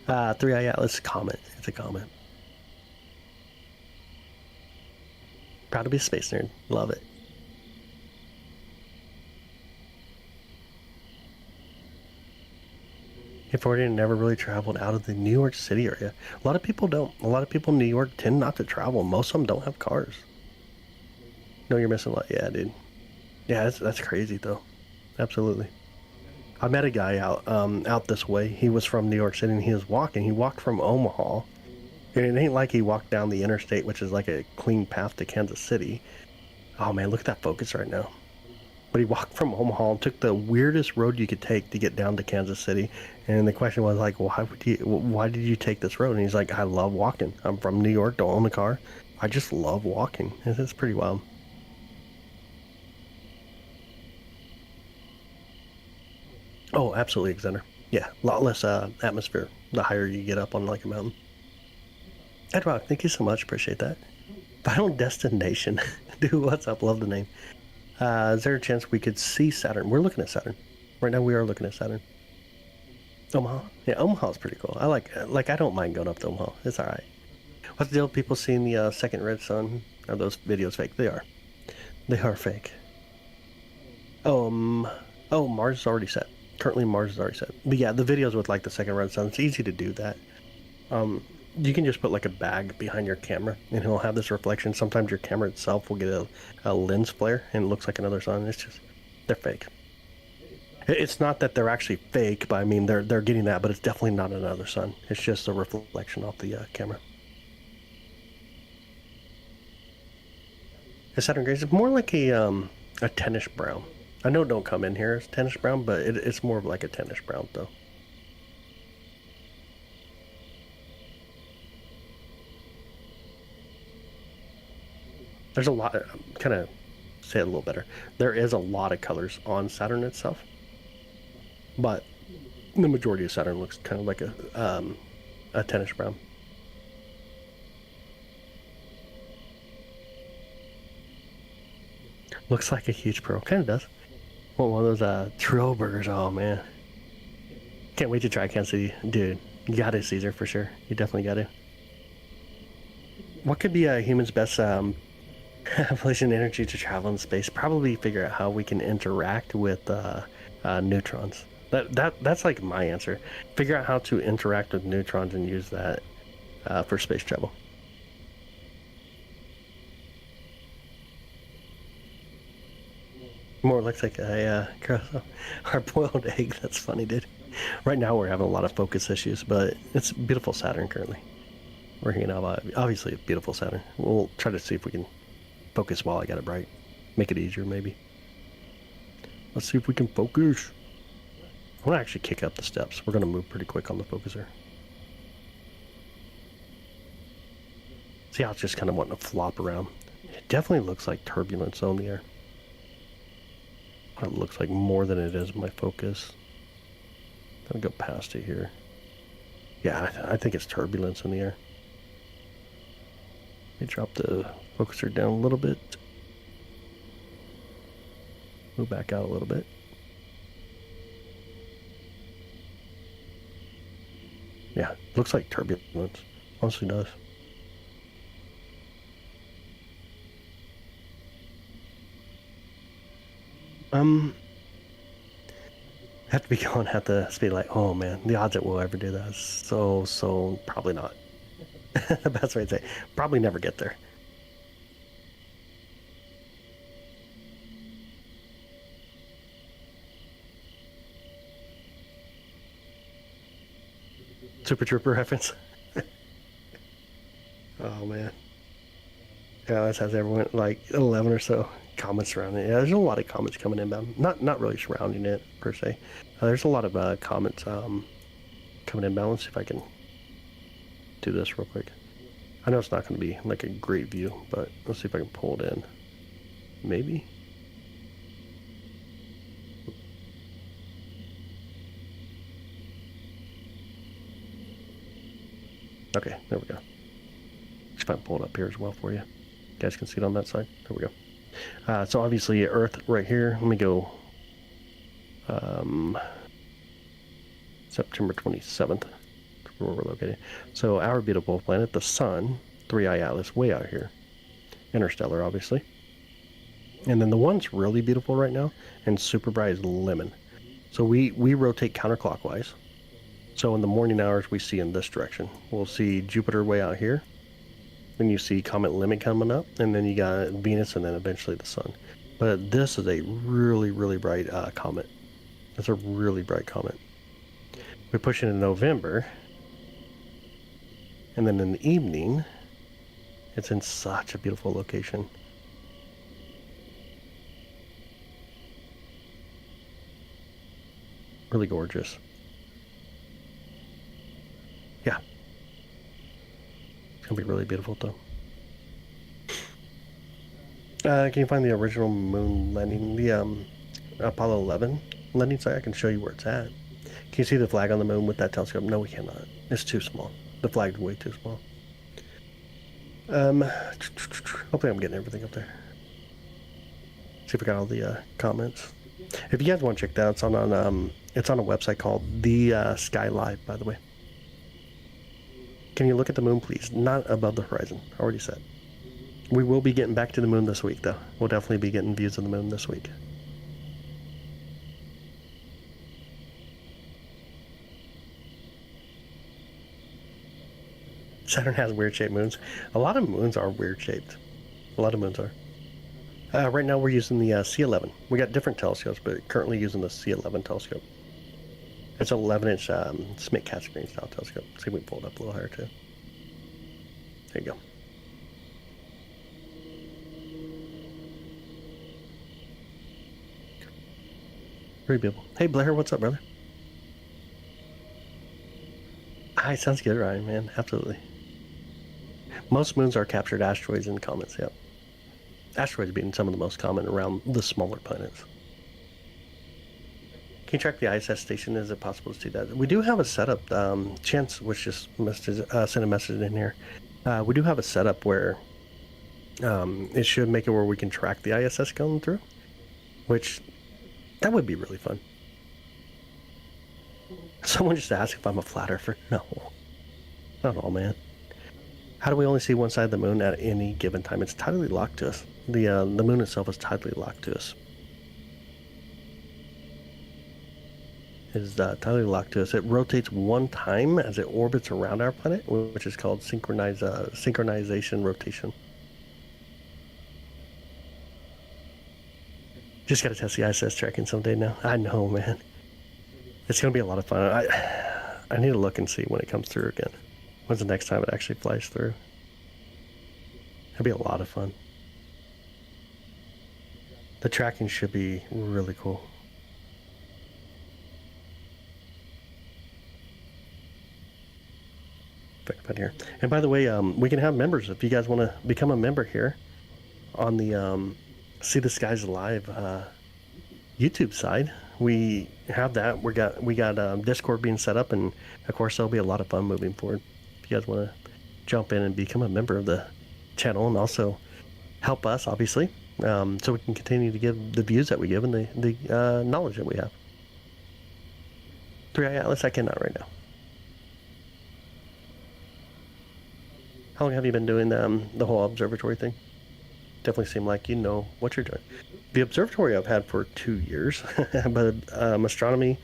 3i Atlas comment. It's a comment. Proud to be a space nerd. Love it. If Florida never really traveled out of the New York City area. A lot of people don't. A lot of people in New York tend not to travel. Most of them don't have cars. No, you're missing a lot. Yeah, dude. Yeah, that's crazy though. Absolutely. I met a guy out this way. He was from New York City, and he was walking. He walked from Omaha, and it ain't like he walked down the interstate, which is like a clean path to Kansas City. Oh man, look at that focus right now. But he walked from Omaha and took the weirdest road you could take to get down to Kansas City. And the question was like, why did you take this road? And he's like, I love walking. I'm from New York, don't own a car. I just love walking. It's pretty wild. Oh, absolutely, Xander. Yeah, a lot less atmosphere the higher you get up on like a mountain. Ed Rock, thank you so much. Appreciate that. Final Destination. Dude, what's up? Love the name. Is there a chance we could see Saturn? We're looking at Saturn. Right now we are looking at Saturn. Omaha? Yeah, Omaha's pretty cool. I don't mind going up to Omaha. It's alright. What's the deal with people seeing the second red sun? Are those videos fake? They are. They are fake. Oh, Mars is already set. Currently, Mars is already set. But yeah, the videos with like the second red sun, it's easy to do that. You can just put like a bag behind your camera and it'll have this reflection. Sometimes your camera itself will get a lens flare and it looks like another sun. It's just, they're fake. It's not that they're actually fake, but I mean, they're getting that, but it's definitely not another sun. It's just a reflection off the camera. The Saturn Grace is more like a tannish brown. I know it don't come in here as tannish brown, but it's more of like a tannish brown though. There's a lot, kind of say it a little better. There is a lot of colors on Saturn itself, but the majority of Saturn looks kind of like a tannish brown. Looks like a huge pearl. Kind of does. Well, one of those Trill burgers. Oh man, can't wait to try Kansas City, dude. You got it, Caesar, for sure. You definitely got it. What could be a human's best placing energy to travel in space? Probably figure out how we can interact with neutrons. That's like my answer. Figure out how to interact with neutrons and use that for space travel. More looks like a hard-boiled egg. That's funny, dude. Right now we're having a lot of focus issues, but it's beautiful Saturn currently. We're hanging out, obviously, a beautiful Saturn. We'll try to see if we can focus while I got it bright. Make it easier, maybe. Let's see if we can focus. I want to actually kick up the steps. We're going to move pretty quick on the focuser. See how it's just kind of wanting to flop around. It definitely looks like turbulence on the air. It looks like more than it is my focus. I'm gonna go past it here. Yeah, I think it's turbulence in the air. Let me drop the focuser down a little bit. Move back out a little bit. Yeah, looks like turbulence. Honestly does. Have to be going at the speed like, oh man, the odds that we'll ever do that is so probably not. The best way to say, probably never get there. Super Trooper reference. Oh man. Yeah, this has everyone like 11 or so comments surrounding it. Yeah, there's a lot of comments coming inbound. Not really surrounding it per se. There's a lot of comments coming inbound. Let's see if I can do this real quick. I know it's not going to be like a great view, but let's see if I can pull it in. Maybe. Okay, there we go. See if I can pull it up here as well for you. You guys can see it on that side. There we go. So obviously Earth right here. Let me go September 27th, where we're located. So our beautiful planet, the sun, 3i Atlas, way out here. Interstellar, obviously. And then the one's really beautiful right now and super bright is Lemon. So we rotate counterclockwise. So in the morning hours, we see in this direction. We'll see Jupiter way out here. Then you see Comet Limit coming up, and then you got Venus, and then eventually the Sun. But this is a really, really bright comet. It's a really bright comet. We push it in November, and then in the evening, it's in such a beautiful location. Really gorgeous. Yeah. It's gonna be really beautiful though. Can you find the original moon landing, the Apollo 11 landing site? I can show you where it's at. Can you see the flag on the moon with that telescope? No, we cannot. It's too small. The flag's way too small. Hopefully I'm getting everything up there. See if we got all the comments. If you guys want to check that out, it's on a website called The Sky Live, by the way. Can you look at the moon, please? Not above the horizon. Already said. We will be getting back to the moon this week, though. We'll definitely be getting views of the moon this week. Saturn has weird shaped moons. A lot of moons are weird shaped. A lot of moons are. Right now we're using the C11. We got different telescopes, but currently using the C11 telescope. It's an 11-inch Schmidt-Cat screen style telescope. See if we can pull it up a little higher too. There you go. Very beautiful. Hey Blair, what's up, brother? Hi, sounds good, Ryan, man. Absolutely. Most moons are captured asteroids and comets, yep. Asteroids being some of the most common around the smaller planets. Can you track the ISS station? Is it possible to see that? We do have a setup. Chance was just sent a message in here. We do have a setup where it should make it where we can track the ISS going through, which that would be really fun. Someone just asked if I'm a flat earther. No, not at all, man. How do we only see one side of the moon at any given time? It's tidally locked to us. The moon itself is tidally locked to us. It is tidally locked to us. It rotates one time as it orbits around our planet, which is called synchronization rotation. Just got to test the ISS tracking someday now. I know, man. It's going to be a lot of fun. I need to look and see when it comes through again. When's the next time it actually flies through? It'll be a lot of fun. The tracking should be really cool. Back up here. And by the way, we can have members if you guys want to become a member here on the See the Skies Live YouTube side. We have that. We got Discord being set up, and of course there'll be a lot of fun moving forward. If you guys want to jump in and become a member of the channel, and also help us, obviously, so we can continue to give the views that we give and the knowledge that we have. 3i Atlas, I cannot right now. How long have you been doing the whole observatory thing? Definitely seem like you know what you're doing. The observatory I've had for 2 years, but astronomy,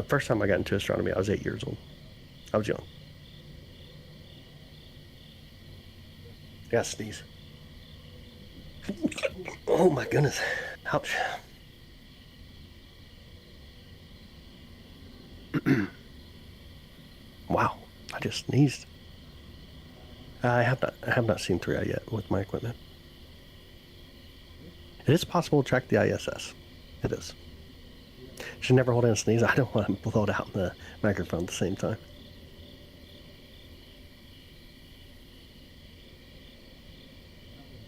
first time I got into astronomy, I was 8 years old. I was young. I gotta sneeze. Oh my goodness. Ouch. Wow, I just sneezed. I have not seen 3i yet with my equipment. It is possible to track the ISS. It is. Should never hold in a sneeze. I don't want to blow it out in the microphone at the same time.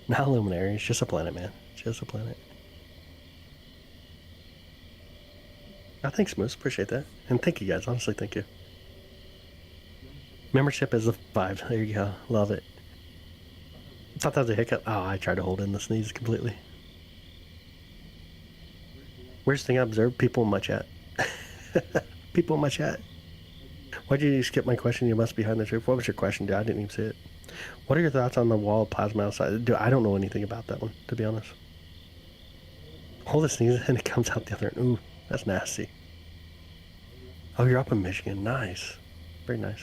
Not a luminary. It's just a planet, man. Just a planet. Oh, thanks, Moose. Appreciate that. And thank you, guys. Honestly, thank you. Membership is a 5. There you go. Love it. Thought that was a hiccup. Oh, I tried to hold in the sneeze completely. Weirdest thing I observed, people in my chat. People in my chat. Why'd you skip my question? You must be behind the truth. What was your question, dude? I didn't even see it. What are your thoughts on the wall of plasma outside? Dude, I don't know anything about that one, to be honest. Hold the sneeze and it comes out the other end. Ooh, that's nasty. Oh, you're up in Michigan. Nice. Very nice.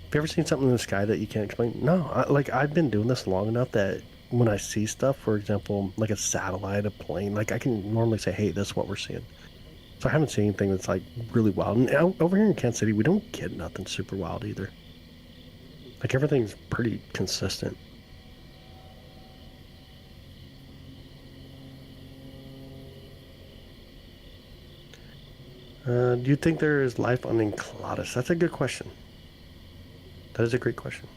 Have you ever seen something in the sky that you can't explain? No, I've been doing this long enough that when I see stuff, for example, like a satellite, a plane, like I can normally say, hey, this is what we're seeing. So I haven't seen anything that's like really wild. And over here in Kansas City, we don't get nothing super wild either. Like everything's pretty consistent. Do you think there is life on Enceladus? That's a good question. That is a great question.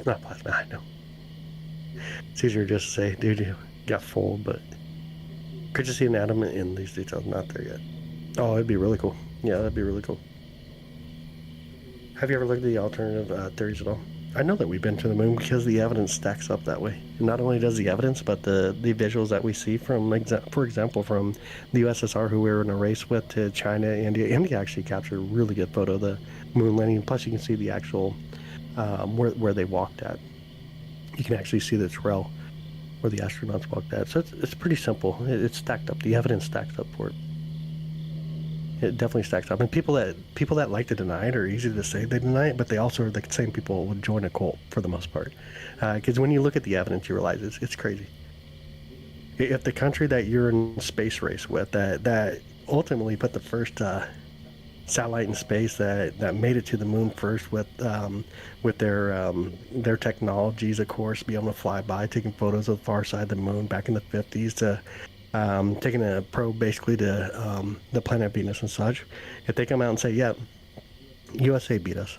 Not plasma, I know. It's easier just to say, dude, you got full, but could you see an atom in these details? Not there yet. Oh, it'd be really cool. Yeah, that'd be really cool. Have you ever looked at the alternative theories at all? I know that we've been to the moon because the evidence stacks up that way. Not only does the evidence, but the visuals that we see from, for example, from the USSR, who we were in a race with, to China, India. India actually captured a really good photo of the moon landing. Plus, you can see the actual where they walked at. You can actually see the trail where the astronauts walked at. So it's pretty simple. It's stacked up. The evidence stacks up for it. It definitely stacks up. And people that like to deny it are easy to say they deny it, but they also are the same people who would join a cult for the most part. Because when you look at the evidence, you realize it's crazy. If the country that you're in a space race with, that ultimately put the first satellite in space, that made it to the moon first with their technologies, of course, be able to fly by, taking photos of the far side of the moon back in the 50s, to taking a probe basically to the planet Venus and such. If they come out and say, yeah, USA beat us,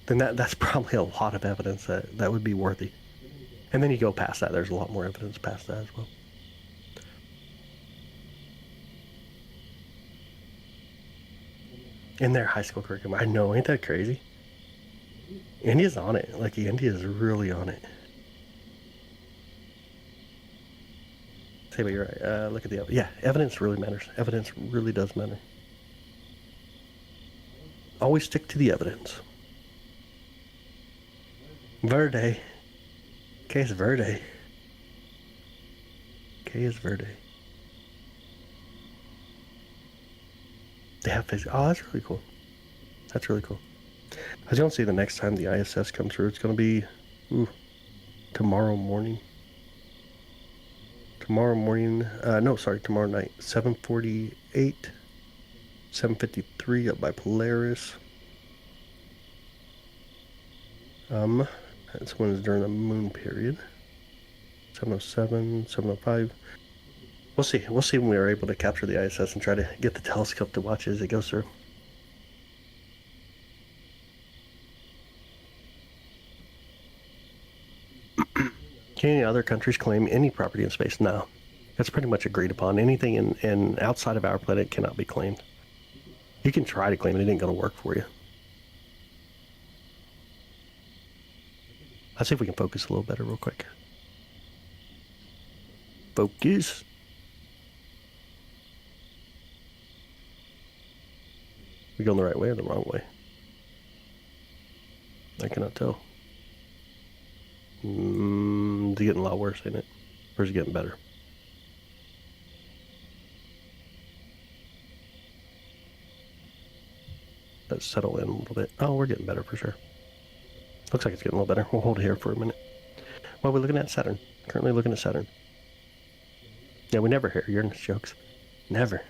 then that's probably a lot of evidence that would be worthy. And then you go past that, there's a lot more evidence past that as well. In their high school curriculum. I know, ain't that crazy? India's on it. Like, India is really on it. Say, but you're right. Look at the evidence. Yeah, evidence really matters. Evidence really does matter. Always stick to the evidence. Verde. Case Verde. Case Verde. They have physics. Oh, that's really cool. That's really cool. I was going to see the next time the ISS comes through, it's going to be tomorrow morning. Tomorrow night. 7:48, 7:53 up by Polaris. That's when it's during the moon period. 7:07, 7:05. We'll see. We'll see when we are able to capture the ISS and try to get the telescope to watch it as it goes through. Can any other countries claim any property in space? No. That's pretty much agreed upon. Anything in outside of our planet cannot be claimed. You can try to claim it. It ain't going to work for you. Let's see if we can focus a little better real quick. Focus. We going the right way or the wrong way? I cannot tell. It's getting a lot worse, ain't it? Or is it getting better? Let's settle in a little bit. Oh, we're getting better for sure. Looks like it's getting a little better. We'll hold it here for a minute. Well, we're looking at Saturn. Currently looking at Saturn. Yeah, we never hear Uranus jokes. Never.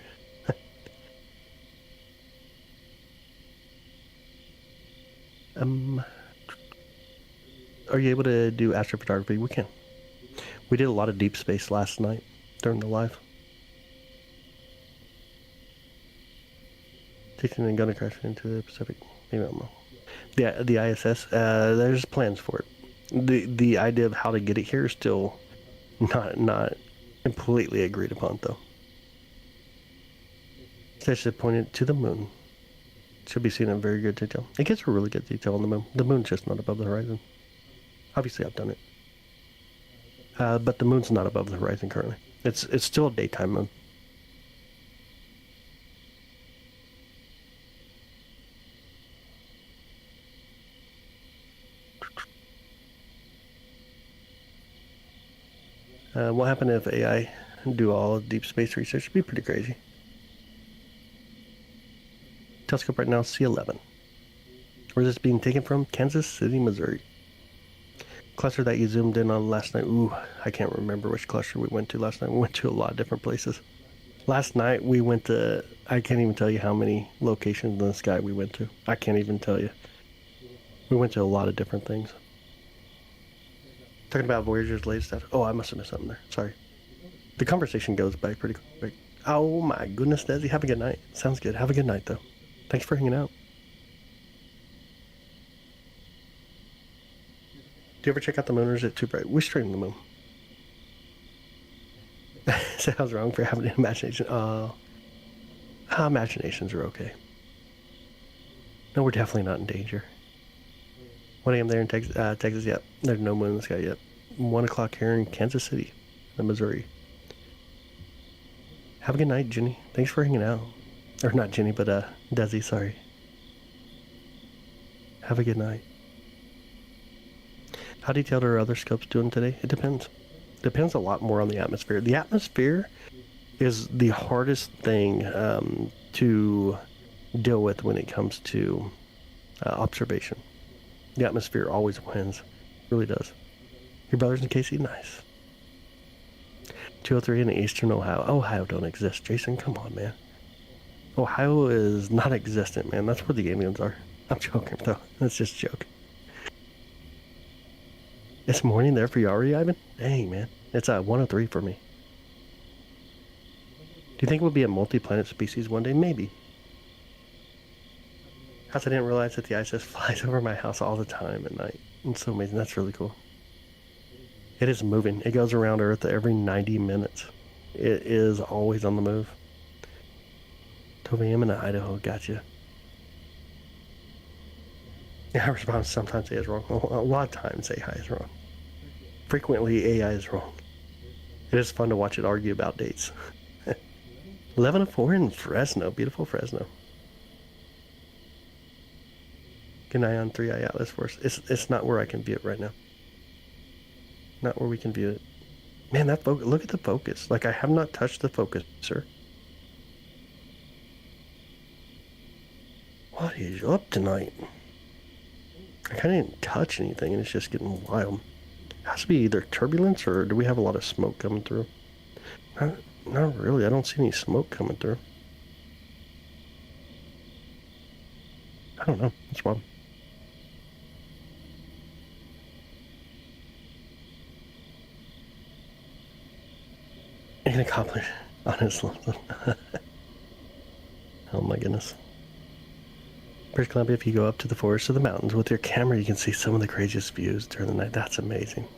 Are you able to do astrophotography? We can. We did a lot of deep space last night during the live. Taking and gonna crash into the Pacific. Maybe I don't know. The ISS. There's plans for it. The idea of how to get it here is still not completely agreed upon, though. Especially pointed to the moon. Should be seen in very good detail. It gets a really good detail on the moon. The moon's just not above the horizon. Obviously, I've done it. But the moon's not above the horizon currently. It's still a daytime moon. What happened if AI do all of deep space research? It'd be pretty crazy. Telescope right now, C11. Where's this being taken from? Kansas City, Missouri. Cluster that you zoomed in on last night. Ooh, I can't remember which cluster we went to last night. We went to a lot of different places. Last night we went to, I can't even tell you how many locations in the sky we went to. I can't even tell you. We went to a lot of different things. Talking about Voyager's latest stuff. Oh, I must have missed something there. Sorry. The conversation goes by pretty quick. Oh my goodness, Desi. Have a good night. Sounds good. Have a good night, though. Thanks for hanging out. Do you ever check out the moon, or is it too bright? We stream the moon. So I was wrong for having an imagination. Imaginations are okay. No, we're definitely not in danger. 1 a.m. there in Texas, yep. There's no moon in the sky yet. 1 o'clock here in Kansas City, Missouri. Have a good night, Jenny. Thanks for hanging out. Or not Jenny, but Desi, sorry. Have a good night. How detailed are other scopes doing today? It depends. Depends a lot more on the atmosphere. The atmosphere is the hardest thing to deal with when it comes to observation. The atmosphere always wins. It really does. Your brother's in KC? Nice. 203 in Eastern Ohio. Ohio don't exist, Jason. Come on, man. Ohio is not existent, man. That's where the aliens are. I'm joking, though. That's just a joke. It's morning there for you already, Ivan? Dang, man. It's 103 for me. Do you think we'll be a multi-planet species one day? Maybe. Because I didn't realize that the ISS flies over my house all the time at night. It's so amazing. That's really cool. It is moving. It goes around Earth every 90 minutes. It is always on the move. Toby, I'm in Idaho. Gotcha. Yeah, I respond sometimes A is wrong. A lot of times AI is wrong. Frequently AI is wrong. It is fun to watch it argue about dates. 11:04 in Fresno. Beautiful Fresno. Good night on 3i Atlas for us. It's not where I can view it right now. Not where we can view it. Man, that focus, look at the focus. Like, I have not touched the focus, sir. What is up tonight? I kind of didn't touch anything, and it's just getting wild. It has to be either turbulence, or do we have a lot of smoke coming through? Not really. I don't see any smoke coming through. I don't know. That's wild. You can accomplish honestly. Oh my goodness. British Columbia, if you go up to the forest or the mountains with your camera, you can see some of the craziest views during the night. That's amazing.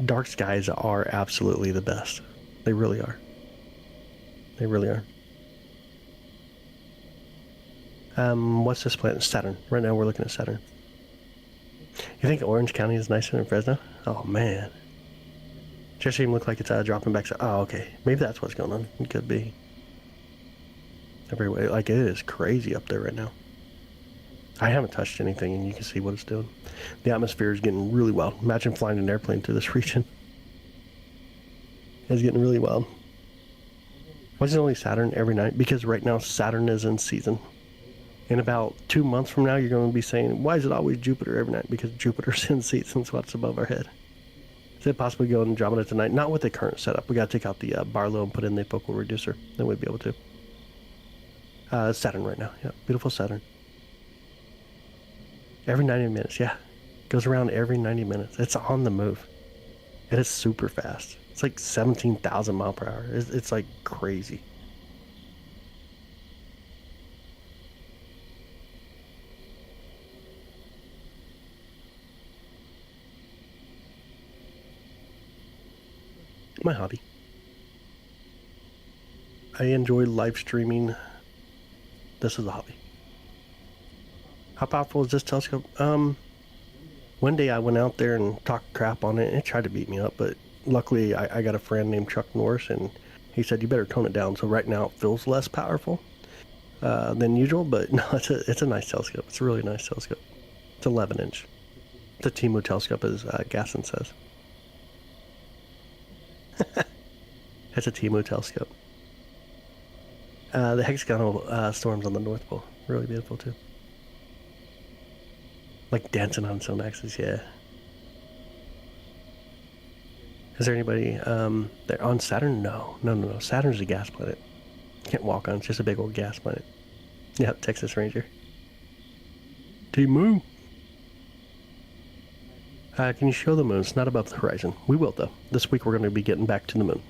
Dark skies are absolutely the best. They really are. They really are. What's this planet? Saturn. Right now we're looking at Saturn. You think Orange County is nicer than Fresno? Oh man. Just even look like it's dropping back. Oh, okay. Maybe that's what's going on. It could be. Everywhere, like, it is crazy up there right now. I haven't touched anything, and you can see what it's doing. The atmosphere is getting really wild. Imagine flying an airplane through this region. It's getting really wild. Why is it only Saturn every night? Because right now Saturn is in season. In about 2 months from now, you're going to be saying, why is it always Jupiter every night? Because Jupiter's in season, so what's above our head. Is it possible to go in Andromeda tonight? Not with the current setup. We got to take out the Barlow and put in the focal reducer. Then we'd be able to. Saturn right now. Yeah, beautiful Saturn. Every 90 minutes, yeah. Goes around every 90 minutes. It's on the move. It is super fast. It's like 17,000 miles per hour. It's like crazy. My hobby. I enjoy live streaming. This is a hobby. How powerful is this telescope? One day I went out there and talked crap on it, and it tried to beat me up, but luckily I got a friend named Chuck Norris, and he said, you better tone it down. So right now it feels less powerful than usual, but no, it's a nice telescope. It's a really nice telescope. It's 11 inch. It's a Timu telescope, as Gasson says. It's a Timu telescope. The hexagonal storms on the North Pole. Really beautiful, too. Like dancing on its own axis, yeah. Is there anybody there on Saturn? No. Saturn's a gas planet. Can't walk on. It's just a big old gas planet. Yeah, Texas Ranger. Timu. Can you show the moon? It's not above the horizon. We will, though. This week we're going to be getting back to the moon.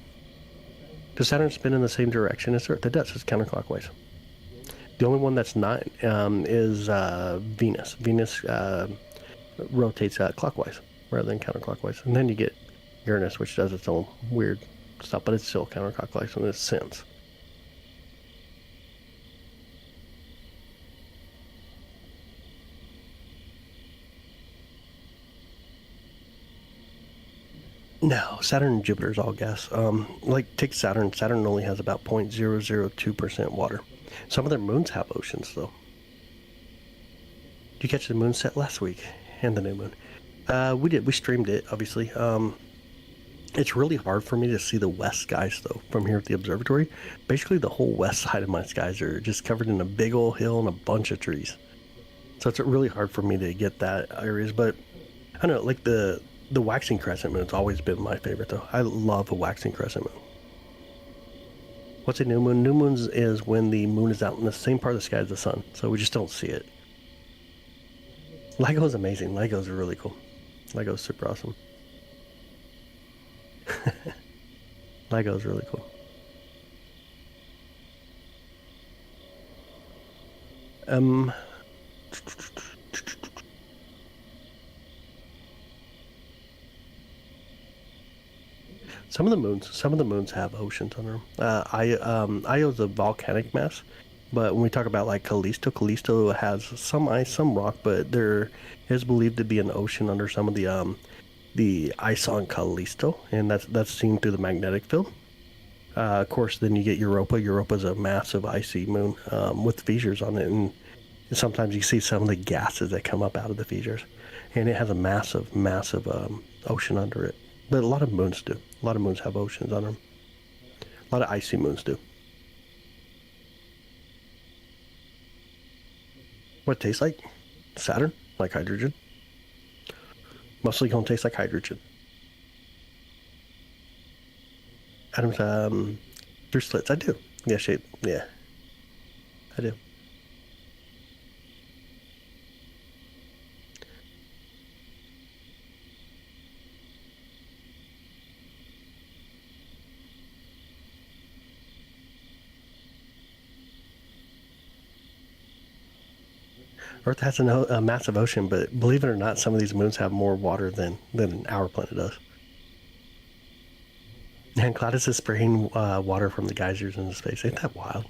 Does Saturn spin in the same direction as Earth? It does. It's counterclockwise. The only one that's not is Venus. Venus rotates clockwise rather than counterclockwise. And then you get Uranus, which does its own weird stuff, but it's still counterclockwise in this sense. No, Saturn and Jupiter is all gas. Like, take Saturn. Saturn only has about 0.002% water. Some of their moons have oceans, though. Did you catch the moon set last week? And the new moon? We did. We streamed it, obviously. It's really hard for me to see the west skies, though, from here at the observatory. Basically, the whole west side of my skies are just covered in a big old hill and a bunch of trees. So it's really hard for me to get that areas. But I don't know, like the waxing crescent moon's always been my favorite, though. I love a waxing crescent moon. What's a new moon? New moons is when the moon is out in the same part of the sky as the sun, so we just don't see it. Lego is amazing. Legos are really cool. Lego's super awesome. Lego's really cool. Some of the moons have oceans on them. Io's a volcanic mass, but when we talk about like Callisto has some ice, some rock, but there is believed to be an ocean under some of the ice on Callisto, and that's seen through the magnetic field. Of course, then you get Europa. Europa's a massive icy moon with fissures on it, and sometimes you see some of the gases that come up out of the fissures, and it has a massive, massive ocean under it. But a lot of moons do. A lot of moons have oceans on them. A lot of icy moons do. What it tastes like? Saturn, like hydrogen. Mostly gonna taste like hydrogen. Atoms through slits. I do. Yeah, shape. Yeah, I do. Earth has a massive ocean, but believe it or not, some of these moons have more water than our planet does. And Gladys is spraying water from the geysers into space. Ain't that wild?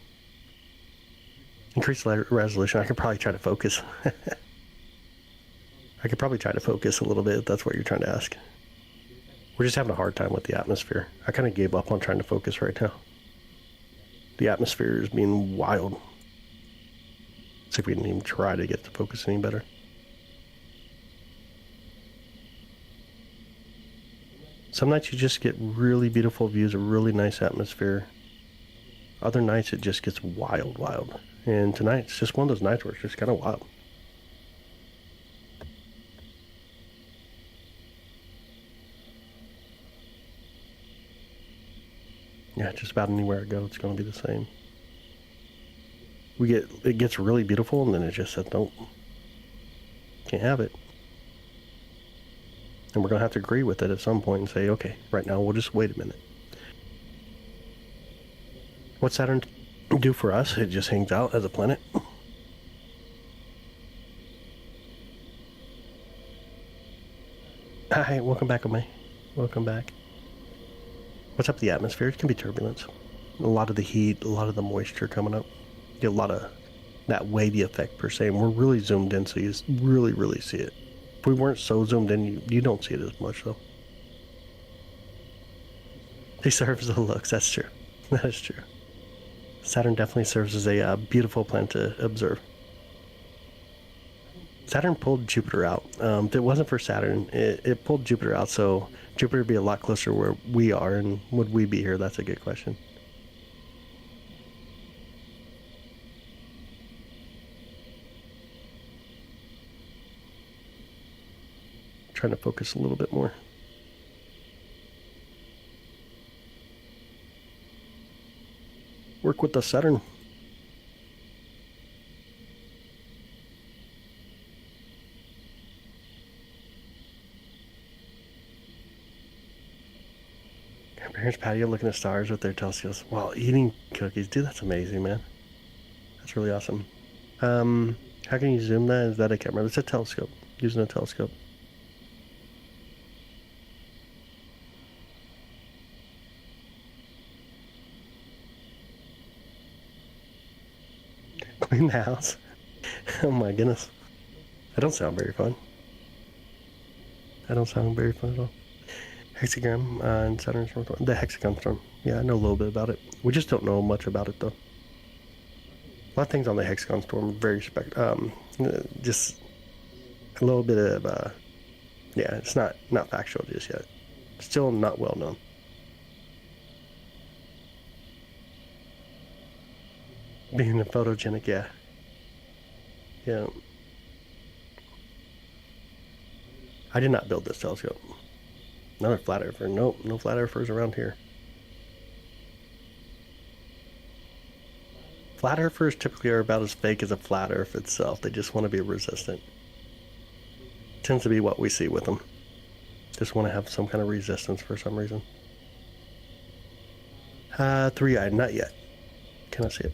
Increase resolution. I could probably try to focus. I could probably try to focus a little bit if that's what you're trying to ask. We're just having a hard time with the atmosphere. I kind of gave up on trying to focus right now. The atmosphere is being wild. See if we can even try to get the focus any better. Some nights you just get really beautiful views, a really nice atmosphere. Other nights it just gets wild, wild. And tonight it's just one of those nights where it's just kind of wild. Yeah, just about anywhere I go, it's going to be the same. It gets really beautiful, and then it just says, nope, can't have it. And we're going to have to agree with it at some point and say, okay, right now we'll just wait a minute. What's Saturn do for us? It just hangs out as a planet. Hi, welcome back, Omay. Welcome back. What's up the atmosphere? It can be turbulence. A lot of the heat, a lot of the moisture coming up. Get a lot of that wavy effect per se, and we're really zoomed in, so you really, really see it. If we weren't so zoomed in, you don't see it as much, though. He serves the looks, that's true. That is true. Saturn definitely serves as a beautiful planet to observe. Saturn pulled Jupiter out. If it wasn't for Saturn, it pulled Jupiter out, so Jupiter would be a lot closer where we are, and would we be here? That's a good question. Trying to focus a little bit more. Work with the Saturn. Your parents' patio looking at stars with their telescopes while eating cookies. Dude, that's amazing, man. That's really awesome. How can you zoom that? Is that a camera? It's a telescope. Using a telescope. Clean the house. Oh my goodness. That don't sound very fun. That don't sound very fun at all. Hexagram and Saturn storm. The hexagon storm. Yeah, I know a little bit about it. We just don't know much about it though. A lot of things on the hexagon storm are very just a little bit of yeah, it's not factual just yet. Still not well known. Being a photogenic, yeah. Yeah. I did not build this telescope. Another flat earther. Nope, no flat earthers around here. Flat earthers typically are about as fake as a flat earth itself. They just want to be resistant. Tends to be what we see with them. Just want to have some kind of resistance for some reason. Three-eyed, not yet. Can I see it?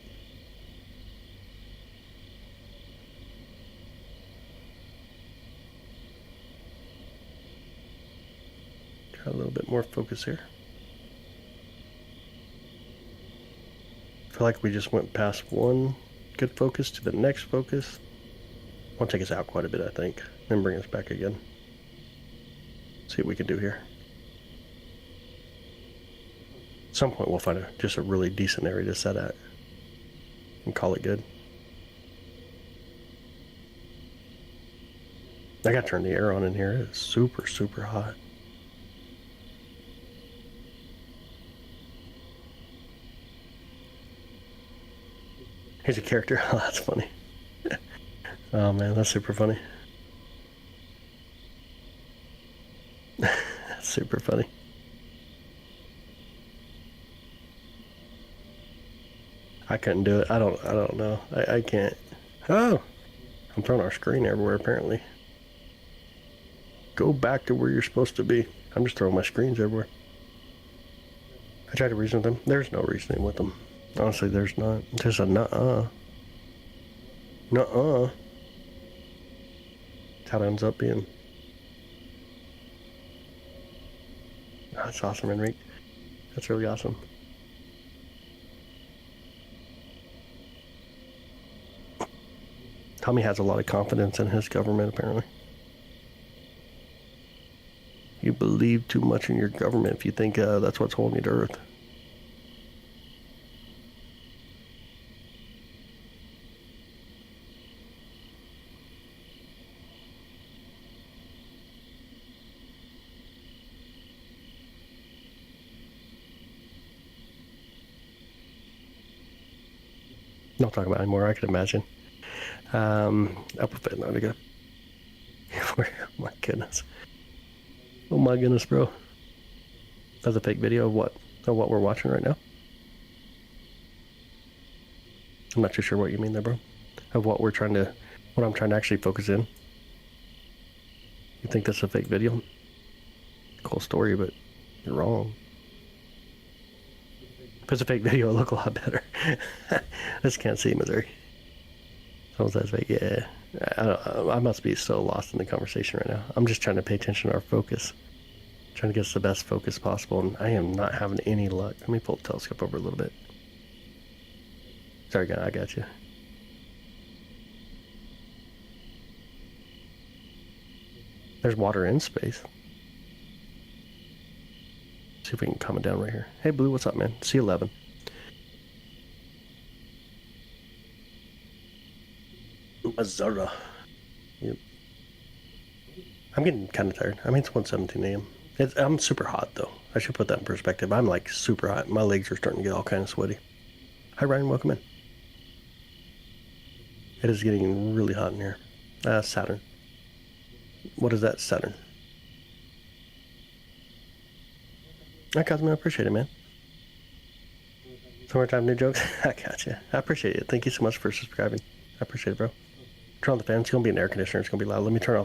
Try a little bit more focus here. I feel like we just went past one good focus to the next focus. I'll take us out quite a bit, I think, then bring us back again. See what we can do here. At some point we'll find just a really decent area to set at and call it good. I gotta turn the air on in here. It's super, super hot. Here's a character. Oh, that's funny. Oh man, that's super funny. That's super funny. I couldn't do it. I don't know. I can't. Oh, I'm throwing our screen everywhere apparently. Go back to where you're supposed to be. I'm just throwing my screens everywhere. I tried to reason with them. There's no reasoning with them. Honestly, there's not. There's a nuh-uh. Nuh-uh. That's how it ends up being. Oh, that's awesome, Enrique. That's really awesome. Tommy has a lot of confidence in his government, apparently. You believe too much in your government if you think that's what's holding you to Earth. Not talking about anymore, I could imagine. Upper fit, not good. Oh my goodness. Oh my goodness, bro. That's a fake video of what we're watching right now. I'm not too sure what you mean there, bro. Of what I'm trying to actually focus in. You think that's a fake video? Cool story, but you're wrong. If it's a fake video, it'll look a lot better. I just can't see Missouri. Someone says fake, yeah. I must be so lost in the conversation right now. I'm just trying to pay attention to our focus. Trying to get us the best focus possible, and I am not having any luck. Let me pull the telescope over a little bit. Sorry, guy, I got you. There's water in space. See if we can calm it down right here. Hey, Blue, what's up, man? C11. Missouri. Yep. I'm getting kind of tired. I mean, it's 1:17 a.m. I'm super hot, though. I should put that in perspective. I'm, like, super hot. My legs are starting to get all kind of sweaty. Hi, Ryan. Welcome in. It is getting really hot in here. Saturn. What is that, Saturn? I Cosmo, I appreciate it, man. Summertime new jokes? I gotcha. I appreciate it. Thank you so much for subscribing. I appreciate it, bro. Turn on the fan. It's gonna be an air conditioner. It's gonna be loud. Let me turn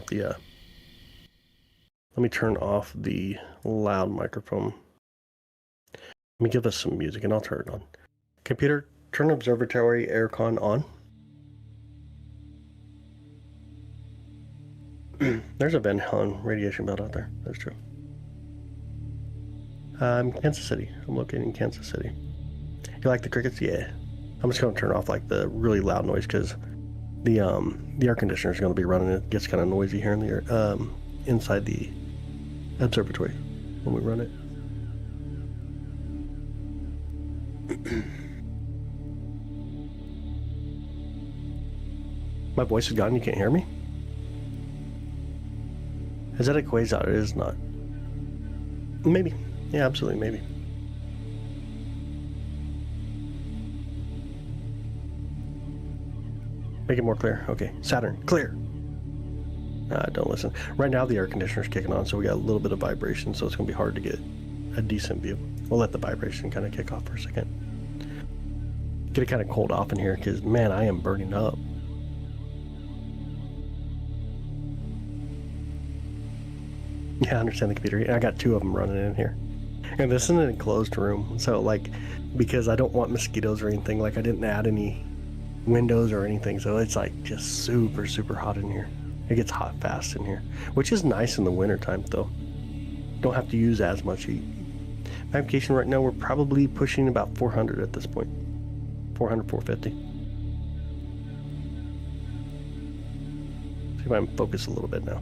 off the loud microphone. Let me give us some music and I'll turn it on. Computer, turn observatory aircon on. There's a Van Halen radiation belt out there. That's true. Kansas City. I'm located in Kansas City. You like the crickets? Yeah. I'm just going to turn off like the really loud noise because the air conditioner is going to be running. It gets kind of noisy here in the air, inside the observatory when we run it. My voice is gone. You can't hear me? Is that a quasar? It is not. Maybe. Yeah, absolutely, maybe. Make it more clear. Okay, Saturn, clear. Don't listen. Right now the air conditioner's kicking on, so we got a little bit of vibration, so it's going to be hard to get a decent view. We'll let the vibration kind of kick off for a second. Get it kind of cold off in here, because, man, I am burning up. Yeah, I understand the computer. I got 2 of them running in here. And this is an enclosed room, so, like, because I don't want mosquitoes or anything, like, I didn't add any windows or anything, so it's, like, just super, super hot in here. It gets hot fast in here, which is nice in the wintertime, though. Don't have to use as much heat. Magnification right now, we're probably pushing about 400 at this point. 400, 450. See if I can focus a little bit now.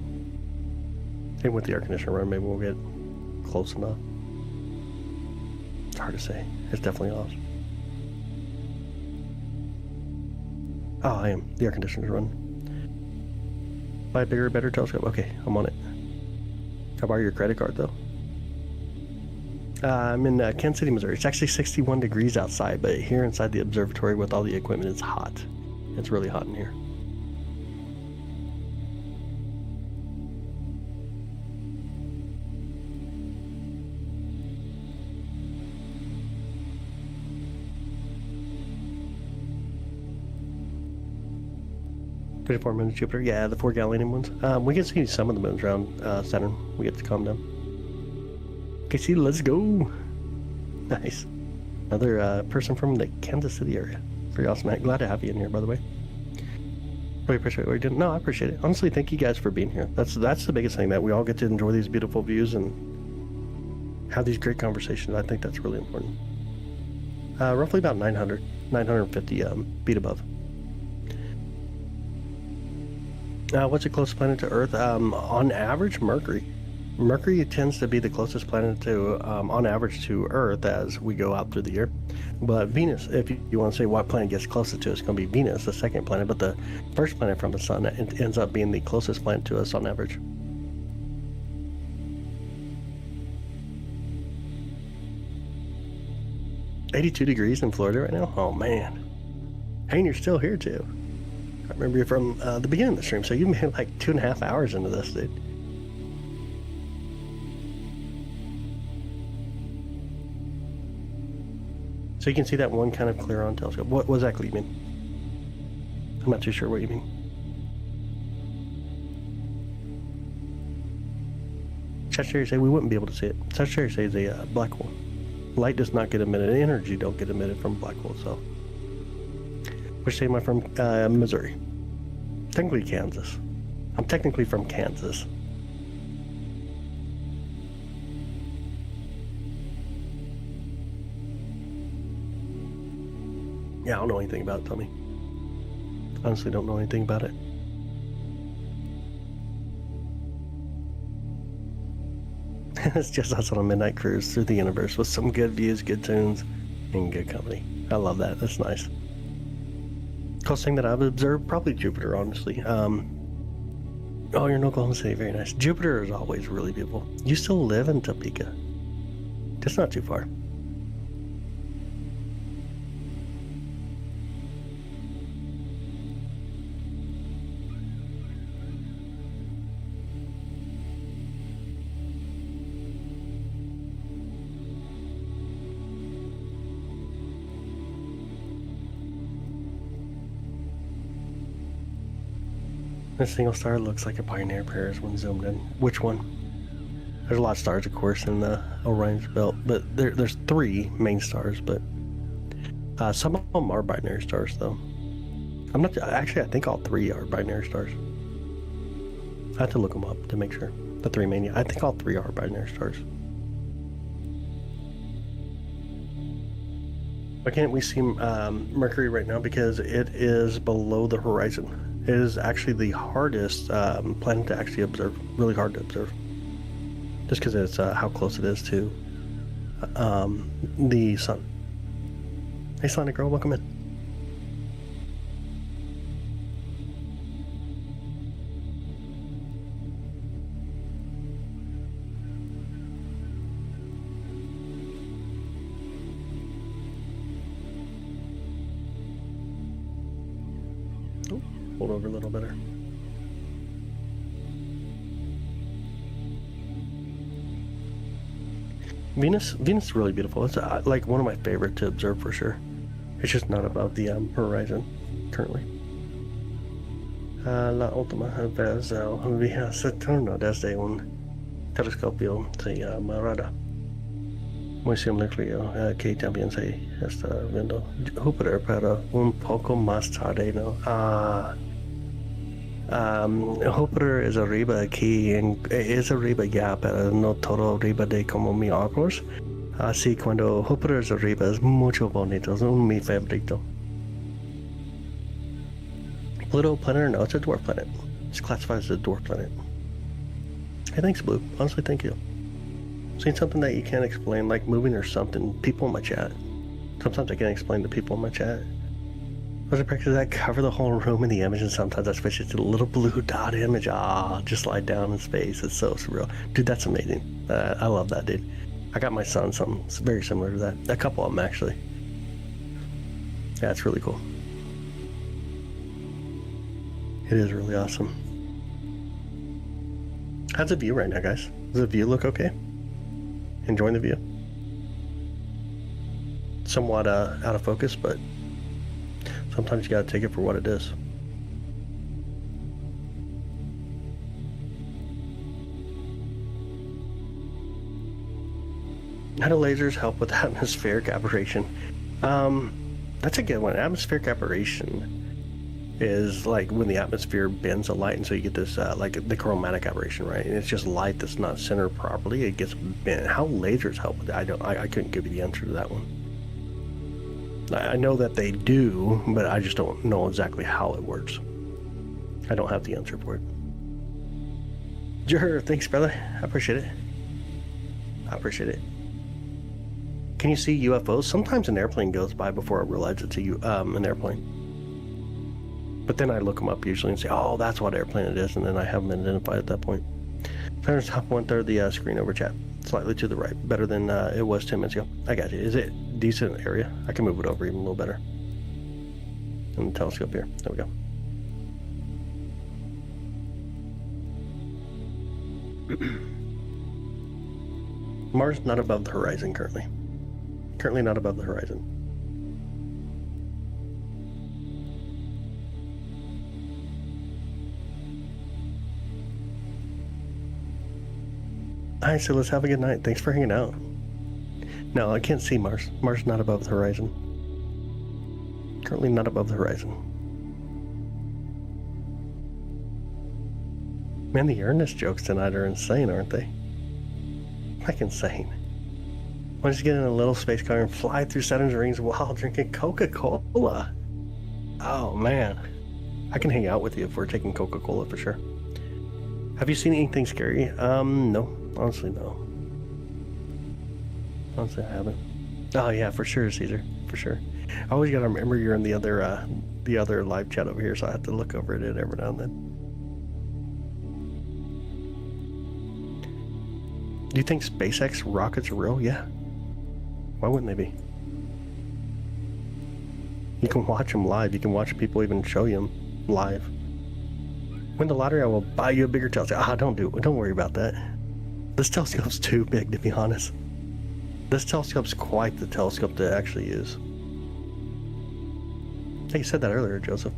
Same with the air conditioner run, maybe we'll get close enough. It's hard to say. It's definitely off. Oh, I am. The air conditioner's running. Buy a bigger, better telescope. Okay, I'm on it. Can I borrow your credit card, though? I'm in Kansas City, Missouri. It's actually 61 degrees outside, but here inside the observatory with all the equipment, it's hot. It's really hot in here. Moons Jupiter, yeah, the 4 Galilean ones. We can see some of the moons around Saturn. We get to calm down. Okay, see, let's go. Nice. Another person from the Kansas City area. Pretty awesome. I'm glad to have you in here, by the way. Really appreciate what you're doing. No, I appreciate it. Honestly, thank you guys for being here. That's the biggest thing, that we all get to enjoy these beautiful views and have these great conversations. I think that's really important. Roughly about 950 feet above. What's the closest planet to Earth? On average, Mercury. Mercury tends to be the closest planet to, on average, to Earth as we go out through the year. But Venus, if you want to say what planet gets closest to us, it's going to be Venus, the second planet. But the first planet from the sun ends up being the closest planet to us on average. $82 degrees in Florida right now? Oh, man. Hey, and you're still here, too. I remember you from the beginning of the stream, so you made like 2.5 hours into this, dude. So you can see that one kind of clear on telescope. What exactly you mean? I'm not too sure what you mean. Sagittarius say we wouldn't be able to see it. Sagittarius say is a black hole. Light does not get emitted. Energy don't get emitted from black holes, so. Which state am I from? Missouri. Technically Kansas. I'm technically from Kansas. Yeah, I don't know anything about it, Tommy. Honestly, don't know anything about it. It's just us on a midnight cruise through the universe with some good views, good tunes, and good company. I love that. That's nice. Closest thing that I've observed, probably Jupiter, honestly. Oh, you're in Oklahoma City. Very nice. Jupiter is always really beautiful. You still live in Topeka. Just not too far. This single star looks like a Pioneer Pairs when zoomed in. Which one? There's a lot of stars, of course, in the Orion's belt, but there's 3 main stars, but some of them are binary stars, though. I'm not actually. I think all 3 are binary stars. I have to look them up to make sure. The 3 main. I think all 3 are binary stars. Why can't we see Mercury right now? Because it is below the horizon. It is actually the hardest planet to actually observe. Really hard to observe. Just because it's how close it is to the sun. Hey, Sonic Girl, welcome in. over a little better. Venus is really beautiful. It's like one of my favorite to observe for sure. It's just not above the horizon currently. La última vez vi a Saturno desde un telescopio de Marada. Muy similar que también se está viendo Júpiter, pero un poco más tarde, ¿no? Júpiter es arriba aquí, es arriba ya, pero no todo arriba de como mi ojos. Así cuando Júpiter es arriba es mucho bonito, es mi favorito. Pluto planet? No, it's a dwarf planet. It's classified as a dwarf planet. Hey, thanks, Blue. Honestly, thank you. Seen something that you can't explain, like moving or something. People in my chat. Sometimes I can't explain to people in my chat. There's a picture that cover the whole room in the image, and sometimes I switch it to a little blue dot image. Just lie down in space. It's so surreal. Dude, that's amazing. I love that, dude. I got my son something very similar to that. A couple of them, actually. Yeah, it's really cool. It is really awesome. How's the view right now, guys? Does the view look okay? Enjoying the view? Somewhat out of focus, but sometimes you gotta take it for what it is. How do lasers help with atmospheric aberration? That's a good one. Atmospheric aberration is like when the atmosphere bends a light, and so you get this like the chromatic aberration, right? And it's just light that's not centered properly. It gets bent. How lasers help with that? I couldn't give you the answer to that one. I know that they do, but I just don't know exactly how it works. I don't have the answer for it. Sure, thanks, brother. I appreciate it. Can you see UFOs? Sometimes an airplane goes by before I realize it's an airplane. But then I look them up usually and say, oh, that's what airplane it is, and then I have them identified at that point. Saturn's top 1/3 of the screen over chat. Slightly to the right. Better than it was 10 minutes ago. I got you. Is it decent area? I can move it over even a little better. And the telescope here. There we go. Mars not above the horizon currently. Currently not above the horizon. Hi, so let's have a good night. Thanks for hanging out. No, I can't see Mars. Mars not above the horizon. Currently not above the horizon. Man, the Uranus jokes tonight are insane, aren't they? Like insane. Why don't you get in a little space car and fly through Saturn's rings while drinking Coca-Cola? Oh, man. I can hang out with you if we're taking Coca-Cola for sure. Have you seen anything scary? No. Honestly, no. Honestly, I haven't. Oh yeah, for sure, Caesar. For sure. I always gotta remember you're in the other live chat over here, so I have to look over at it every now and then. Do you think SpaceX rockets are real? Yeah. Why wouldn't they be? You can watch them live. You can watch people even show you them live. Win the lottery, I will buy you a bigger telescope. Don't worry about that. This telescope's too big, to be honest. This telescope's quite the telescope to actually use. I think you said that earlier, Joseph.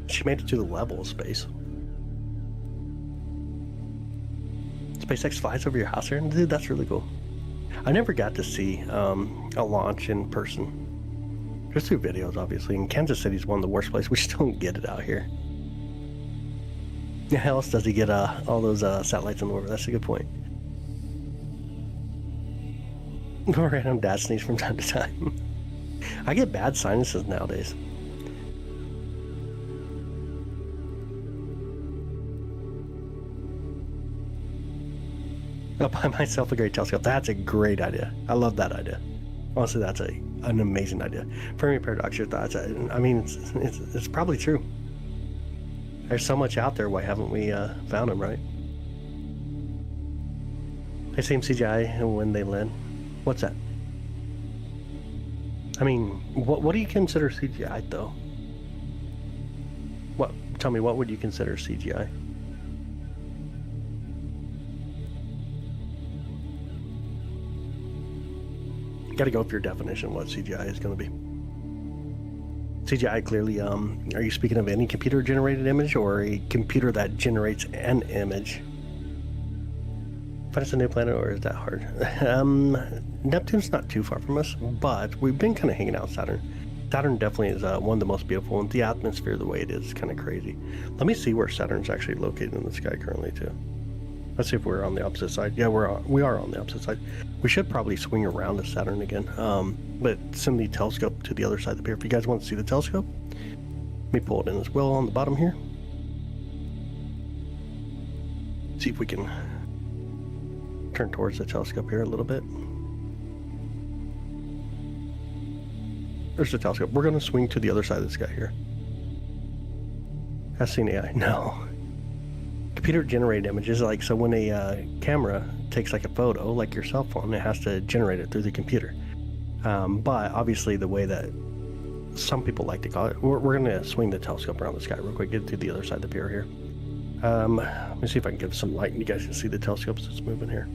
She made it to the level of space. SpaceX flies over your house here? Dude, that's really cool. I never got to see a launch in person. Just through videos, obviously. And Kansas City's one of the worst places. We just don't get it out here. Yeah, how else does he get all those satellites in the orbit? That's a good point. Random dad sneeze from time to time. I get bad sinuses nowadays. I'll buy myself a great telescope. That's a great idea. I love that idea. Honestly, that's an amazing idea. Fermi paradox, your thoughts? I mean, it's probably true. There's so much out there. Why haven't we found them, right? I same CGI when they land. What's that? I mean, what do you consider CGI though? What? Tell me, what would you consider CGI? Got to go with your definition of what CGI is going to be. CGI clearly, are you speaking of any computer generated image or a computer that generates an image? Find us a new planet, or is that hard? Neptune's not too far from us, but we've been kind of hanging out Saturn. Saturn definitely is one of the most beautiful ones. The atmosphere, the way it is kind of crazy. Let me see where Saturn's actually located in the sky currently too. Let's see if we're on the opposite side. Yeah, we are on the opposite side. We should probably swing around to Saturn again, but send the telescope to the other side of the pier. If you guys want to see the telescope, let me pull it in as well on the bottom here. See if we can turn towards the telescope here a little bit. There's the telescope. We're going to swing to the other side of the sky here. Has seen AI? No. Computer generated images, like, so when a camera takes like a photo, like your cell phone, it has to generate it through the computer. But obviously the way that some people like to call it, we're going to swing the telescope around the sky real quick, get to the other side of the pier here. Let me see if I can give some light and you guys can see the telescope as it's moving here.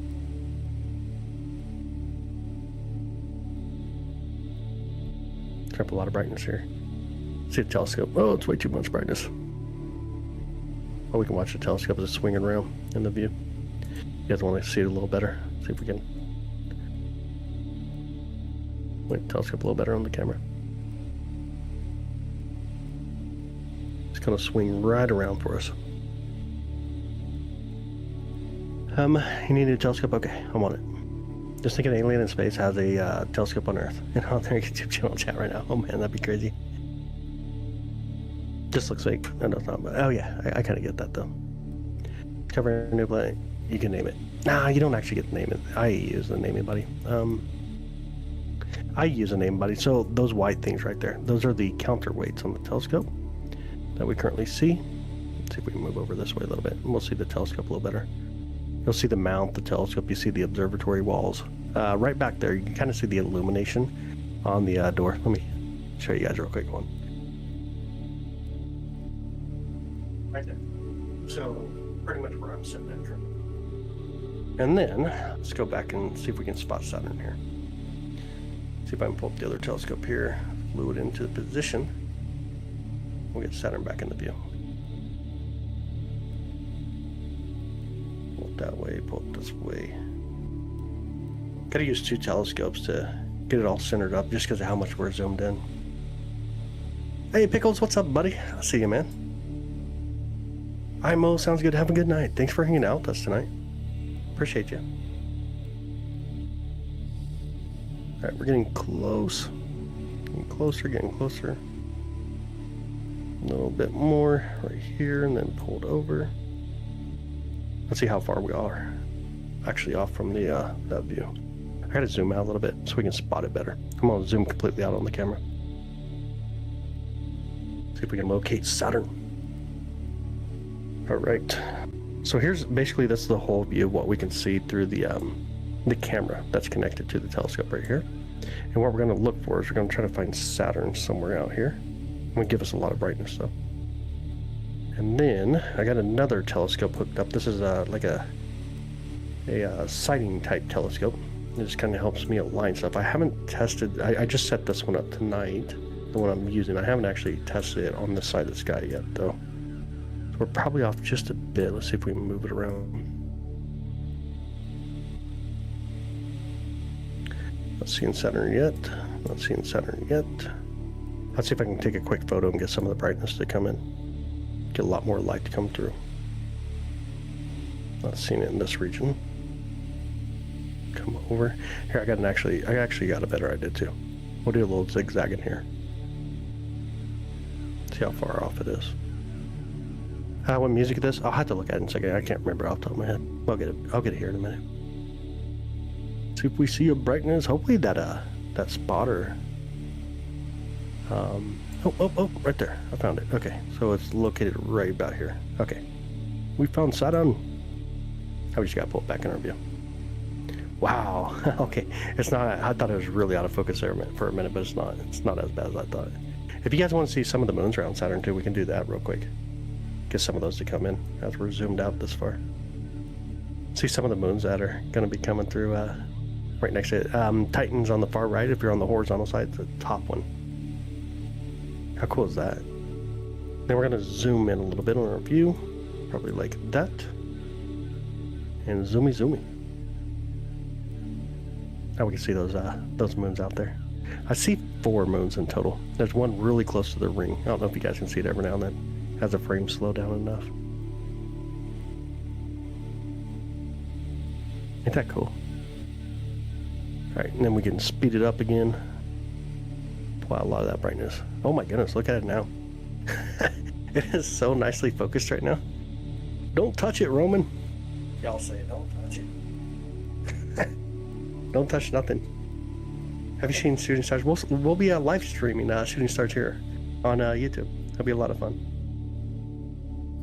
Turn up a lot of brightness here. See the telescope. Oh, it's way too much brightness. Oh, we can watch the telescope as it's swinging around in the view. You guys want to see it a little better? See if we can wait the telescope a little better on the camera. It's gonna swing right around for us. You need a telescope? Okay, I'm on it. Just think an alien in space has a telescope on Earth. And on their YouTube channel chat right now. Oh man, that'd be crazy. Just looks fake. I know it's not, but oh yeah, I kind of get that though. Discover a new planet. You can name it. Nah, you don't actually get to name it. I use the naming buddy. I use a name buddy. So those white things right there, those are the counterweights on the telescope that we currently see. Let's see if we can move over this way a little bit, and we'll see the telescope a little better. You'll see the mount, the telescope. You see the observatory walls. Right back there, you can kind of see the illumination on the door. Let me show you guys real quick one. Right there. So pretty much where I'm sitting at. And then let's go back and see if we can spot Saturn here. See if I can pull up the other telescope here, flew it into position. We'll get Saturn back in the view. Pull it that way, pull it this way. Gotta use two telescopes to get it all centered up just because of how much we're zoomed in. Hey Pickles, what's up buddy? I'll see you man. Hi Mo, sounds good. Have a good night. Thanks for hanging out with us tonight. Appreciate you. Alright, we're getting close. Getting closer, getting closer. A little bit more right here and then pulled over. Let's see how far we are actually off from the that view. I gotta zoom out a little bit so we can spot it better. I'm gonna zoom completely out on the camera. See if we can locate Saturn. Alright. So here's basically, this is the whole view of what we can see through the camera that's connected to the telescope right here. And what we're going to look for is we're going to try to find Saturn somewhere out here. It's going to give us a lot of brightness though. And then I got another telescope hooked up. This is like a sighting type telescope. It just kind of helps me align stuff. I haven't tested, I just set this one up tonight, the one I'm using. I haven't actually tested it on this side of the sky yet though. So we're probably off just a bit. Let's see if we can move it around. Not seeing Saturn yet. Not seeing Saturn yet. Let's see if I can take a quick photo and get some of the brightness to come in. Get a lot more light to come through. Not seeing it in this region. Come over. Here, I actually got a better idea too. We'll do a little zigzag in here. See how far off it is. What music is this? I'll have to look at it in a second. I can't remember off the top of my head. I'll get it here in a minute. See if we see a brightness. Hopefully that spotter. Oh, right there. I found it. Okay, so it's located right about here. Okay, we found Saturn. I just gotta pull it back in our view. Wow. Okay. It's not. I thought it was really out of focus there for a minute, but it's not. It's not as bad as I thought. If you guys want to see some of the moons around Saturn too, we can do that real quick. Get some of those to come in as we're zoomed out this far. See some of the moons that are going to be coming through right next to it. Titan's on the far right. If you're on the horizontal side, it's the top one. How cool is that? Then we're going to zoom in a little bit on our view. Probably like that. And zoomy. Now we can see those moons out there. I see 4 moons in total. There's one really close to the ring. I don't know if you guys can see it every now and then as the frame slow down enough. Ain't that cool? Alright, and then we can speed it up again. Wow, a lot of that brightness. Oh my goodness, look at it now. It is so nicely focused right now. Don't touch it, Roman. Y'all say don't touch it. Don't touch nothing. Have you seen Shooting Stars? We'll be live streaming Shooting Stars here on YouTube. That'll be a lot of fun.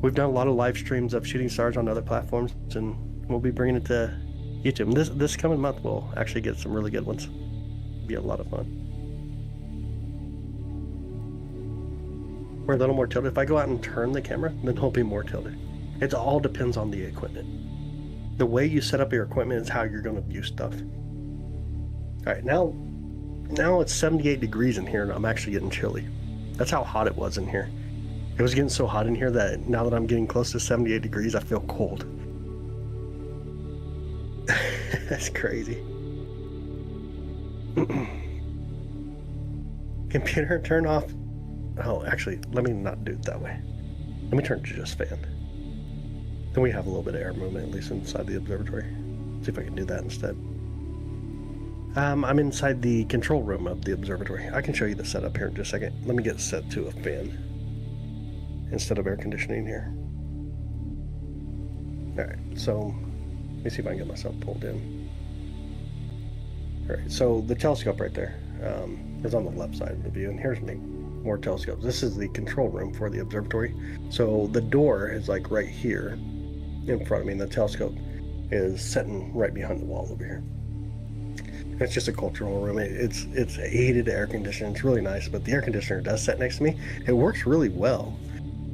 We've done a lot of live streams of Shooting Stars on other platforms, and we'll be bringing it to YouTube. And this coming month, we'll actually get some really good ones. It'll be a lot of fun. We're a little more tilted. If I go out and turn the camera, then it'll be more tilted. It all depends on the equipment. The way you set up your equipment is how you're going to view stuff. All right, now it's 78 degrees in here, and I'm actually getting chilly. That's how hot it was in here. It was getting so hot in here that now that I'm getting close to 78 degrees, I feel cold. That's crazy. Computer, turn off. Oh, actually, let me not do it that way. Let me turn it to just fan. Then we have a little bit of air movement, at least inside the observatory. See if I can do that instead. I'm inside the control room of the observatory. I can show you the setup here in just a second. Let me get set to a fan instead of air conditioning here. Alright, so let me see if I can get myself pulled in. Alright, so the telescope right there is on the left side of the view, and here's more telescopes. This is the control room for the observatory. So the door is like right here in front of me, and the telescope is sitting right behind the wall over here. It's just a cultural room. It's heated air conditioning. It's really nice, but the air conditioner does sit next to me. It works really well,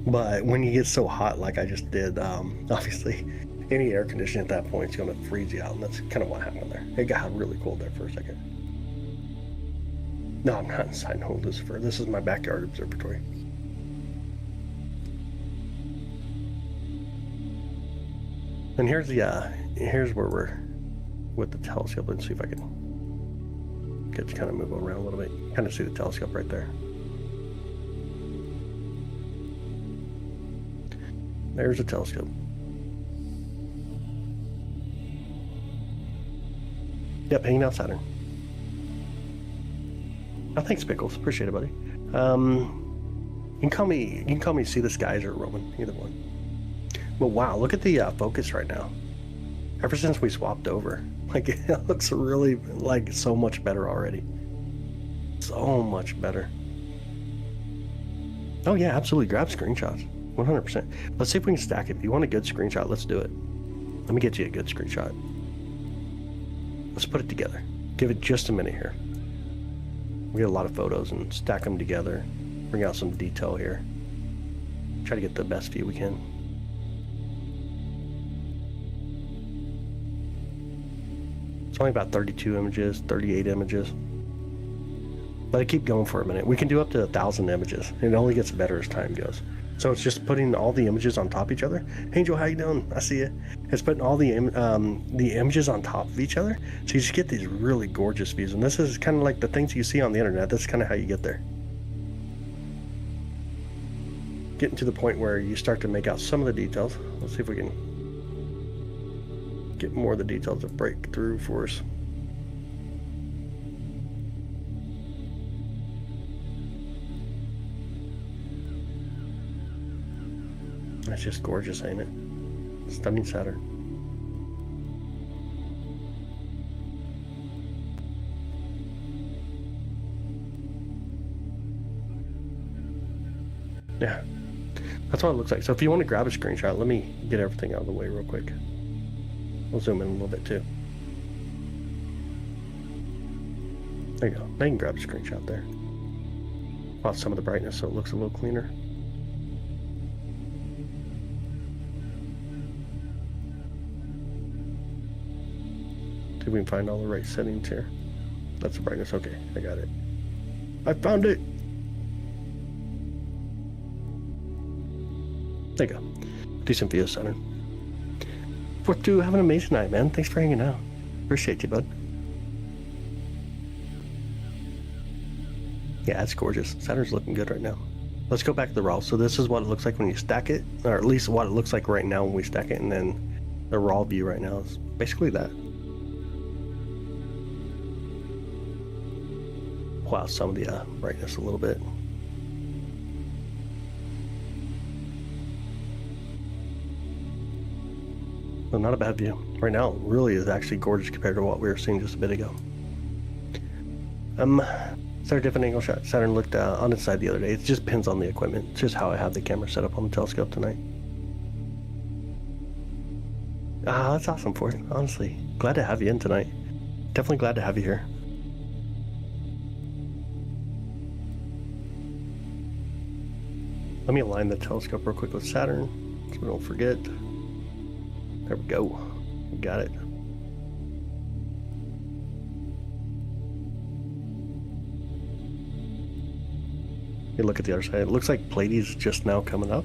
but when you get so hot like I just did, obviously any air conditioning at that point is going to freeze you out, and that's kind of what happened there. It got really cold there for a second. No, I'm not inside no Lucifer. This is my backyard observatory. And here's where we're with the telescope. Let's see if I can get to kind of move around a little bit. Kind of see the telescope right there. There's a telescope. Yep, hanging out Saturn. Oh, thanks, Pickles. Appreciate it, buddy. You can call me See the Skies or Roman, either one. But wow, look at the focus right now. Ever since we swapped over, like it looks really like so much better already. So much better. Oh yeah, absolutely. Grab screenshots. 100%. Let's see if we can stack it. If you want a good screenshot, let's do it. Let me get you a good screenshot. Let's put it together. Give it just a minute here. We get a lot of photos and stack them together. Bring out some detail here. Try to get the best view we can. It's only about 32 images, 38 images. Let it keep going for a minute. We can do up to 1,000 images. It only gets better as time goes. So it's just putting all the images on top of each other. Angel, how you doing? I see you. It's putting all the images on top of each other. So you just get these really gorgeous views. And this is kind of like the things you see on the internet. That's kind of how you get there. Getting to the point where you start to make out some of the details. Let's see if we can get more of the details to break through for us. That's just gorgeous, ain't it? Stunning Saturn. Yeah, that's what it looks like. So if you want to grab a screenshot, let me get everything out of the way real quick. We'll zoom in a little bit too. There you go. Now you can grab a screenshot there. Off some of the brightness so it looks a little cleaner. See if we can find all the right settings here. That's the brightness. Okay, I got it. I found it. There you go. Decent view of Saturn. 4-2, have an amazing night, man. Thanks for hanging out. Appreciate you, bud. Yeah, it's gorgeous. Saturn's looking good right now. Let's go back to the raw. So this is what it looks like when you stack it, or at least what it looks like right now when we stack it, and then the raw view right now is basically that. Wow, some of the brightness a little bit. Well, not a bad view. Right now, it really is actually gorgeous compared to what we were seeing just a bit ago. Is there a different angle shot? Saturn looked on its side the other day. It just depends on the equipment. It's just how I have the camera set up on the telescope tonight. Ah, that's awesome, Ford. Honestly, glad to have you in tonight. Definitely glad to have you here. Let me align the telescope real quick with Saturn so we don't forget. There we go. Got it. You look at the other side. It looks like Pleiades just now coming up.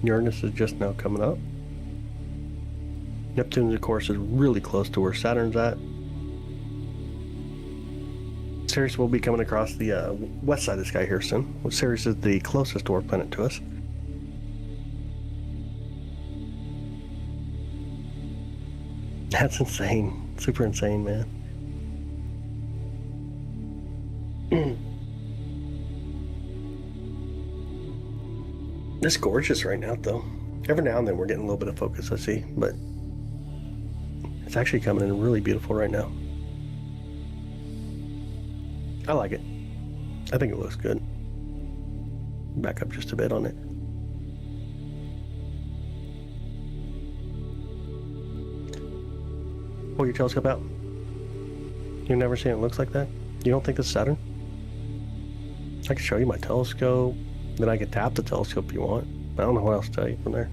Uranus is just now coming up. Neptune, of course, is really close to where Saturn's at. Ceres will be coming across the west side of the sky here soon. Ceres is the closest dwarf planet to us. That's insane. Super insane, man. It's gorgeous right now, though. Every now and then we're getting a little bit of focus, I see, but it's actually coming in really beautiful right now. I like it. I think it looks good. Back up just a bit on it. Pull your telescope out. You've never seen it looks like that? You don't think it's Saturn? I can show you my telescope. Then I can tap the telescope if you want. I don't know what else to tell you from there.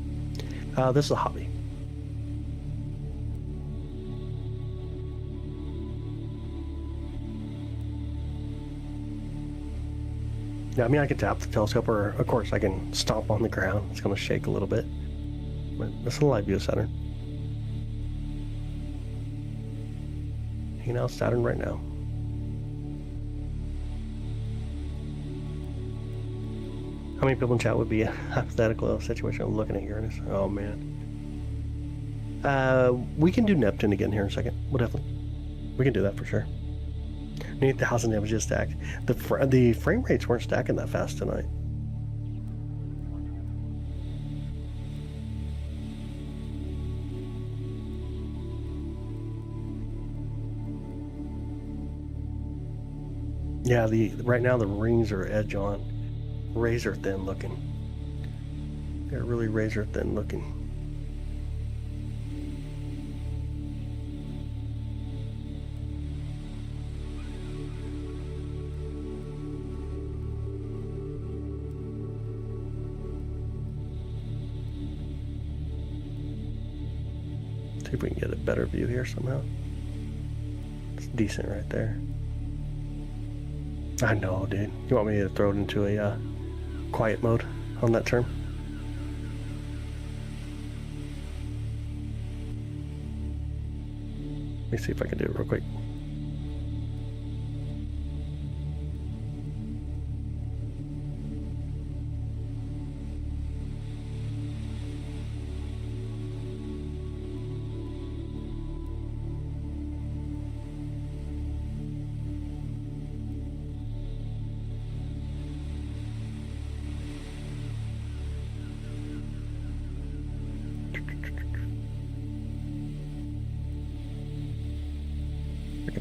This is a hobby. Yeah, I mean, I can tap the telescope, or of course I can stomp on the ground. It's going to shake a little bit. But this is a live view of Saturn. Hanging out with Saturn right now. How many people in chat would be a hypothetical situation of looking at Uranus? Oh, man. We can do Neptune again here in a second. We'll definitely. We can do that for sure. Need 1,000 images stacked. The frame rates weren't stacking that fast tonight. Yeah, right now the rings are edge on. Razor thin looking. They're really razor thin looking. See if we can get a better view here somehow. It's decent right there. I know, dude. You want me to throw it into a quiet mode on that term? Let me see if I can do it real quick.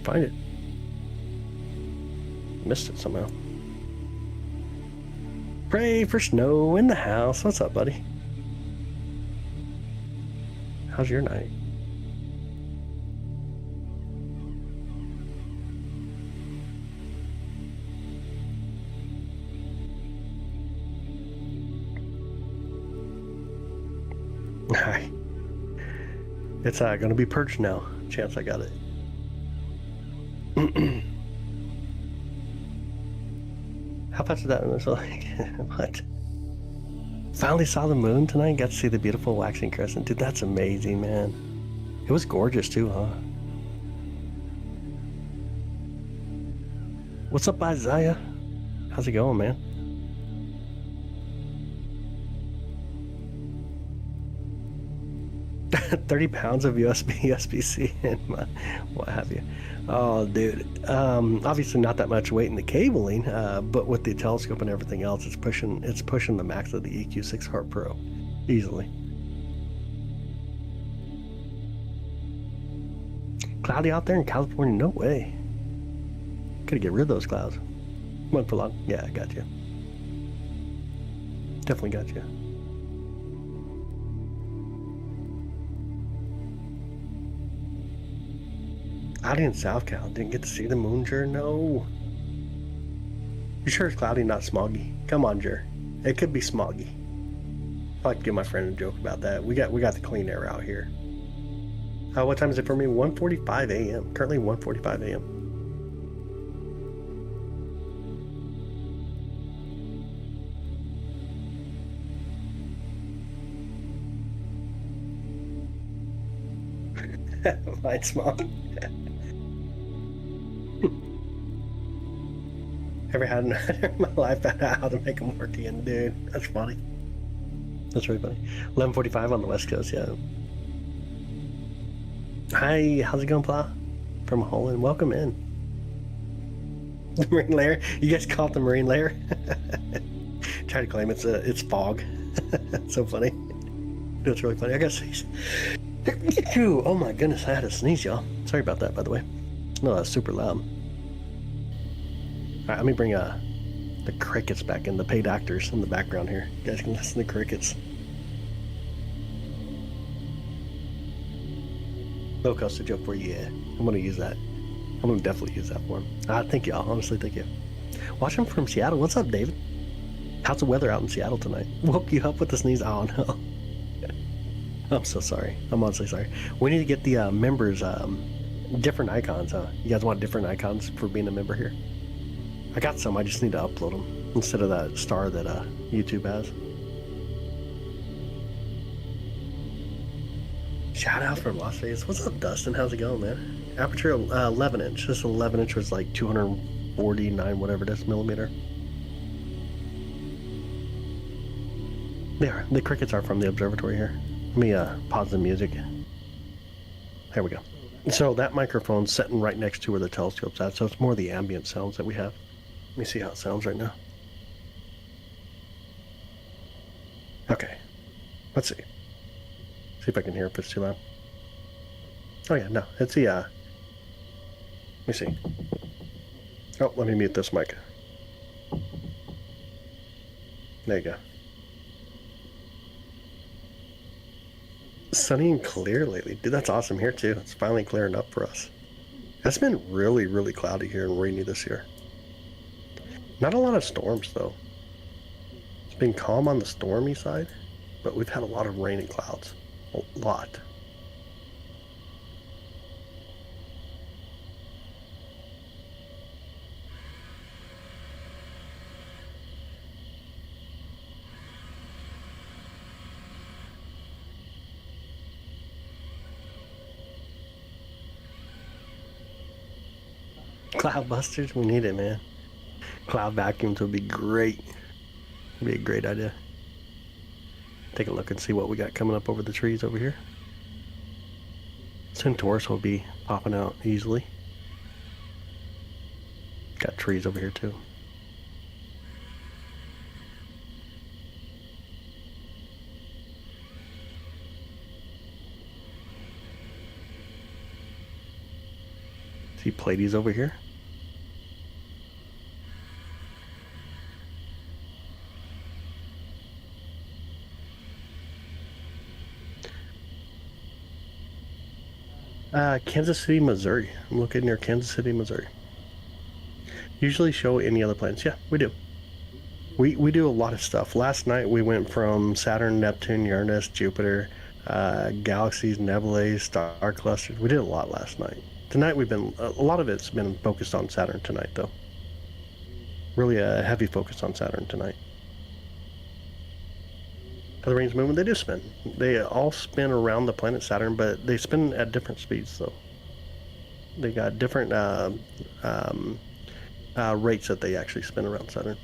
Find it. Missed it somehow. Pray for snow in the house. What's up, buddy? How's your night? Alright. It's gonna be purged now. Chance I got it. How fast is that? Like, what? Finally saw the moon tonight. Got to see the beautiful waxing crescent. Dude, that's amazing, man. It was gorgeous too, huh? What's up, Isaiah? How's it going, man? £30 of USB-C and what have you. Oh, dude. Obviously not that much weight in the cabling, but with the telescope and everything else, it's pushing the max of the EQ6 Heart Pro easily. Cloudy out there in California? No way. Gotta get rid of those clouds. Went for long. Yeah, I got you. Definitely got you. Cloudy in South Cal. Didn't get to see the moon, Jer? No. You sure it's cloudy, not smoggy? Come on, Jer. It could be smoggy. I like to give my friend a joke about that. We got the clean air out here. What time is it for me? 1:45 a.m. Currently 1:45 a.m. Light smog. Ever had in my life how to make them work again, dude? That's funny. That's really funny. 11:45 on the West Coast, yeah. Hi, how's it going, Pla? From Holland, welcome in. The marine layer. You guys call it the marine layer? Try to claim it's fog. So funny. It's really funny. I gotta sneeze. Oh my goodness, I had a sneeze, y'all. Sorry about that, by the way. No, that's super loud. Alright, let me bring the crickets back in, the paid actors in the background here. You guys can listen to crickets. Low cost joke for you, yeah. I'm gonna use that. I'm gonna definitely use that for him. Thank y'all, honestly, thank you. Watching from Seattle. What's up, David? How's the weather out in Seattle tonight? Woke you up with the sneeze? Oh no. I'm so sorry. I'm honestly sorry. We need to get the members different icons, huh? You guys want different icons for being a member here? I got some. I just need to upload them instead of that star that YouTube has. Shout out from Las Vegas. What's up, Dustin? How's it going, man? Aperture 11 inch. This 11 inch was like 249 whatever it is millimeter. There, the crickets are from the observatory here. Let me pause the music. There we go. So that microphone's sitting right next to where the telescope's at, so it's more the ambient sounds that we have. Let me see how it sounds right now. Okay. Let's see. See if I can hear if it's too loud. Oh yeah, no, it's the let me see. Oh, let me mute this mic. There you go. Sunny and clear lately. Dude, that's awesome here too. It's finally clearing up for us. It's been really, really cloudy here and rainy this year. Not a lot of storms though. It's been calm on the stormy side, but we've had a lot of rain and clouds. A lot. Cloud busters, we need it, man. Cloud vacuums would be great. Would be a great idea. Take a look and see what we got coming up over the trees over here. Centaurus will be popping out easily. Got trees over here too. See Pleiades over here. Kansas City, Missouri. I'm located near Kansas City, Missouri. Usually show any other planets. Yeah, we do. We do a lot of stuff. Last night we went from Saturn, Neptune, Uranus, Jupiter, galaxies, nebulae, star clusters. We did a lot last night. Tonight a lot of it's been focused on Saturn tonight, though. Really a heavy focus on Saturn tonight. The rings movement, they do spin. They all spin around the planet Saturn, but they spin at different speeds, though. They got different rates that they actually spin around Saturn.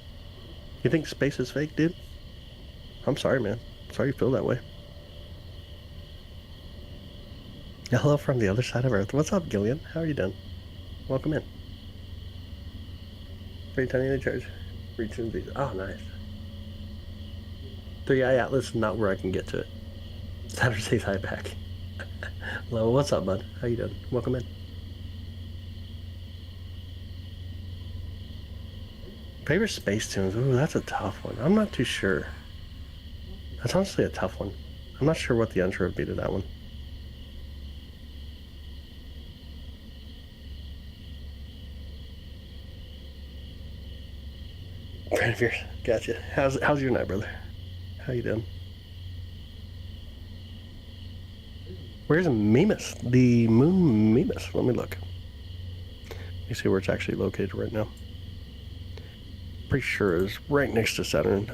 You think space is fake, dude? I'm sorry, man. Sorry you feel that way. Hello from the other side of Earth. What's up, Gillian? How are you doing? Welcome in. Pretty tiny in the church. Reaching these. Oh, nice. 3i Atlas is not where I can get to it. Saturn says hi back. Hello, what's up, bud? How you doing? Welcome in. Favorite space tunes? Ooh, that's a tough one. I'm not too sure. That's honestly a tough one. I'm not sure what the answer would be to that one. Friend of yours. Gotcha. How's your night, brother? How you doing? Where's Mimas? The moon Mimas. Let me look. Let me see where it's actually located right now. Pretty sure it's right next to Saturn.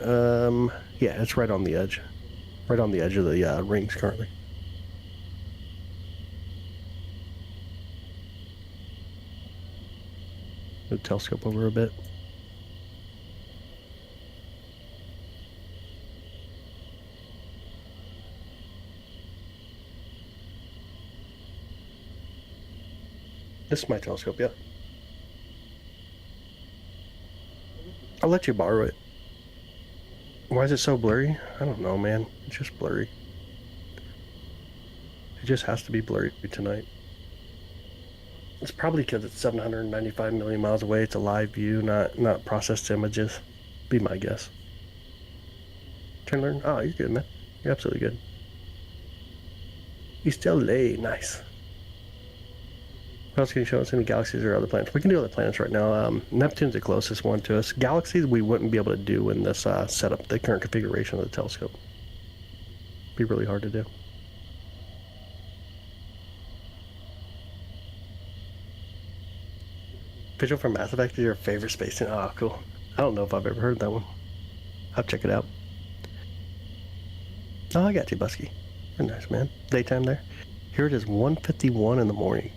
Yeah, it's right on the edge. Right on the edge of the rings currently. Move the telescope over a bit. This is my telescope, yeah. I'll let you borrow it. Why is it so blurry? I don't know, man. It's just blurry. It just has to be blurry tonight. It's probably because it's 795 million miles away. It's a live view, not processed images. Be my guess. Trying to learn. Oh, you're good, man. You're absolutely good. You still lay. Nice. What else can you show us? Any galaxies or other planets? We can do other planets right now. Neptune's the closest one to us. Galaxies we wouldn't be able to do in this setup, the current configuration of the telescope. Be really hard to do. Visual from Mass Effect is your favorite space scene? Oh, cool. I don't know if I've ever heard that one. I'll check it out. Oh, I got you, Busky. Very nice, man. Daytime there. Here it is, 1:51 in the morning.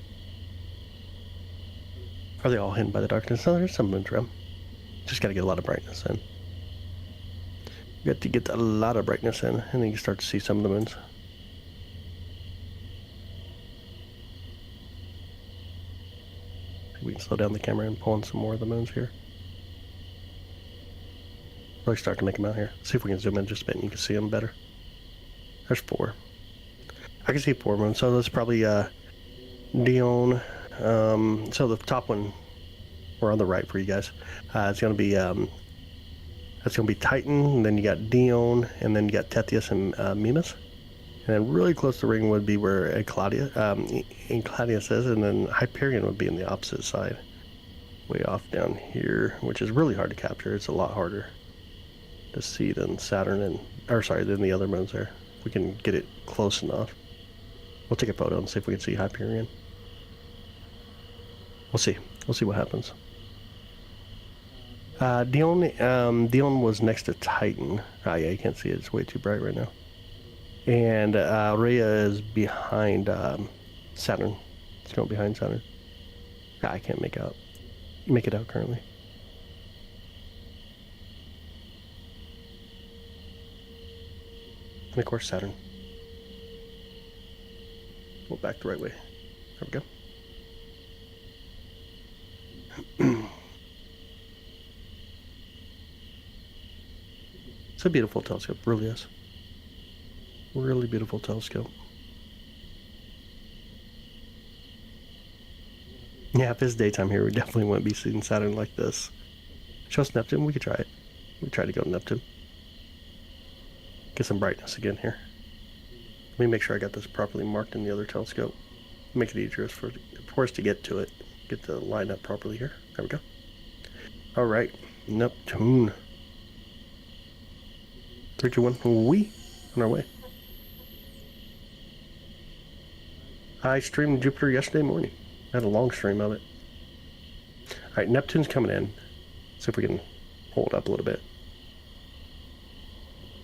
Are they all hidden by the darkness? No, there's some moons around. Just gotta get a lot of brightness in. You got to get a lot of brightness in, and then you start to see some of the moons. We can slow down the camera and pull in some more of the moons here. Really start to make them out here. See if we can zoom in just a bit and you can see them better. There's 4. I can see 4 moons, so that's probably Dione. So the top one, or on the right for you guys, it's going to be that's going to be Titan, and then you got Dione, and then you got Tethys and Mimas. And then really close to the ring would be where Enceladus is, and then Hyperion would be in the opposite side. Way off down here, which is really hard to capture. It's a lot harder to see than Saturn than the other moons there. If we can get it close enough. We'll take a photo and see if we can see Hyperion. We'll see. We'll see what happens. Dione was next to Titan. Oh yeah, you can't see it. It's way too bright right now. And Rhea is behind Saturn. It's going behind Saturn. I can't make it out currently. And of course Saturn. Go back the right way. There we go. It's a beautiful telescope, really is. Really beautiful telescope. Yeah, if it's daytime here, we definitely wouldn't be seeing Saturn like this. Show us Neptune, we could try it. We try to go to Neptune. Get some brightness again here. Let me make sure I got this properly marked in the other telescope. Make it easier for us to get to it. Get the line up properly here. There we go. Alright, Neptune. 3, 2, 1, we on our way. I streamed Jupiter yesterday morning. I had a long stream of it. All right, Neptune's coming in. See if we can pull it up a little bit.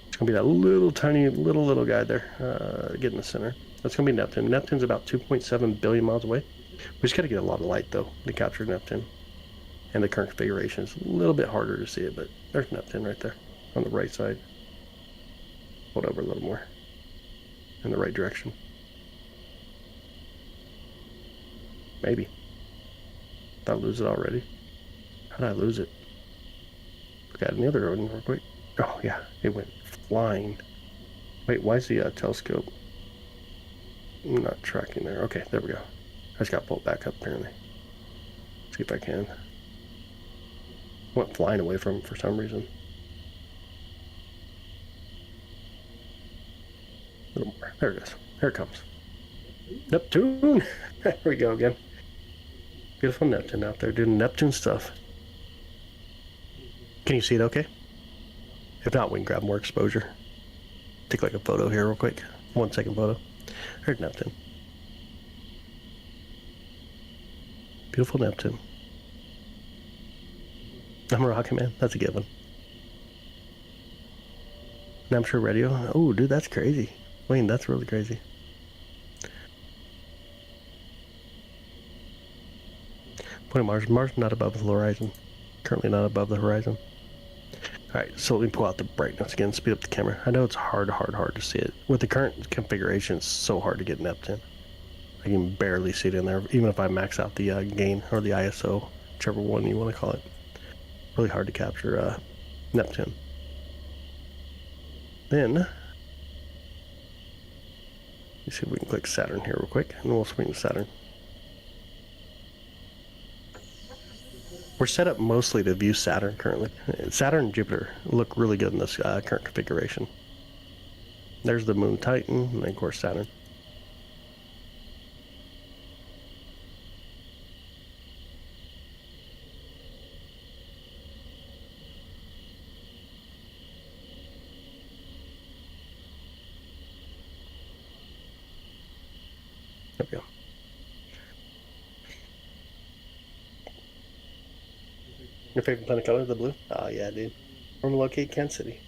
It's gonna be that little tiny little guy there, get in the center. That's gonna be Neptune. Neptune's about 2.7 billion miles away. We just gotta get a lot of light though to capture Neptune. And the current configuration is a little bit harder to see it, but there's Neptune right there on the right side. Hold over a little more in the right direction. Maybe. Did I lose it already? How did I lose it? Got another one real quick. Oh yeah, it went flying. Wait, why is the telescope not tracking there? Okay, there we go. I just got pulled back up apparently. See if I can. Went flying away from it for some reason. A little more. There it is. Here it comes. Neptune! There we go again. Beautiful Neptune out there doing Neptune stuff. Can you see it okay? If not, we can grab more exposure. Take like a photo here real quick. 1 second photo. There's Neptune. Beautiful Neptune. I'm a rocket man. That's a given. And I'm sure radio. Oh, dude, that's crazy. Wayne, that's really crazy. Point of Mars. Mars not above the horizon. Currently not above the horizon. Alright, so let me pull out the brightness again, speed up the camera. I know it's hard to see it. With the current configuration, it's so hard to get Neptune. I can barely see it in there, even if I max out the gain or the ISO, whichever one you want to call it. Really hard to capture Neptune. Then, let's see if we can click Saturn here real quick, and then we'll swing to Saturn. We're set up mostly to view Saturn currently. Saturn and Jupiter look really good in this current configuration. There's the moon Titan, and then of course Saturn. There we go. Your favorite planet color, the blue? Oh yeah, dude. Where we locate Kansas City.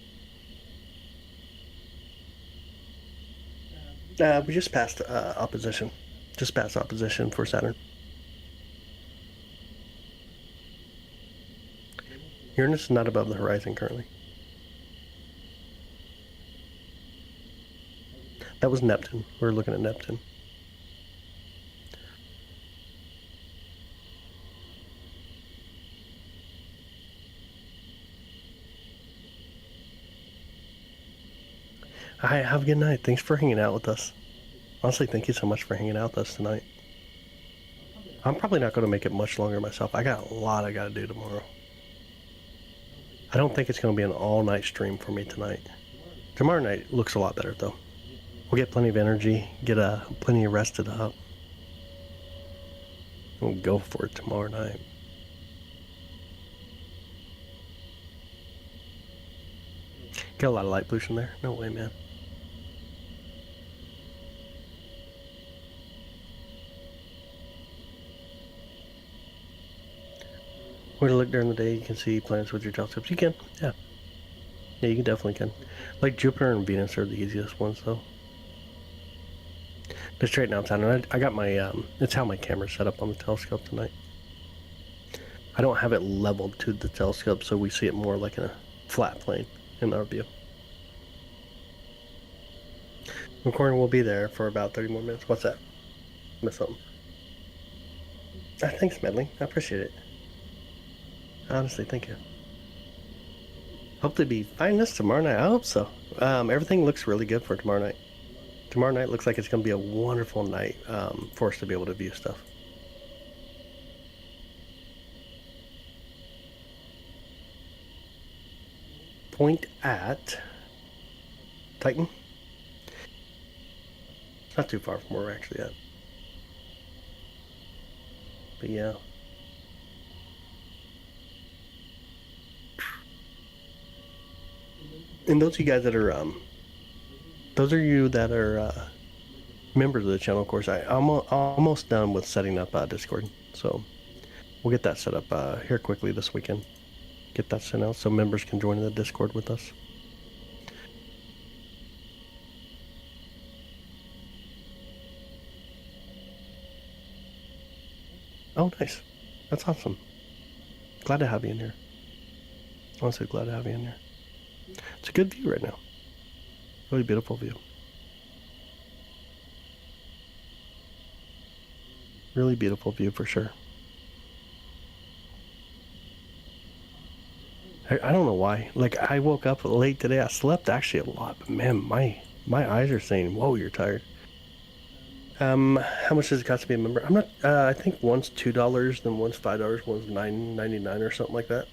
We just passed opposition. Just passed opposition for Saturn. Uranus is not above the horizon currently. That was Neptune. We're looking at Neptune. Hi, have a good night. Thanks for hanging out with us. Honestly, thank you so much for hanging out with us tonight. I'm probably not going to make it much longer myself. I got a lot I got to do tomorrow. I don't think it's going to be an all-night stream for me tonight. Tomorrow night looks a lot better, though. We'll get plenty of energy, get plenty of rested up. We'll go for it tomorrow night. Got a lot of light pollution there. No way, man. Way to look during the day, you can see planets with your telescopes. You can, yeah. Yeah, you can definitely can. Like Jupiter and Venus are the easiest ones, though. To straighten out Saturn, I got my, it's how my camera's set up on the telescope tonight. I don't have it leveled to the telescope, so we see it more like in a flat plane in our view. Recording will be there for about 30 more minutes. What's that? Miss something. Thanks, Medley. I appreciate it. Honestly, thank you. Hopefully be fine this tomorrow night. I hope so. Everything looks really good for tomorrow night. Tomorrow night looks like it's going to be a wonderful night for us to be able to view stuff. Point at Titan. It's not too far from where we're actually at. But yeah. And those of you guys that are those are you that are members of the channel, of course. I'm almost done with setting up Discord, so we'll get that set up here quickly this weekend. Get that sent out so members can join the Discord with us. Oh, nice. That's awesome. Glad to have you in here. Honestly, glad to have you in here. It's a good view right now. Really beautiful view. Really beautiful view for sure. I don't know why. Like, I woke up late today. I slept actually a lot, but man, my eyes are saying, "Whoa, you're tired." How much does it cost to be a member? I'm not. I think one's $2, then one's $5, one's $9.99 or something like that.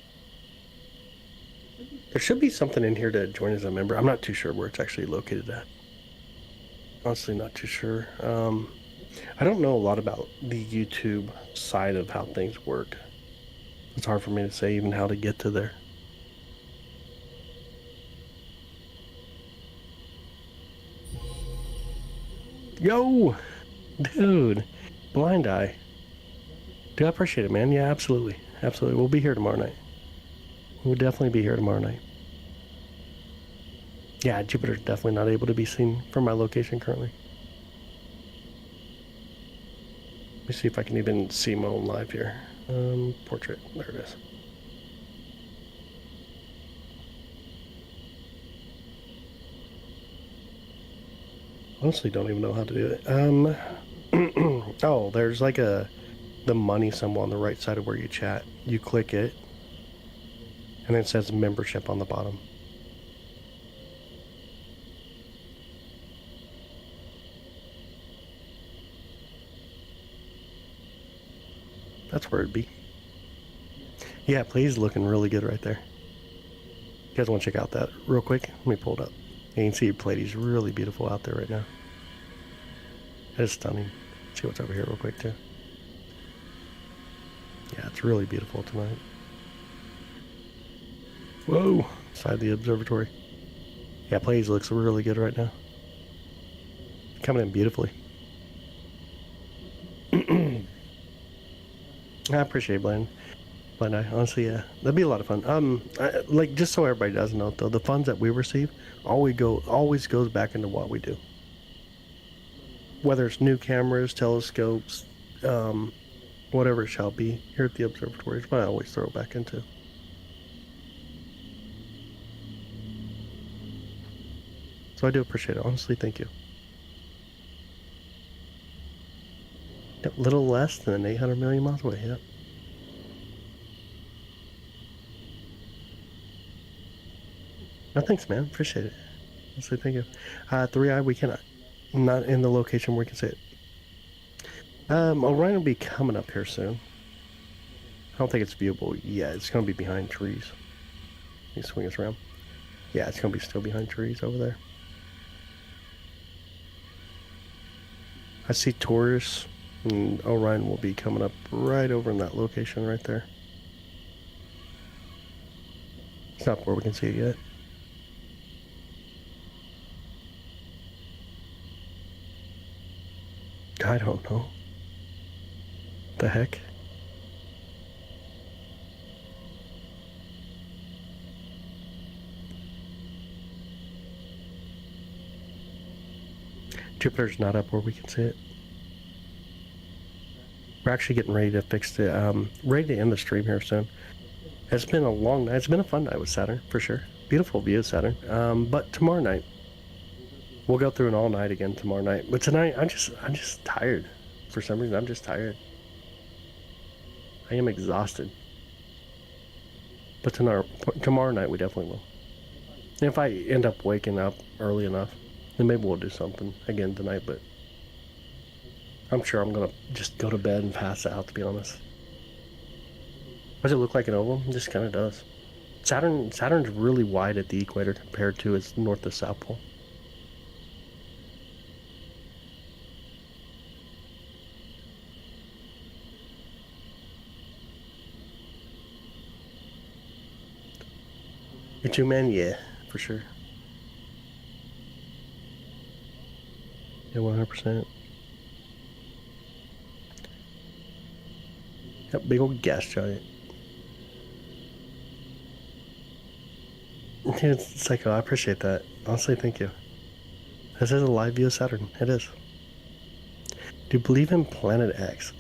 There should be something in here to join as a member. I'm not too sure where it's actually located at. Honestly, not too sure. I don't know a lot about the YouTube side of how things work. It's hard for me to say even how to get to there. Yo, dude, blind eye. Dude, I appreciate it, man. Yeah, absolutely. Absolutely. We'll be here tomorrow night. We'll definitely be here tomorrow night. Yeah, Jupiter's definitely not able to be seen from my location currently. Let me see if I can even see my own live here. Portrait. There it is. Honestly, don't even know how to do it. Oh, there's like the money symbol on the right side of where you chat. You click it, and then it says membership on the bottom. That's where it'd be. Yeah, Play's looking really good right there. You guys want to check out that real quick? Let me pull it up. You can see Pleiades really beautiful out there right now. It is stunning. Let's see what's over here real quick too. Yeah, it's really beautiful tonight. Whoa! Inside the observatory. Yeah, Pleiades looks really good right now. Coming in beautifully. I appreciate it, Blaine. But honestly, yeah, that'd be a lot of fun. Like just so everybody does know, though, the funds that we receive always goes back into what we do. Whether it's new cameras, telescopes, whatever it shall be, here at the observatory, it's what I always throw back into. So I do appreciate it. Honestly, thank you. Yep, little less than 800 million miles away. Yep. No, thanks, man. Appreciate it. Honestly, thank you. 3i, we cannot. Not in the location where we can see it. Orion will be coming up here soon. I don't think it's viewable yet. It's going to be behind trees. Can you swing us around? Yeah, it's going to be still behind trees over there. I see Taurus, and Orion will be coming up right over in that location right there. It's not where we can see it yet. I don't know. The heck? Jupiter's not up where we can see it. We're actually getting ready to fix it. Ready to end the stream here soon. It's been a long night. It's been a fun night with Saturn, for sure. Beautiful view of Saturn. But tomorrow night, we'll go through an all night again tomorrow night. But tonight, I'm just tired. For some reason, I'm just tired. I am exhausted. But tomorrow night, we definitely will. And if I end up waking up early enough, then maybe we'll do something again tonight. But I'm sure I'm gonna just go to bed and pass out, to be honest. Does it look like an oval? It just kind of does. Saturn's really wide at the equator compared to its north to south pole. Your two men, yeah, for sure. Yeah, 100%. Yep, big old gas giant. It's Psycho, I appreciate that. Honestly, thank you. This is a live view of Saturn. It is. Do you believe in Planet X?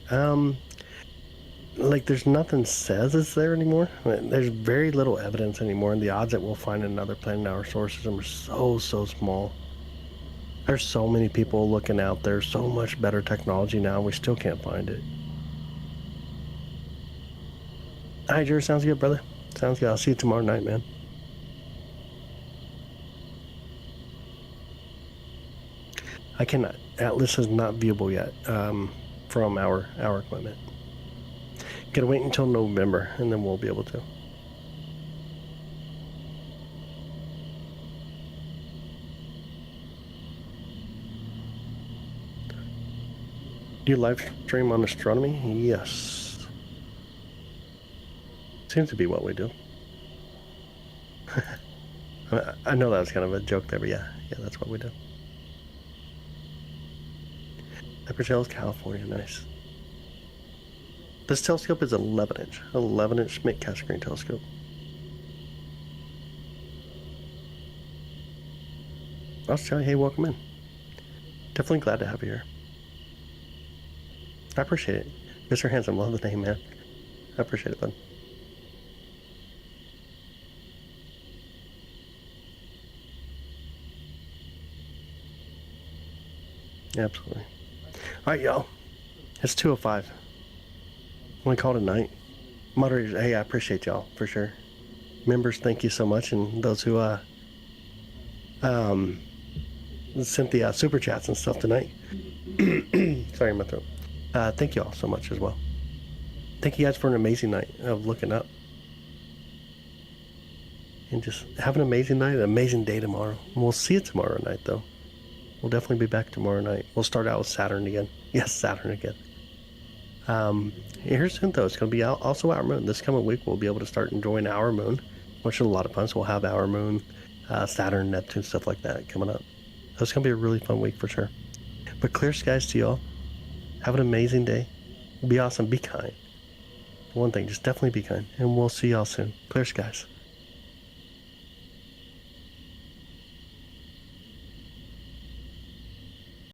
Like, there's nothing says it's there anymore. There's very little evidence anymore, and the odds that we'll find another planet in our solar system are so small. There's so many people looking out there, so much better technology now, we still can't find it. All right, Jared, sounds good, brother. Sounds good. I'll see you tomorrow night, man. I cannot. Atlas is not viewable yet from our equipment. Gotta wait until November, and then we'll be able to. Do you live stream on astronomy? Yes. Seems to be what we do. I know that was kind of a joke there, but yeah, that's what we do. Hyper Hills, California, nice. This telescope is 11-inch. 11-inch Schmidt Cassegrain telescope. Australia, hey, welcome in. Definitely glad to have you here. I appreciate it. Mr. Handsome, love the name, man. I appreciate it, bud. Yeah, absolutely. All right, y'all. It's 2:05. I'm gonna call it a night. Moderators, hey, I appreciate y'all for sure. Members, thank you so much, and those who sent the super chats and stuff tonight. Sorry, my throat. Thank you all so much as well. Thank you guys for an amazing night of looking up. And just have an amazing night, an amazing day tomorrow. And we'll see you tomorrow night, though. We'll definitely be back tomorrow night. We'll start out with Saturn again. Yes, Saturn again. Here's soon, though. It's going to be also our moon. This coming week, we'll be able to start enjoying our moon, which is a lot of fun. So we'll have our moon, Saturn, Neptune, stuff like that coming up. So it's going to be a really fun week for sure. But clear skies to y'all. Have an amazing day. Be awesome. Be kind. One thing, just definitely be kind. And we'll see y'all soon. Clear skies.